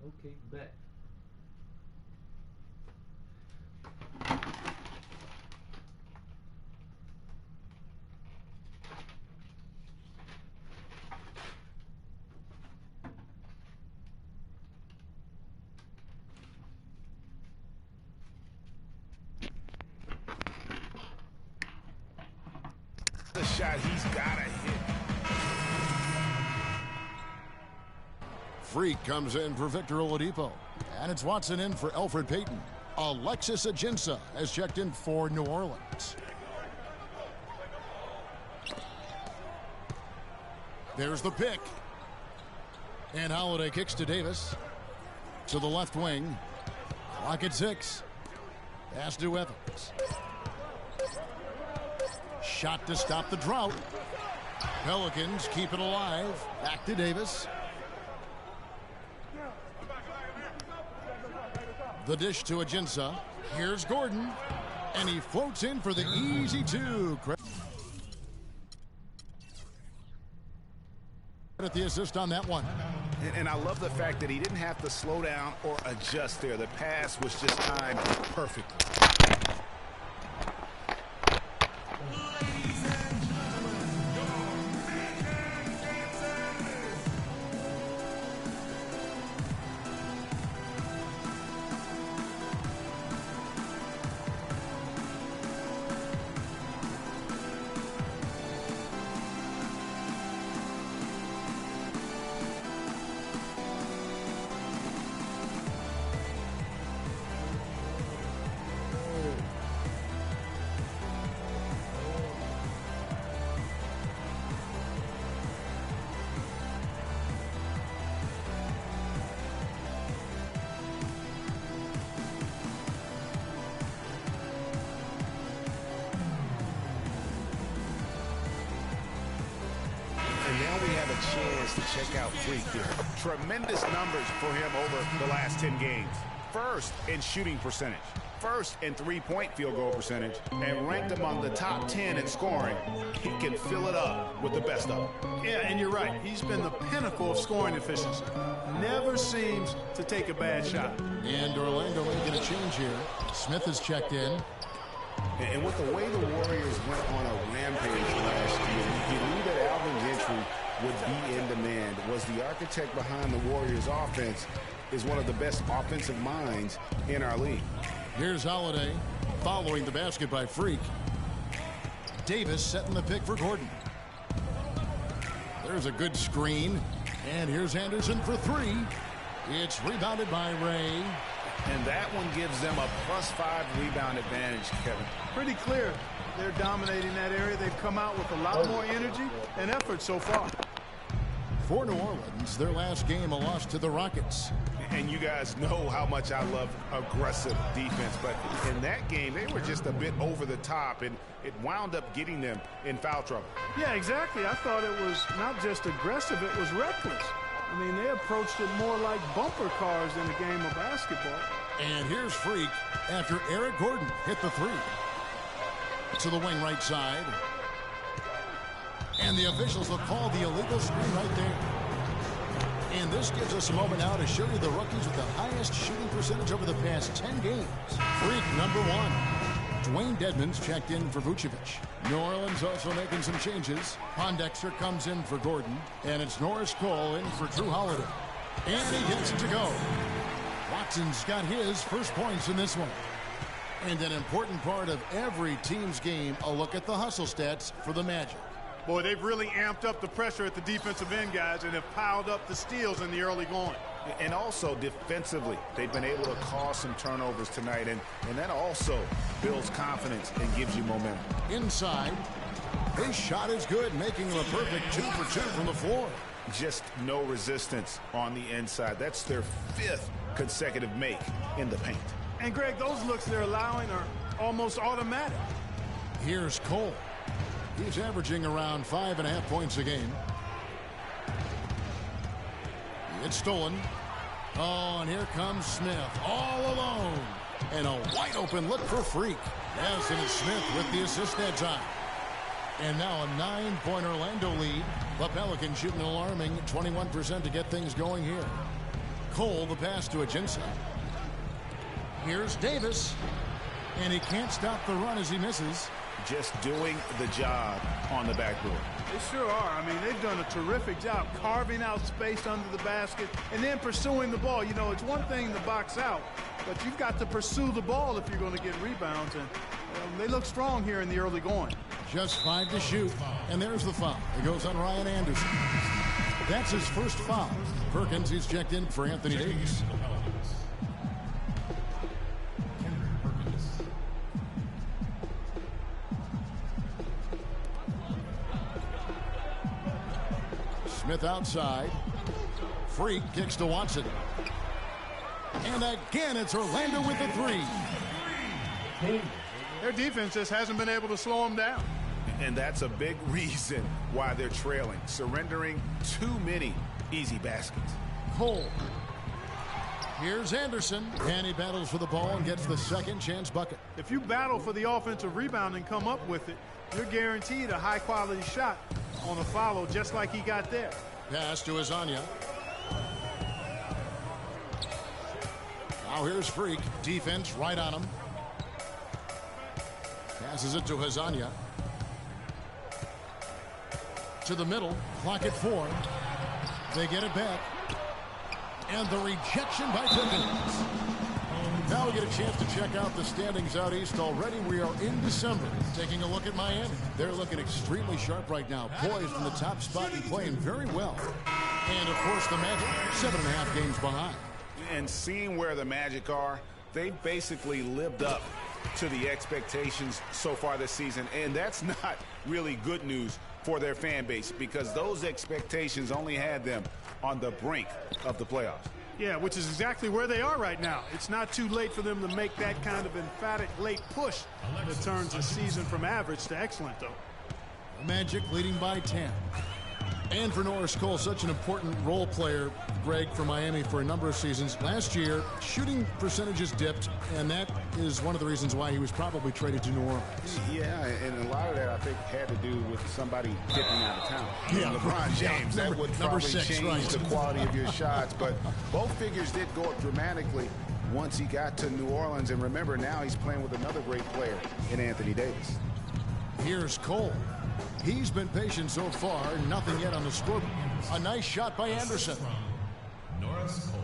Okay, bet. The shot he's got to hit. Freak comes in for Victor Oladipo. And it's Watson in for Elfrid Payton. Alexis Ajinça has checked in for New Orleans. There's the pick. And Holiday kicks to Davis. To the left wing. Clock at 6. Pass to Evans. Shot to stop the drought. Pelicans keep it alive. Back to Davis. The dish to Ajinça. Here's Gordon. And he floats in for the easy 2. At the assist on that one. And I love the fact that he didn't have to slow down or adjust there. The pass was just timed perfectly. Chance to check out Freak here. Tremendous numbers for him over the last 10 games. First in shooting percentage, first in three-point field goal percentage, and ranked among the top 10 in scoring. He can fill it up with the best of them. Yeah, and you're right. He's been the pinnacle of scoring efficiency. Never seems to take a bad shot. And Orlando making a change here. Smith has checked in. And with the way the Warriors went on a rampage last year, you knew that Alvin Gentry would be in demand. Was the architect behind the Warriors offense, is one of the best offensive minds in our league. Here's Holiday following the basket by Freak. Davis setting the pick for Gordon. There's a good screen. And here's Anderson for 3. It's rebounded by Ray. And that one gives them a +5 rebound advantage, Kevin. Pretty clear. They're dominating that area. They've come out with a lot more energy and effort so far. For New Orleans, their last game, a loss to the Rockets. And you guys know how much I love aggressive defense, but in that game, they were just a bit over the top, and it wound up getting them in foul trouble. Yeah, exactly. I thought it was not just aggressive, it was reckless. I mean, they approached it more like bumper cars in a game of basketball. And here's Freak after Eric Gordon hit the 3. To the wing right side. And the officials will call the illegal screen right there. And this gives us a moment now to show you the rookies with the highest shooting percentage over the past 10 games. Freak number 1. Dwayne Dedmon's checked in for Vucevic. New Orleans also making some changes. Pondexter comes in for Gordon. And it's Norris Cole in for Drew Holiday. And he gets it to go. Watson's got his first points in this one. And an important part of every team's game, a look at the hustle stats for the Magic. Boy, they've really amped up the pressure at the defensive end, guys, and have piled up the steals in the early going. And also defensively, they've been able to cause some turnovers tonight, and that also builds confidence and gives you momentum. Inside, his shot is good, making him a perfect 2 for 2 from the floor. Just no resistance on the inside. That's their 5th consecutive make in the paint. And, Greg, those looks they're allowing are almost automatic. Here's Cole. He's averaging around 5.5 points a game. It's stolen. Oh, and here comes Smith all alone. And a wide open look for Freak. Yes, and it's Smith with the assist that time. And now a 9-point Orlando lead. The Pelicans shooting an alarming 21% to get things going here. Cole, the pass to Ajinça. Here's Davis. And he can't stop the run as he misses. Just doing the job on the backboard. They sure are. I mean, they've done a terrific job carving out space under the basket and then pursuing the ball. You know, it's one thing to box out, but you've got to pursue the ball if you're going to get rebounds. And they look strong here in the early going. Just 5 to shoot. And there's the foul. It goes on Ryan Anderson. That's his first foul. Perkins, he's checked in for Anthony Davis. Smith outside. Freak kicks to Watson. And again, it's Orlando with the 3. Their defense just hasn't been able to slow them down. And that's a big reason why they're trailing. Surrendering too many easy baskets. Cole. Here's Anderson. And he battles for the ball and gets the second chance bucket. If you battle for the offensive rebound and come up with it, you're guaranteed a high-quality shot on a follow, just like he got there. Pass to Hezonja. Now here's Freak. Defense right on him. Passes it to Hezonja. To the middle. Clock at 4. They get it back. And the rejection by Perkins. Now we get a chance to check out the standings out east. Already we are in December. Taking a look at Miami. They're looking extremely sharp right now. Poised in the top spot and playing very well. And, of course, the Magic, 7.5 games behind. And seeing where the Magic are, they basically lived up to the expectations so far this season. And that's not really good news for their fan base because those expectations only had them on the brink of the playoffs. Yeah, which is exactly where they are right now. It's not too late for them to make that kind of emphatic late push that turns a season from average to excellent, though. Magic leading by 10. And for Norris Cole, such an important role player, Greg, for Miami for a number of seasons. Last year, shooting percentages dipped, and that is one of the reasons why he was probably traded to New Orleans. Yeah, and a lot of that, I think, had to do with somebody dipping out of town. Yeah, LeBron James, that would probably 6, change right. the quality of your shots. But both figures did go up dramatically once he got to New Orleans. And remember, now he's playing with another great player in Anthony Davis. Here's Cole. He's been patient so far, nothing yet on the scoreboard. A nice shot by Anderson. Norris Cole.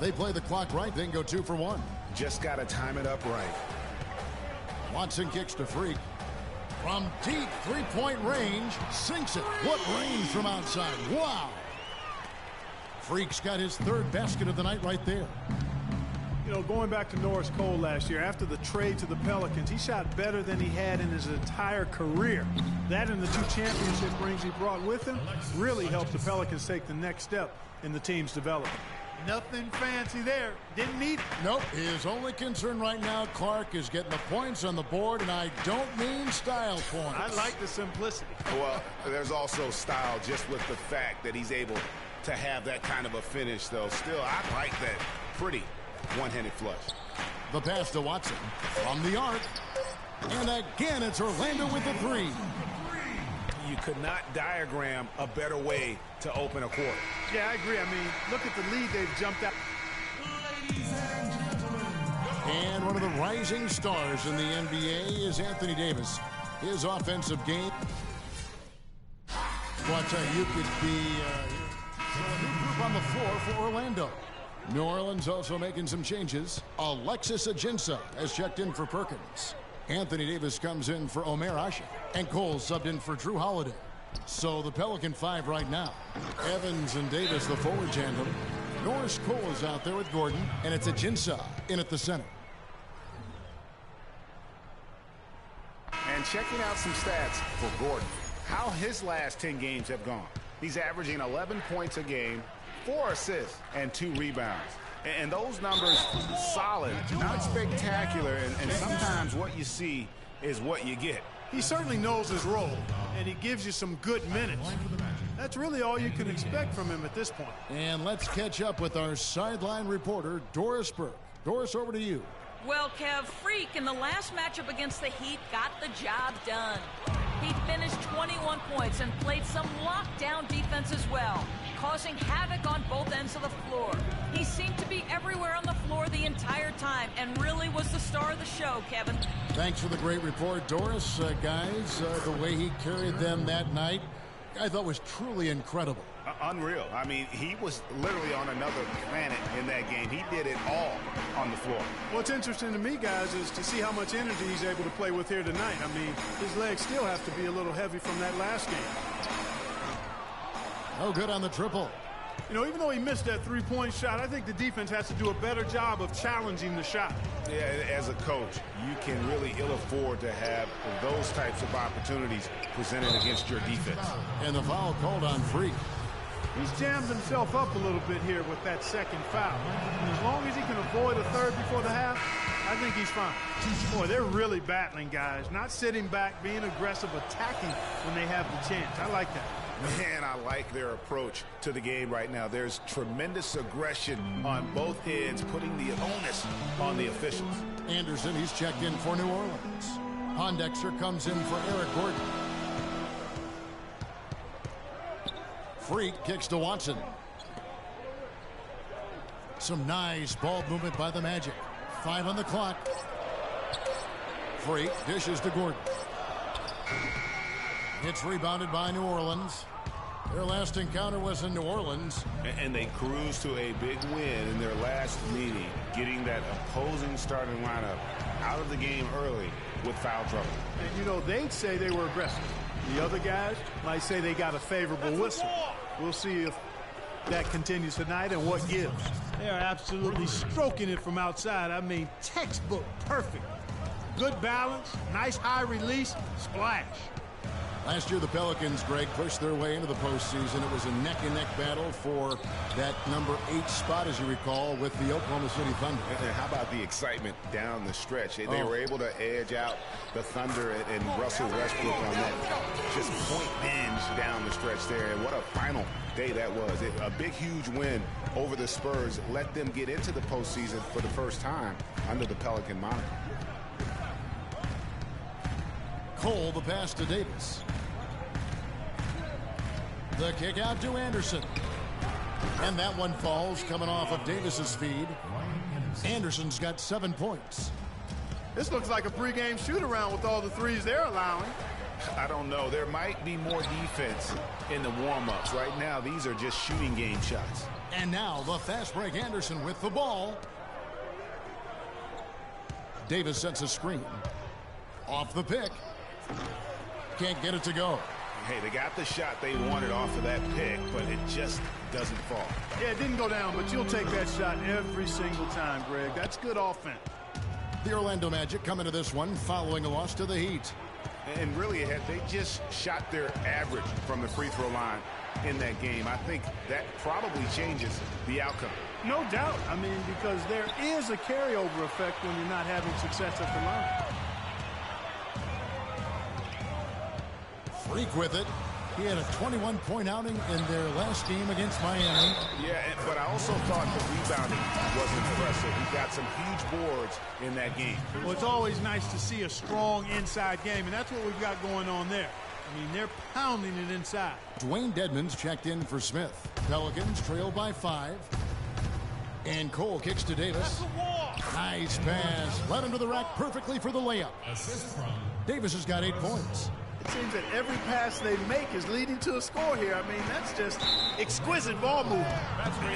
They play the clock right, then go 2 for 1. Just got to time it up right. Watson kicks to Freak. From deep three-point range, sinks it. What range from outside. Wow. Freak's got his 3rd basket of the night right there. You know, going back to Norris Cole last year, after the trade to the Pelicans, he shot better than he had in his entire career. That and the 2 championship rings he brought with him really helped the Pelicans take the next step in the team's development. Nothing fancy there. Didn't need it. Nope. His only concern right now, Clark, is getting the points on the board, and I don't mean style points. I like the simplicity. Well, there's also style just with the fact that he's able to have that kind of a finish, though. Still, I like that pretty one-handed flush. The pass to Watson from the arc. And again, it's Orlando with the 3. You could not diagram a better way to open a quarter. Yeah, I agree. I mean, look at the lead they've jumped out. And one of the rising stars in the NBA is Anthony Davis. His offensive game. Well, I tell you could be a new group on the floor for Orlando. New Orleans also making some changes. Alexis Ajinça has checked in for Perkins. Anthony Davis comes in for Omer Asha. And Cole subbed in for Drew Holiday. So the Pelican 5 right now. Evans and Davis, the forward tandem. Norris Cole is out there with Gordon. And it's Ajinça in at the center. And checking out some stats for Gordon. How his last 10 games have gone. He's averaging 11 points a game, 4 assists, and 2 rebounds. And those numbers, solid, not spectacular, and sometimes what you see is what you get. He certainly knows his role, and he gives you some good minutes. That's really all you can expect from him at this point. And let's catch up with our sideline reporter, Doris Burke. Doris, over to you. Well, Kev, Freak in the last matchup against the Heat got the job done. He finished 21 points and played some lockdown defense as well. causing havoc on both ends of the floor. He seemed to be everywhere on the floor the entire time and really was the star of the show, Kevin. Thanks for the great report, Doris. Guys, the way he carried them that night, I thought was truly incredible. Unreal. I mean, he was literally on another planet in that game. He did it all on the floor. What's interesting to me, guys, is to see how much energy he's able to play with here tonight. I mean, his legs still have to be a little heavy from that last game. No good on the triple. You know, even though he missed that three-point shot, I think the defense has to do a better job of challenging the shot. Yeah, as a coach, you can really ill afford to have those types of opportunities presented against your defense. And the foul called on Freak. He's jammed himself up a little bit here with that second foul. And as long as he can avoid a third before the half, I think he's fine. Boy, they're really battling, guys. Not sitting back, being aggressive, attacking when they have the chance. I like that. Man, I like their approach to the game right now. There's tremendous aggression on both ends, putting the onus on the officials. Anderson, he's checked in for New Orleans. Pondexter comes in for Eric Gordon. Freak kicks to Watson. Some nice ball movement by the Magic. 5 on the clock. Freak dishes to Gordon. It's rebounded by New Orleans. Their last encounter was in New Orleans. And they cruised to a big win in their last meeting, getting that opposing starting lineup out of the game early with foul trouble. And, you know, they'd say they were aggressive. The other guys might say they got a favorable whistle. We'll see if that continues tonight and what gives. They are absolutely stroking it from outside. I mean, textbook perfect. Good balance, nice high release, splash. Last year, the Pelicans, Greg, pushed their way into the postseason. It was a neck-and-neck battle for that number 8 spot, as you recall, with the Oklahoma City Thunder. And how about the excitement down the stretch? They were able to edge out the Thunder and Russell Westbrook on that just point binge down the stretch there. And what a final day that was. A big, huge win over the Spurs let them get into the postseason for the first time under the Pelican moniker. Cole, the pass to Davis. The kick out to Anderson. And that one falls coming off of Davis's feed. Anderson's got 7 points. This looks like a pregame shoot-around with all the threes they're allowing. I don't know. There might be more defense in the warm-ups. Right now, these are just shooting game shots. And now the fast break. Anderson with the ball. Davis sets a screen. Off the pick. Can't get it to go. Hey, they got the shot they wanted off of that pick, but it just doesn't fall. Yeah, it didn't go down, but you'll take that shot every single time, Greg. That's good offense. The Orlando Magic come into this one following a loss to the Heat. And really, they just shot their average from the free throw line in that game. I think that probably changes the outcome. No doubt. I mean, because there is a carryover effect when you're not having success at the line. Freak with it. He had a 21-point outing in their last game against Miami. Yeah, but I also thought the rebounding was impressive. He got some huge boards in that game. Well, it's always nice to see a strong inside game, and that's what we've got going on there. I mean, they're pounding it inside. Dwayne Dedmon's checked in for Smith. Pelicans trail by 5. And Cole kicks to Davis. Nice pass. Led into the rack perfectly for the layup. Assist from Davis has got 8 points. It seems that every pass they make is leading to a score here. I mean, that's just exquisite ball movement.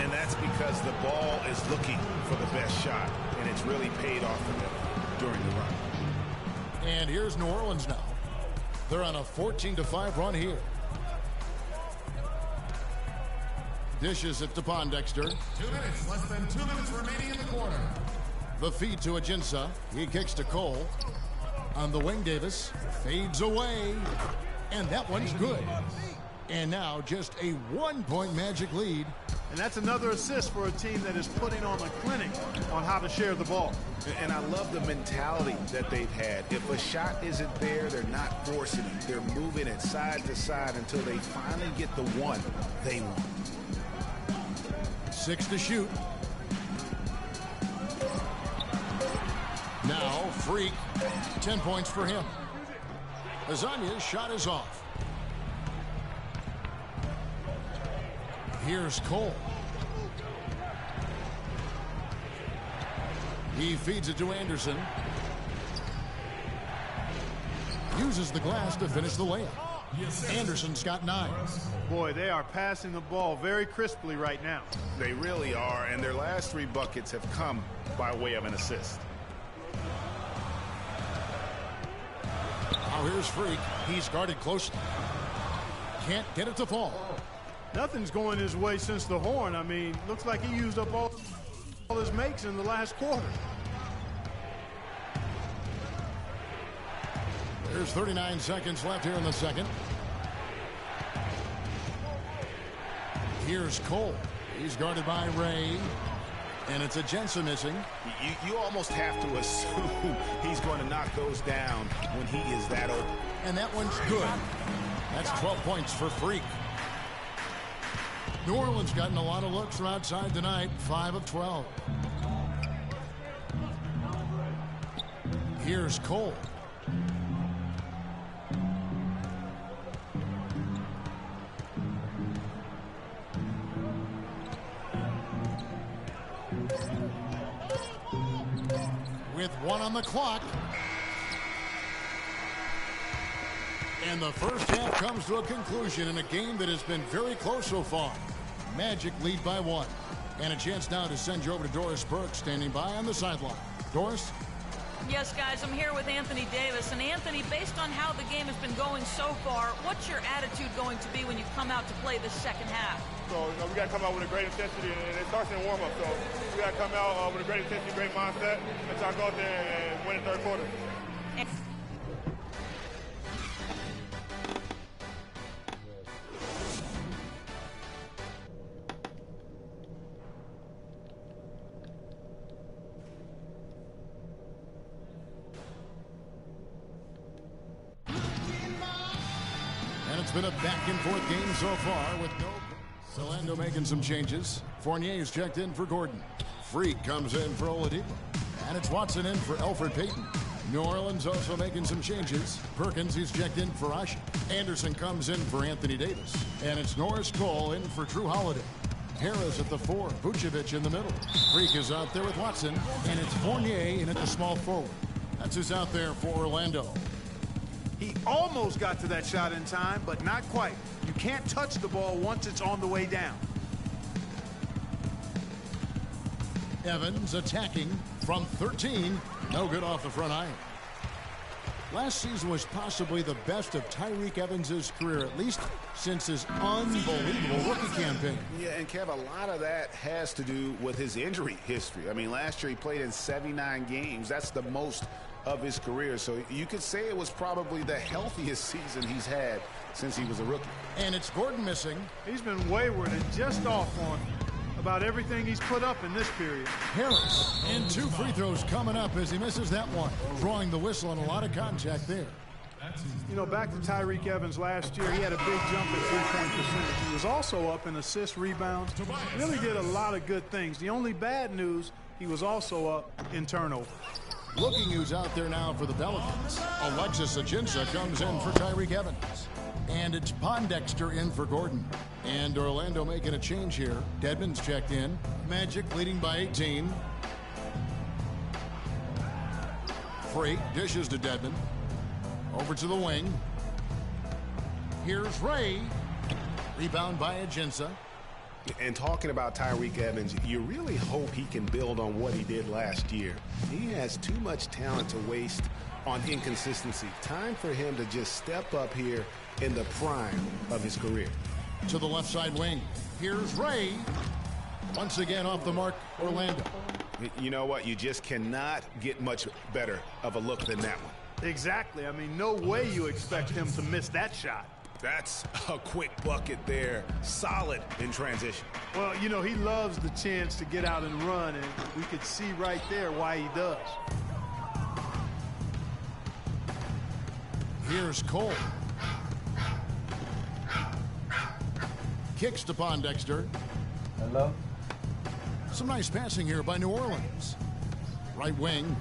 And that's because the ball is looking for the best shot, and it's really paid off for them during the run. And here's New Orleans now. They're on a 14-5 run here. Dishes it to Pondexter. 2 minutes, less than 2 minutes remaining in the quarter. The feed to Ajinça. He kicks to Cole. On the wing, Davis fades away. And that one's good. And now just a 1-point Magic lead. And that's another assist for a team that is putting on a clinic on how to share the ball. And I love the mentality that they've had. If a shot isn't there, they're not forcing it. They're moving it side to side until they finally get the one they want. 6 to shoot. Now, Freak, 10 points for him. Azania's shot is off. Here's Cole. He feeds it to Anderson. Uses the glass to finish the layup. Anderson's got 9. Boy, they are passing the ball very crisply right now. They really are, and their last 3 buckets have come by way of an assist. Now here's Freak. He's guarded closely. Can't get it to fall. Nothing's going his way since the horn. I mean, looks like he used up all his makes in the last quarter. There's 39 seconds left here in the second. Here's Cole. He's guarded by Ray. And it's Ajinça missing. You almost have to assume he's going to knock those down when he is that open. And that one's good. That's 12 points for Freak. New Orleans gotten a lot of looks from outside tonight. 5 of 12. Here's Cole. With 1 on the clock. And the first half comes to a conclusion in a game that has been very close so far. Magic lead by 1. And a chance now to send you over to Doris Burke, standing by on the sideline. Doris? Yes, guys, I'm here with Anthony Davis. And Anthony, based on how the game has been going so far, what's your attitude going to be when you come out to play the second half? So, we got to come out with a great intensity, and it starts in warm-up. So, we got to come out with a great intensity, great mindset, and try to go out there and win the third quarter. And it's been a back-and-forth game so far with no... Orlando making some changes. Fournier is checked in for Gordon. Freak comes in for Oladipo. And it's Watson in for Elfrid Payton. New Orleans also making some changes. Perkins, he's checked in for Ashe. Anderson comes in for Anthony Davis. And it's Norris Cole in for Drew Holiday. Harris at the 4. Vucevic in the middle. Freak is out there with Watson. And it's Fournier in at the small forward. That's who's out there for Orlando. He almost got to that shot in time, but not quite. You can't touch the ball once it's on the way down. Evans attacking from 13. No good off the front iron. Last season was possibly the best of Tyreke Evans' career, at least since his unbelievable rookie campaign. Yeah, and Kev, a lot of that has to do with his injury history. I mean, last year he played in 79 games. That's the most of his career. So you could say it was probably the healthiest season he's had since he was a rookie. And it's Gordon missing. He's been wayward and just off on about everything he's put up in this period. Harris, and 2 free throws coming up as he misses that one. Drawing the whistle and a lot of contact there. You know, back to Tyreke Evans last year, he had a big jump at three-point percentage. He was also up in assists, rebounds. Really did a lot of good things. The only bad news, he was also up in turnover. Looking who's out there now for the Pelicans. Alexis Ajinça comes in for Tyreke Evans. And it's Pondexter in for Gordon. And Orlando making a change here. Dedmon's checked in. Magic leading by 18. Freak dishes to Dedmon. Over to the wing. Here's Ray. Rebound by Ajinça. And talking about Tyreke Evans, you really hope he can build on what he did last year. He has too much talent to waste on inconsistency. Time for him to just step up here in the prime of his career. To the left side wing. Here's Ray. Once again off the mark, Orlando. You know what? You just cannot get much better of a look than that one. Exactly. I mean, no way you expect him to miss that shot. That's a quick bucket there. Solid in transition. Well, you know, he loves the chance to get out and run, and we could see right there why he does. Here's Cole. Kicks to Pondexter. Hello? Some nice passing here by New Orleans. Right wing.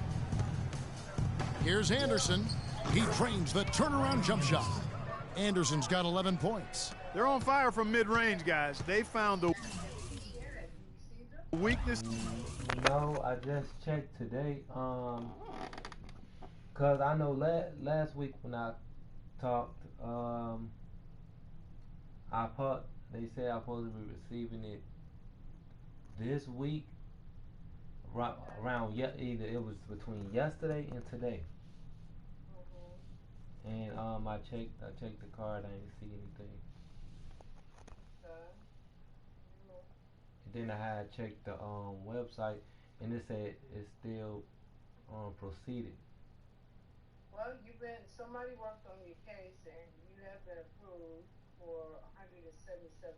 Here's Anderson. He trains the turnaround jump shot. Anderson's got 11 points. They're on fire from mid-range, guys. They found the weakness. No, I just checked today. Cause I know last week when I talked, they said I'm supposed to be receiving it this week. Around either it was between yesterday and today. And I checked the card. I didn't see anything. And then I had checked the website, and it said it's still proceeded. Well, somebody worked on your case, and you have been approved for 177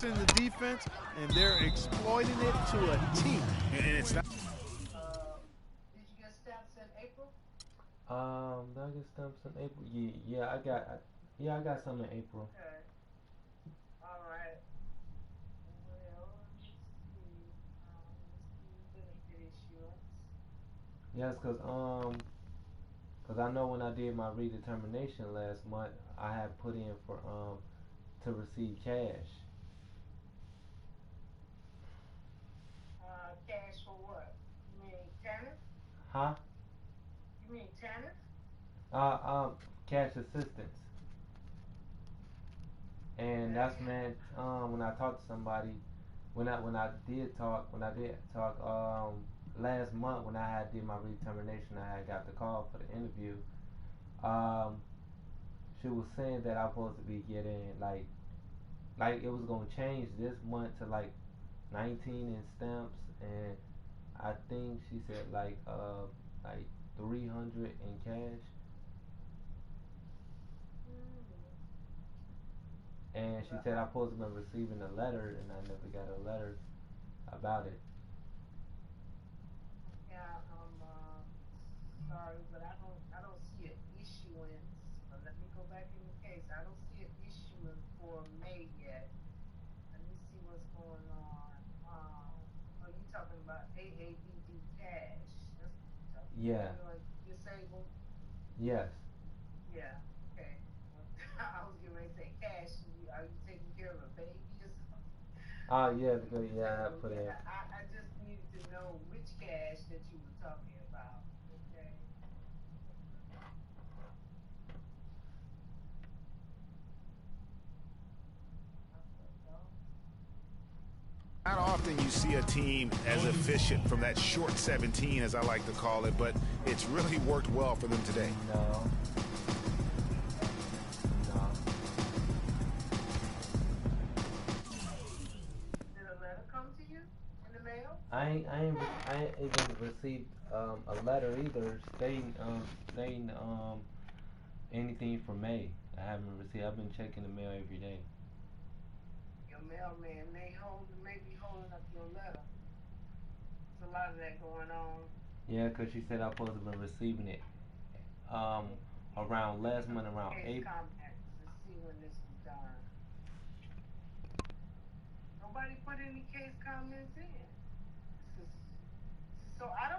in the defense, and they're exploiting it to a T. And it's not. Did you get stamps in April? Did I get stamps in April? Yeah, I got some in April. Okay. All right. Well, let me see. Benefit issuance. Yes, cause I know when I did my redetermination last month, I had put in for to receive cash. Cash for what? You mean tenant? Huh? You mean tenant? Cash assistance. And that's meant when I talked to somebody, when I did talk last month when I did my redetermination, I had got the call for the interview. She was saying that I was supposed to be getting like it was gonna change this month to like 19 in stamps, and I think she said like 300 in cash. And she said I supposed to be receiving a letter, and I never got a letter about it. Yeah, I'm sorry, but I don't see an issuance. But let me go back in the case. I don't see an issuance for May yet. Let me see what's going on. Are you talking about AABD cash? That's what you're talking Yeah. about. Disabled? Yes. Yeah. Okay. Well, I was getting ready to say cash. Are you taking care of a baby or something? Yeah, because I put in. I just needed to know which cash that you were talking about. Okay. Not often you see a team as efficient from that short 17, as I like to call it, but it's really worked well for them today. No. Did a letter come to you in the mail? I ain't even received a letter either stating anything for May. I haven't received. I've been checking the mail every day. Your mailman may be holding up your letter. There's a lot of that going on. Yeah, 'cause she said I was supposed to be receiving it around last month, around April. Contacts to see when this is done. Nobody put any case comments in. So I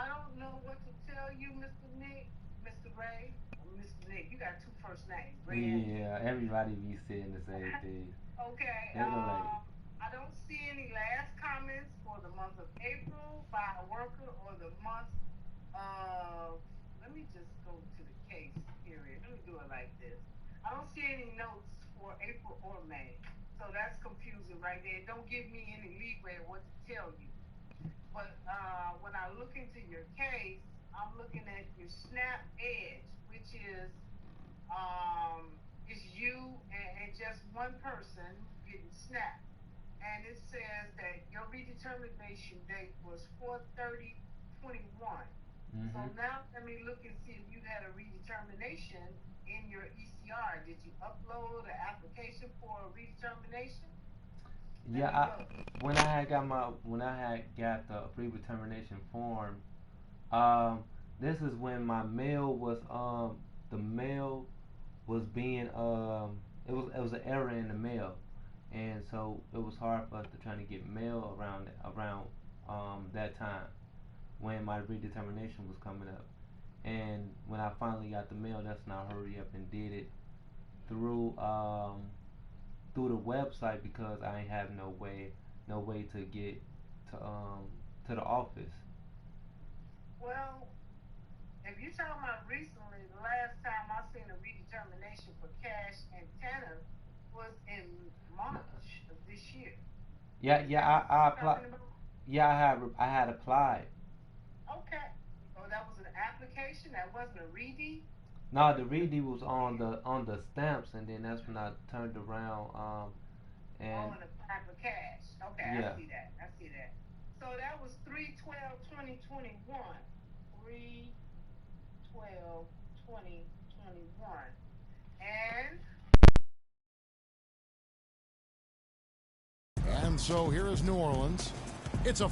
don't know what to tell you, Mr. Nick, Mr. Ray, or Mr. Nick. You got two first names, Ray. Yeah, everybody be saying the same thing. Okay. They don't like it. I don't see any last comments for the month of April by a worker or the month of. Let me just go to the case period. Let me do it like this. I don't see any notes for April or May, so that's confusing right there. Don't give me any leeway of what to tell you. But when I look into your case, I'm looking at your SNAP Edge, which is you and just one person getting SNAP. And it says that your redetermination date was 4/30/21. So now let me look and see if you had a redetermination in your ECR. Did you upload an application for a redetermination? Yeah, when I had got the pre-determination form, this is when my mail was the mail was being it was an error in the mail, and so it was hard for us to try to get mail around that time when my redetermination was coming up, And when I finally got the mail, that's when I hurry up and did it through through the website because I ain't have no way to get to the office. Well, if you're talking about recently, the last time I seen a redetermination for cash antenna was in March of this year. Yeah, I applied. Yeah, I had applied. Okay. Oh, that was an application. That wasn't a reading. No, the reading was on the stamps, and then that's when I turned around and Oh, and apply for cash. Okay, yeah. I see that. I see that. So that was 3/12/2021. 3/12/2021. And so here is New Orleans. It's a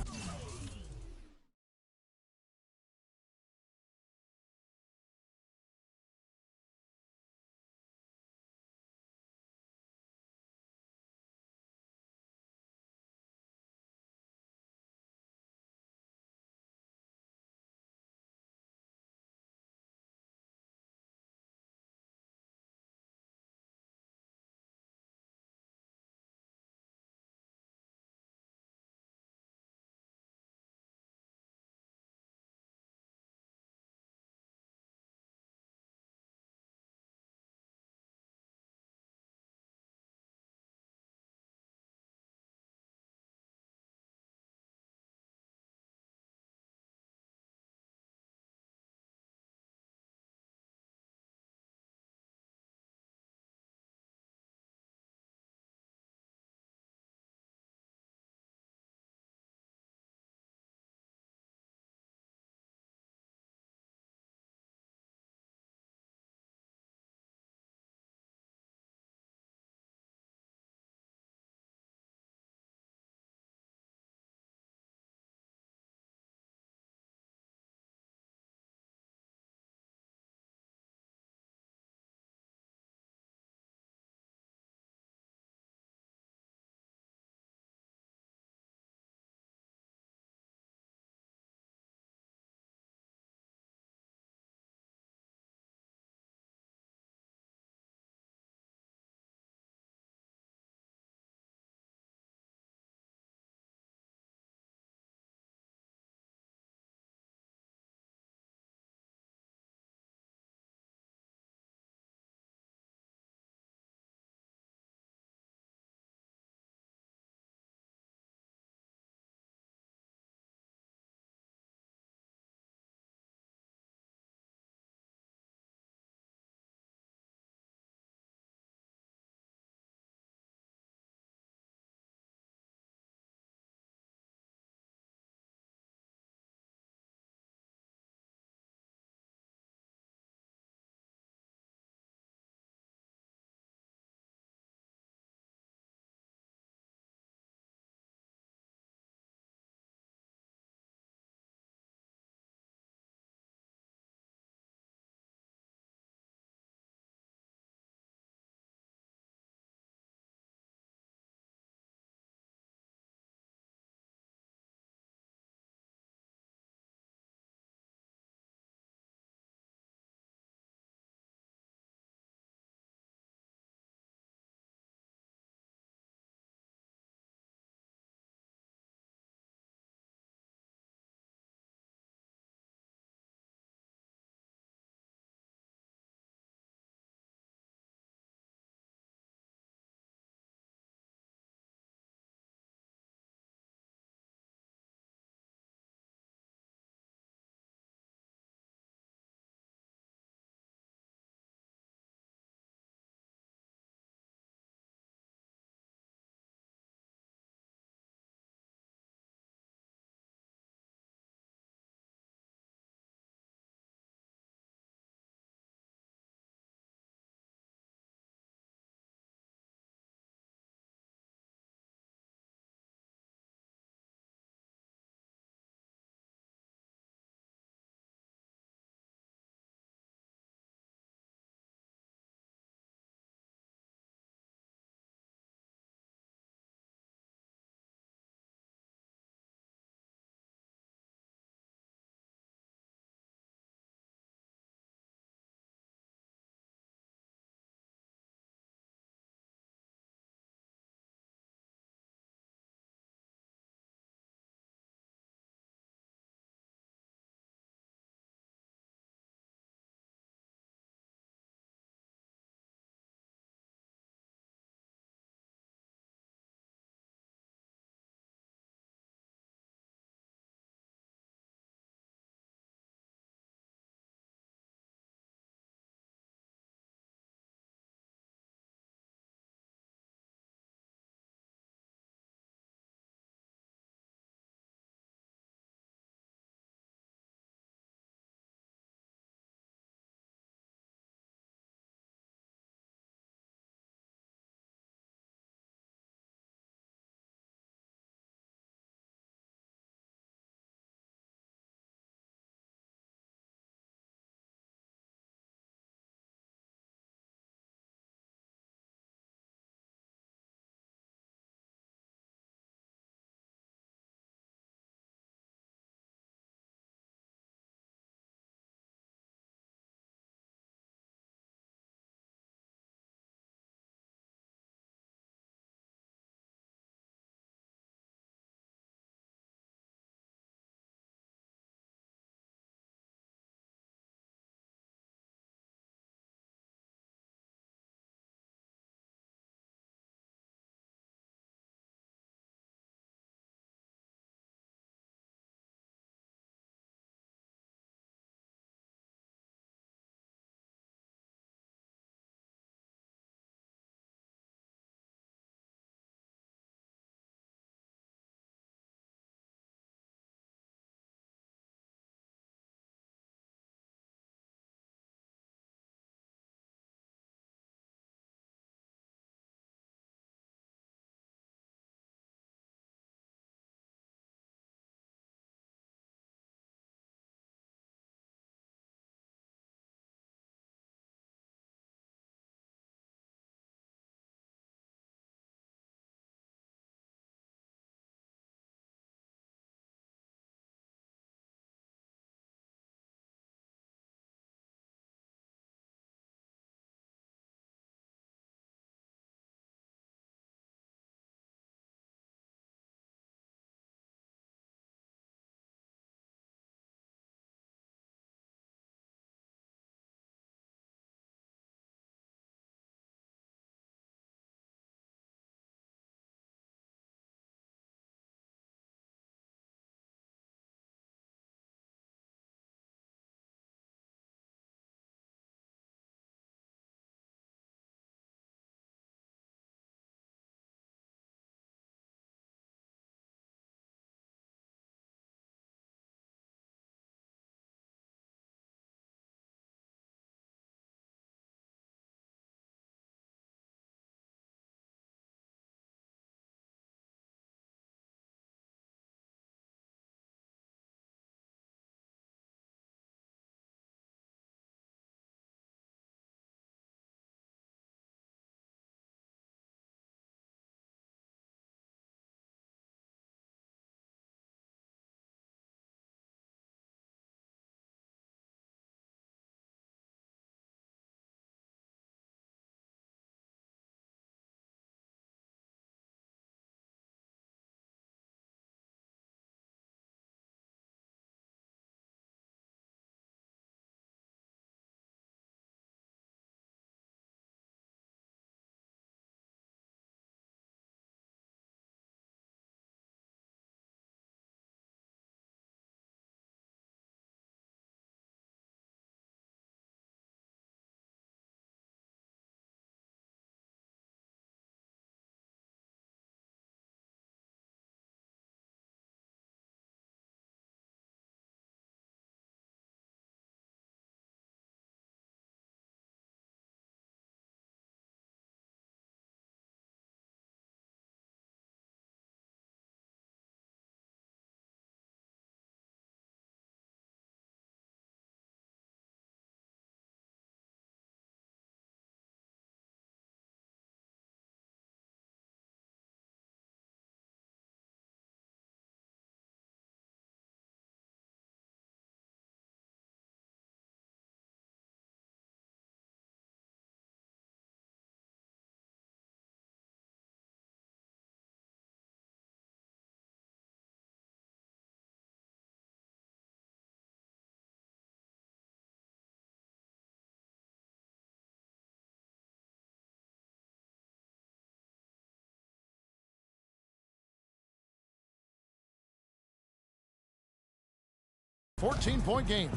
14-point game.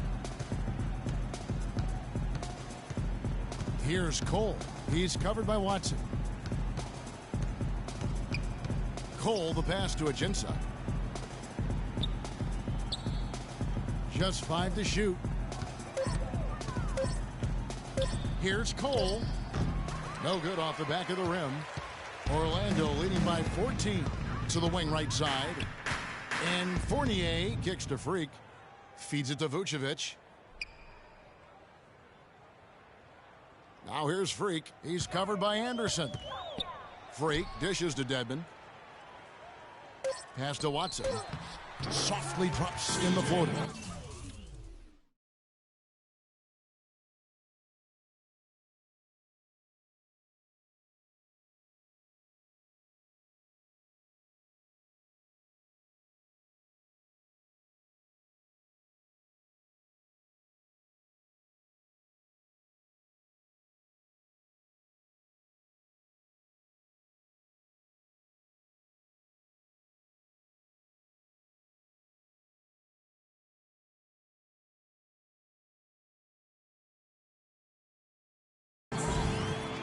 Here's Cole. He's covered by Watson. Cole, the pass to Ajinça. Just 5 to shoot. Here's Cole. No good off the back of the rim. Orlando leading by 14 to the wing right side. And Fournier kicks to Freak. Feeds it to Vucevic. Now here's Freak. He's covered by Anderson. Freak dishes to Dedmon. Pass to Watson. Softly drops in the floater.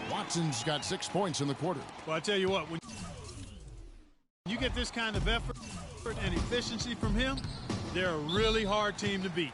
Watson's got 6 points in the quarter. Well, I tell you what, when you get this kind of effort and efficiency from him, they're a really hard team to beat.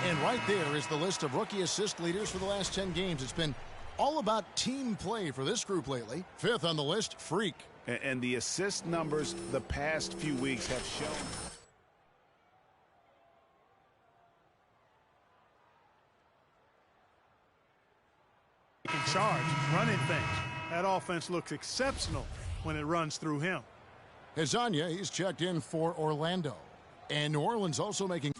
And right there is the list of rookie assist leaders for the last 10 games. It's been all about team play for this group lately. 5th on the list, Freak. And the assist numbers the past few weeks have shown. He can charge, running things. That offense looks exceptional when it runs through him. Hezonja, he's checked in for Orlando. And New Orleans also making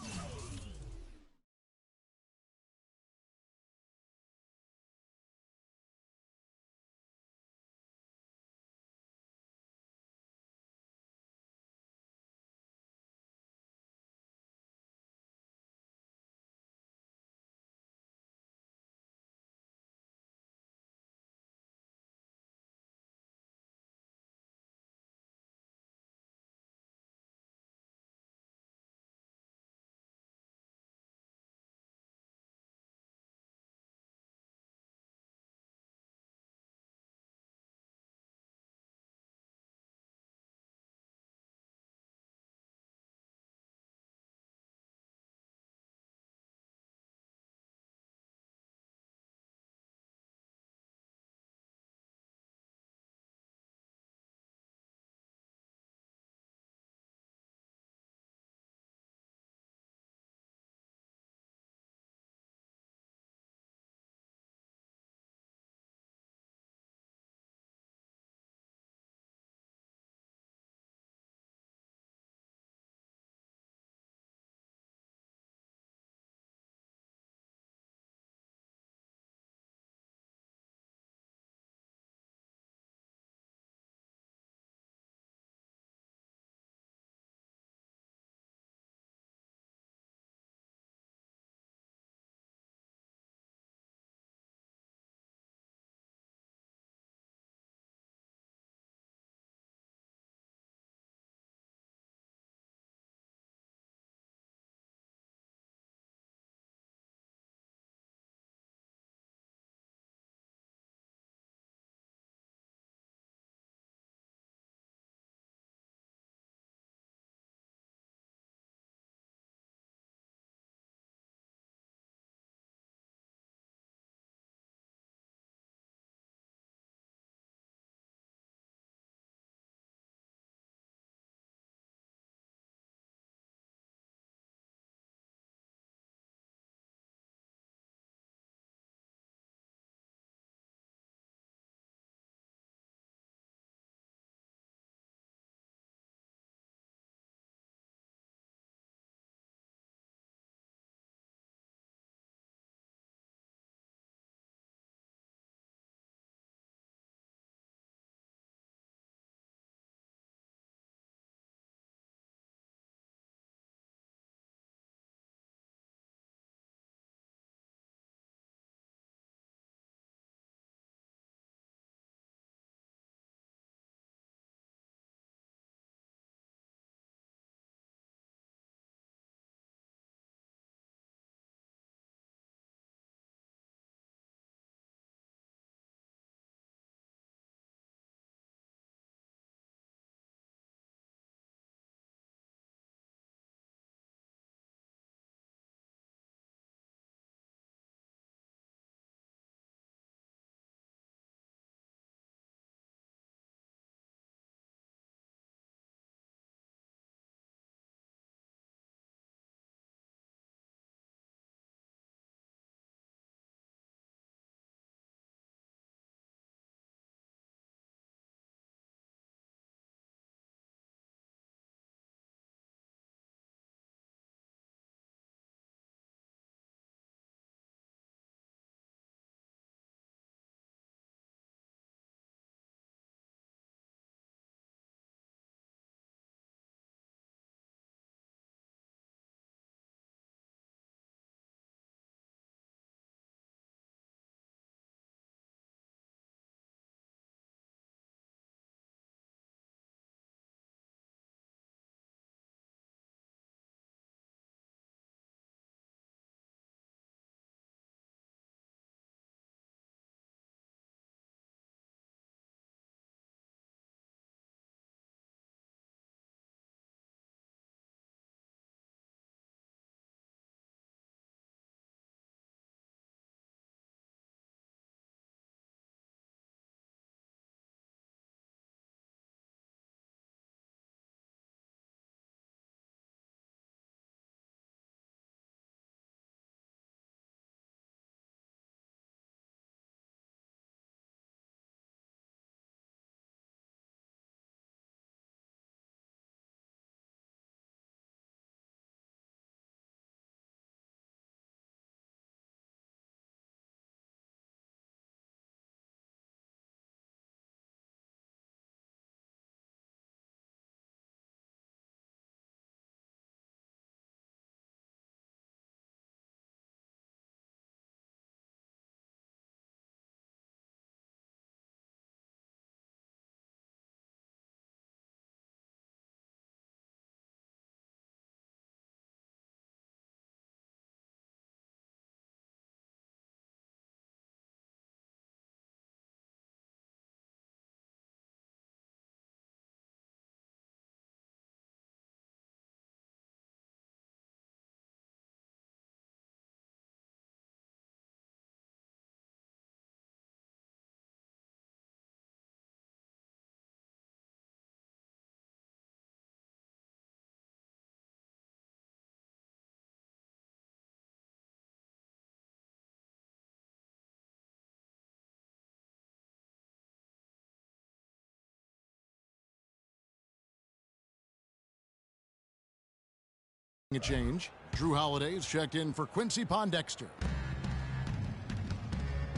A change. Drew Holiday's checked in for Quincy Pondexter.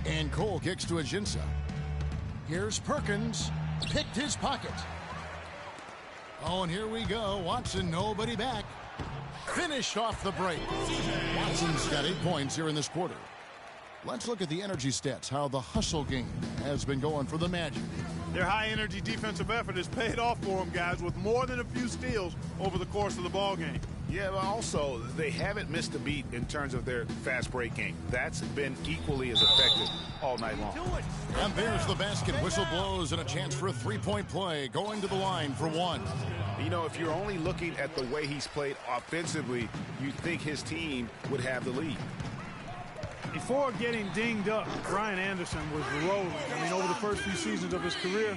And Cole kicks to Ajinça. Here's Perkins. Picked his pocket. Oh, and here we go. Watson, nobody back. Finished off the break. Watson's got 8 points here in this quarter. Let's look at the energy stats, how the hustle game has been going for the Magic. Their high-energy defensive effort has paid off for them, guys, with more than a few steals over the course of the ball game. Yeah, but also, they haven't missed a beat in terms of their fast break game. That's been equally as effective all night long. And there's the basket. Whistle blows and a chance for a three-point play. Going to the line for one. You know, if you're only looking at the way he's played offensively, you'd think his team would have the lead. Before getting dinged up, Brian Anderson was rolling. I mean, over the first few seasons of his career,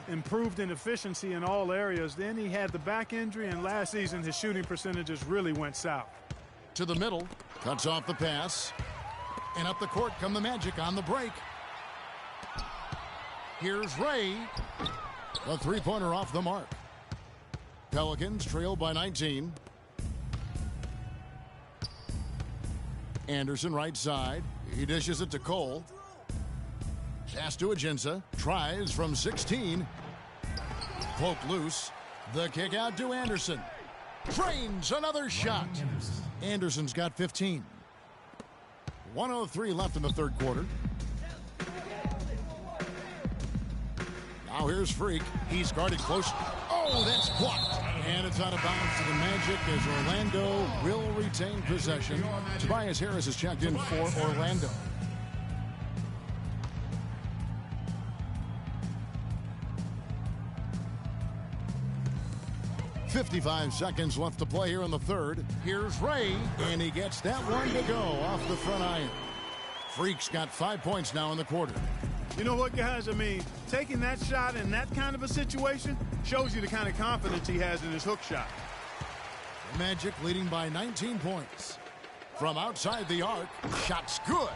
improved in efficiency in all areas. Then he had the back injury, and last season his shooting percentages really went south. To the middle, cuts off the pass, and up the court come the Magic on the break. Here's Ray. A three-pointer off the mark. Pelicans trail by 19. Anderson right side. He dishes it to Cole. Pass to Ajinça. Tries from 16. Poked loose. The kick out to Anderson. Trains another shot. Anderson's got 15. 1:03 left in the third quarter. Now here's Freak. He's guarded close. Oh, that's blocked. And it's out of bounds to the Magic as Orlando will retain possession. Tobias Harris is checked in for Orlando. .55 seconds left to play here in the third. Here's Ray, and he gets that one to go off the front iron. Freak's got 5 points now in the quarter. You know what, guys? I mean, taking that shot in that kind of a situation shows you the kind of confidence he has in his hook shot. The Magic leading by 19 points. From outside the arc, shot's good.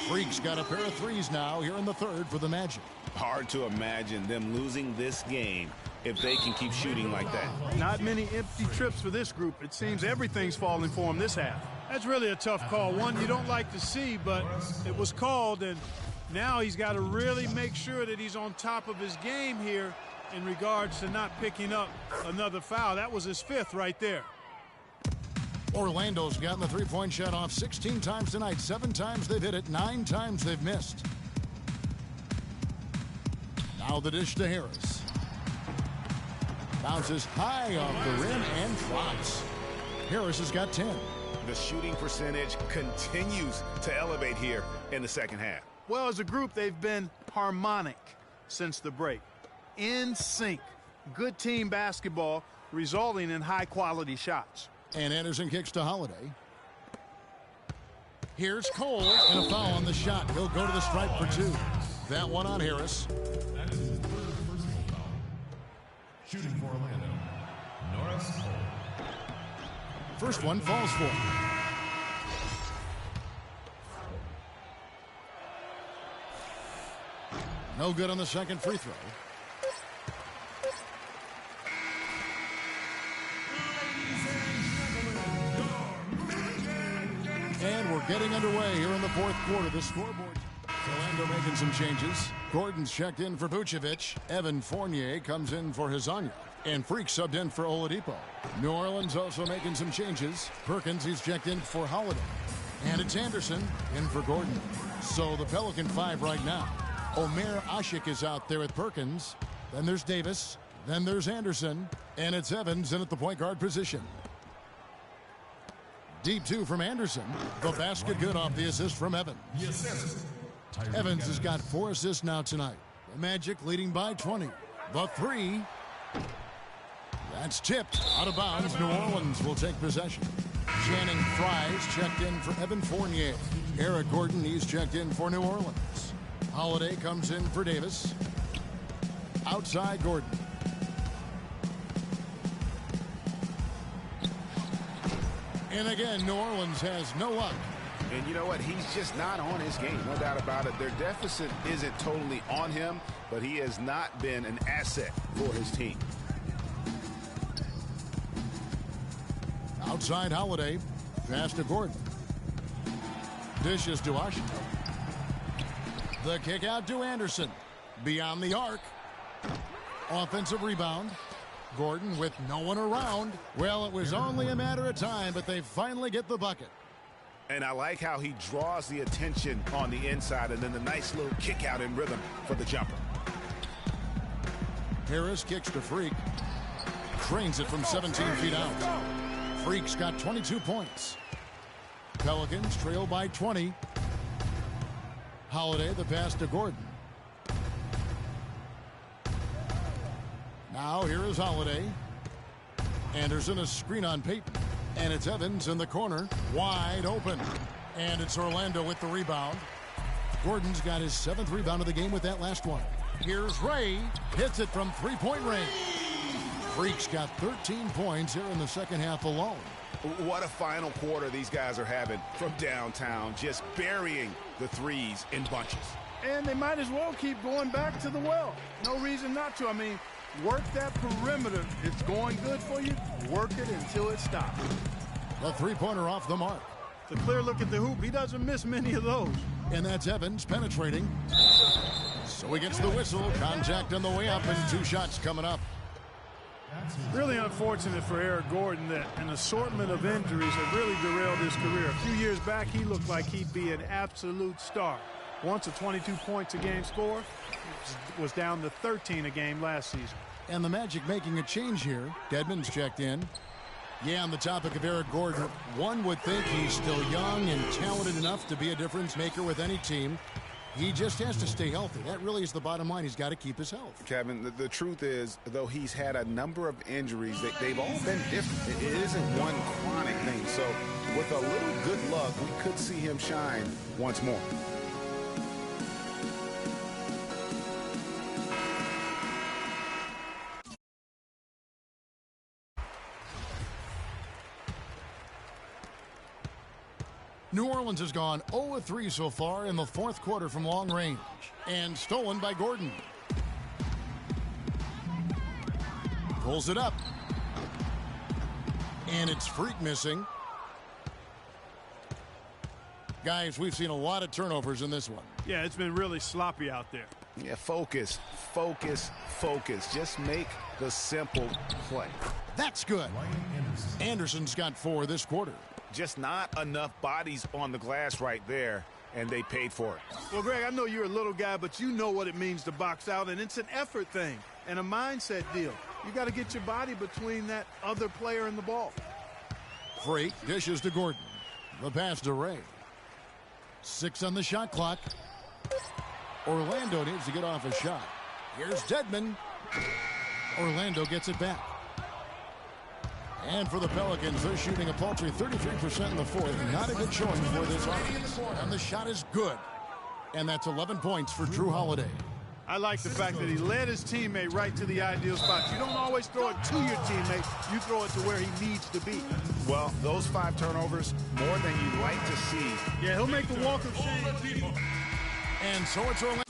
Freak's got a pair of threes now here in the third for the Magic. Hard to imagine them losing this game if they can keep shooting like that. Not many empty trips for this group. It seems everything's falling for them this half. That's really a tough call. One you don't like to see, but it was called, and now he's got to really make sure that he's on top of his game here in regards to not picking up another foul. That was his fifth right there. Orlando's gotten the three-point shot off 16 times tonight. 7 times they've hit it, 9 times they've missed. Now the dish to Harris. Bounces high off the rim and drops. Harris has got 10. The shooting percentage continues to elevate here in the second half. Well, as a group, they've been harmonic since the break. In sync. Good team basketball resulting in high-quality shots. And Anderson kicks to Holiday. Here's Cole, and a foul on the shot. He'll go to the stripe for 2. That one on Harris. That is his third personal foul. Shooting for Orlando, Norris Cole. First one falls for him. No good on the second free throw. And we're getting underway here in the fourth quarter. The scoreboard. Orlando making some changes. Gordon's checked in for Vucevic. Evan Fournier comes in for Hezonja. And Freak subbed in for Oladipo. New Orleans also making some changes. Perkins, he's checked in for Holiday. And it's Anderson in for Gordon. So the Pelican 5 right now. Omer Ashik is out there with Perkins. Then there's Davis. Then there's Anderson. And it's Evans in at the point guard position. Deep 2 from Anderson. The basket good off the assist from Evans. Evans has got 4 assists now tonight. The Magic leading by 20. The 3. That's tipped out of bounds. New Orleans will take possession. Channing Frye's checked in for Evan Fournier. Eric Gordon, he's checked in for New Orleans. Holiday comes in for Davis. Outside Gordon. And again, New Orleans has no luck. And you know what? He's just not on his game. No doubt about it. Their deficit isn't totally on him, but he has not been an asset for his team. Outside Holiday. Pass to Gordon. Dishes to Washington. The kick out to Anderson. Beyond the arc. Offensive rebound. Gordon with no one around. Well, it was only a matter of time, but they finally get the bucket. And I like how he draws the attention on the inside and then the nice little kick out in rhythm for the jumper. Harris kicks to Freak. Cranes it from 17 feet out. Freak's got 22 points. Pelicans trail by 20. Holiday, the pass to Gordon. Now here is Holiday. Anderson, a screen on Payton. And it's Evans in the corner, wide open. And it's Orlando with the rebound. Gordon's got his 7th rebound of the game with that last one. Here's Ray, hits it from three-point range. Freak's got 13 points here in the second half alone. What a final quarter these guys are having from downtown, just burying the threes in bunches. And they might as well keep going back to the well. No reason not to. I mean, work that perimeter. It's going good for you. Work it until it stops. The three-pointer off the mark. It's a clear look at the hoop. He doesn't miss many of those. And that's Evans penetrating. So he gets the whistle. Contact on the way up and 2 shots coming up. Really unfortunate for Eric Gordon that an assortment of injuries have really derailed his career. A few years back, he looked like he'd be an absolute star. Once a 22 points a game score, was down to 13 a game last season. And the Magic making a change here. Dedmon's checked in. Yeah, on the topic of Eric Gordon, one would think he's still young and talented enough to be a difference maker with any team. He just has to stay healthy. That really is the bottom line. He's got to keep his health. Kevin, the truth is, though he's had a number of injuries, they've all been different. It isn't one chronic thing. So with a little good luck, we could see him shine once more. New Orleans has gone 0-3 so far in the 4th quarter from long range. And stolen by Gordon. Pulls it up. And it's Freak missing. Guys, we've seen a lot of turnovers in this one. Yeah, it's been really sloppy out there. Yeah, focus, focus, focus. Just make the simple play. That's good. Anderson's got 4 this quarter. Just not enough bodies on the glass right there, and they paid for it. Well, Greg, I know you're a little guy, but you know what it means to box out, and it's an effort thing and a mindset deal. You got to get your body between that other player and the ball. Freak dishes to Gordon. The pass to Ray. 6 on the shot clock. Orlando needs to get off a shot. Here's Dedmon. Orlando gets it back. And for the Pelicans, they're shooting a paltry 33% in the 4th. Not a good showing for this offense. And the shot is good. And that's 11 points for Drew Holiday. I like the fact that he led his teammate right to the ideal spot. You don't always throw it to your teammate. You throw it to where he needs to be. Well, those 5 turnovers, more than you'd like to see. Yeah, he'll make the walk of shame. And so it's Orlando.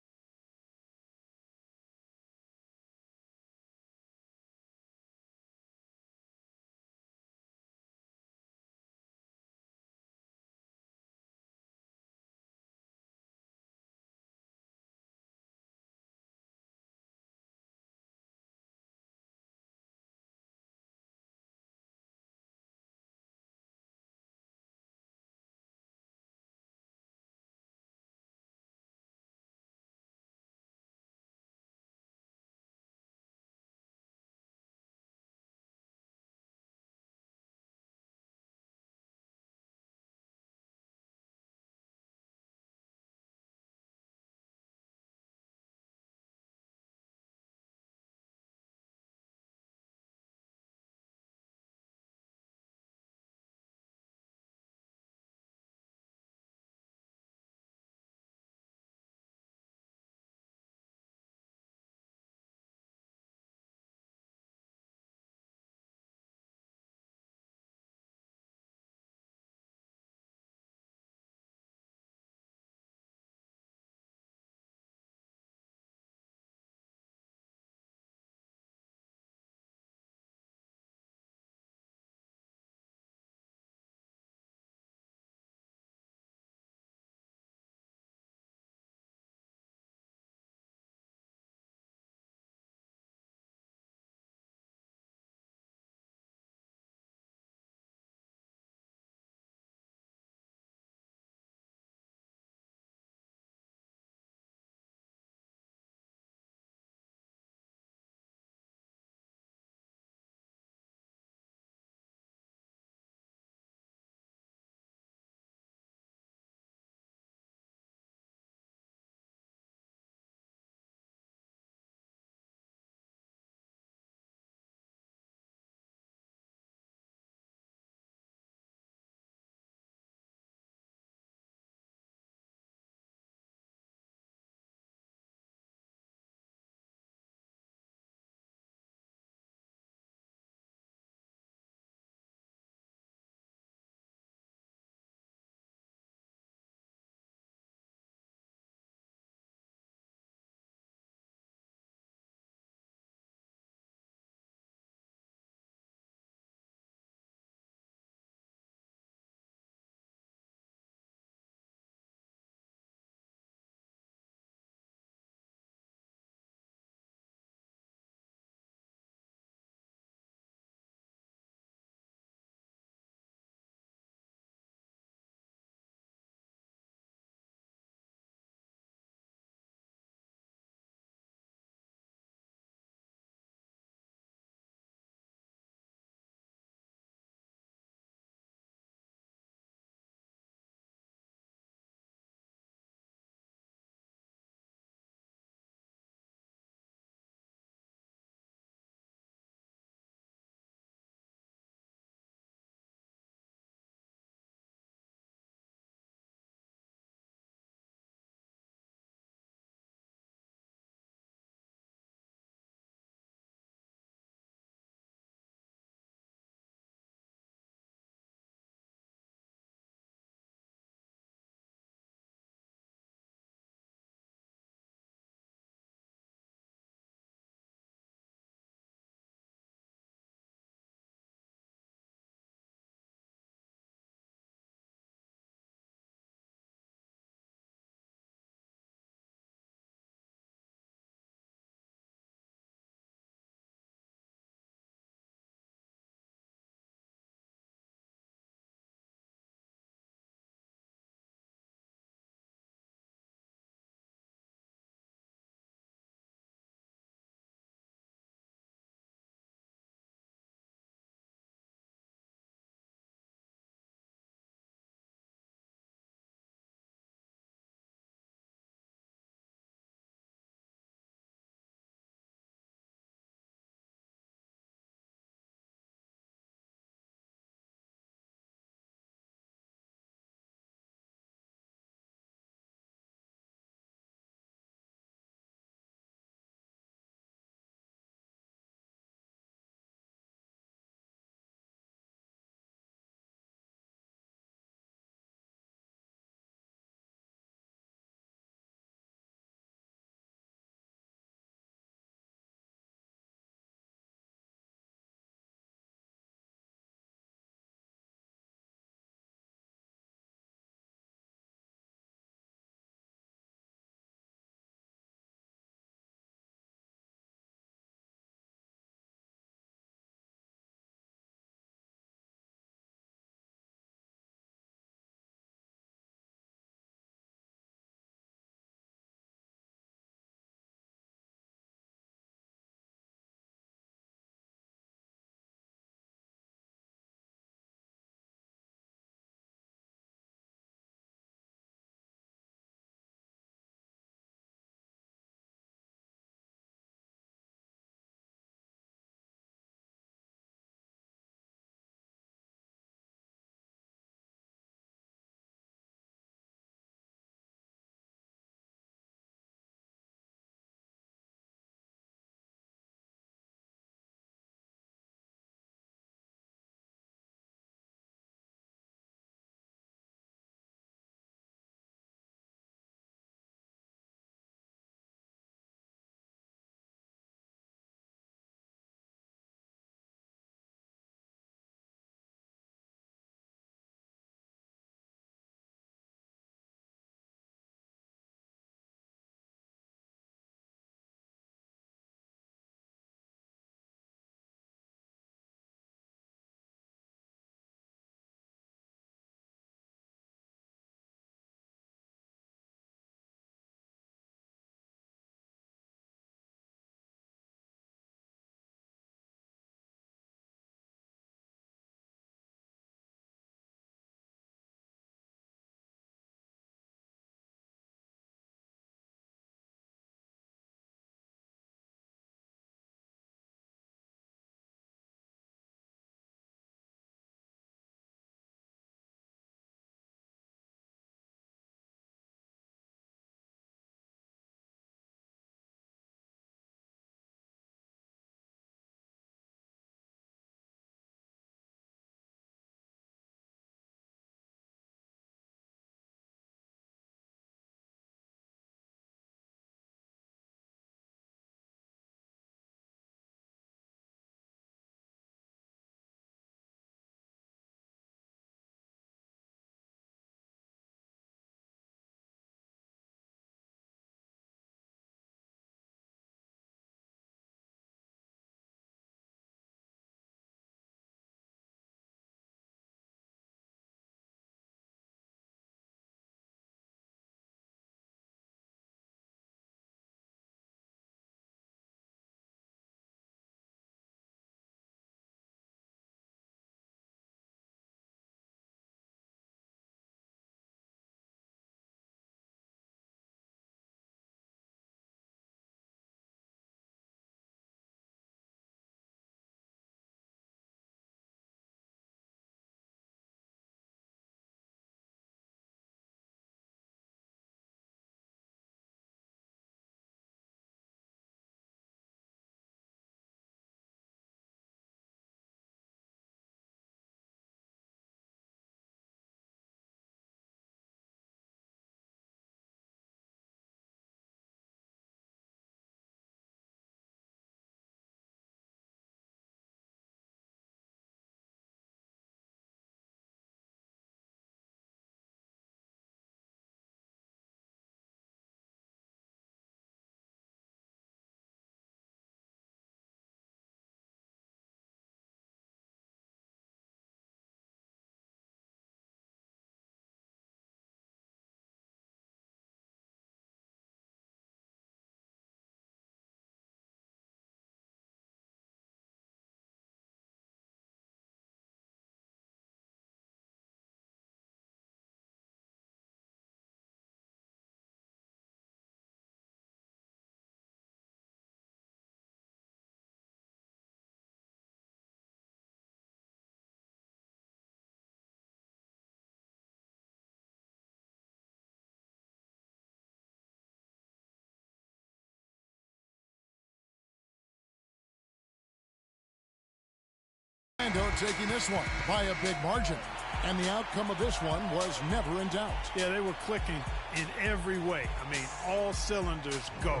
Orlando taking this one by a big margin. And the outcome of this one was never in doubt. Yeah, they were clicking in every way. I mean, all cylinders go.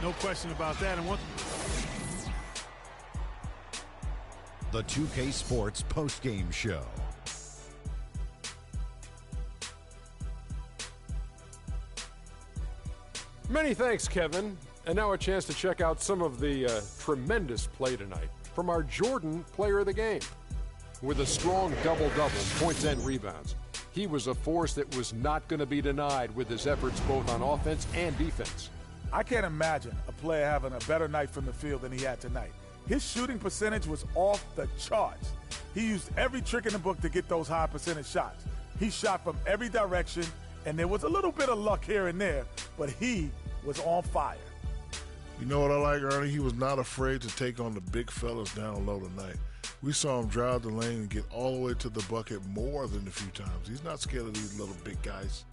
No question about that. And The 2K Sports postgame show. Many thanks, Kevin. And now a chance to check out some of the tremendous play tonight from our Jordan player of the game. With a strong double-double, points and rebounds, he was a force that was not going to be denied with his efforts both on offense and defense. I can't imagine a player having a better night from the field than he had tonight. His shooting percentage was off the charts. He used every trick in the book to get those high percentage shots. He shot from every direction, and there was a little bit of luck here and there, but he was on fire. You know what I like, Ernie? He was not afraid to take on the big fellas down low tonight. We saw him drive the lane and get all the way to the bucket more than a few times. He's not scared of these little big guys.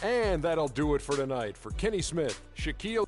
And that'll do it for tonight. For Kenny Smith, Shaquille.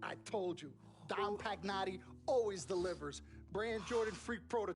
I told you, Dom Pagnotti always delivers. Brand Jordan Freak Prototype.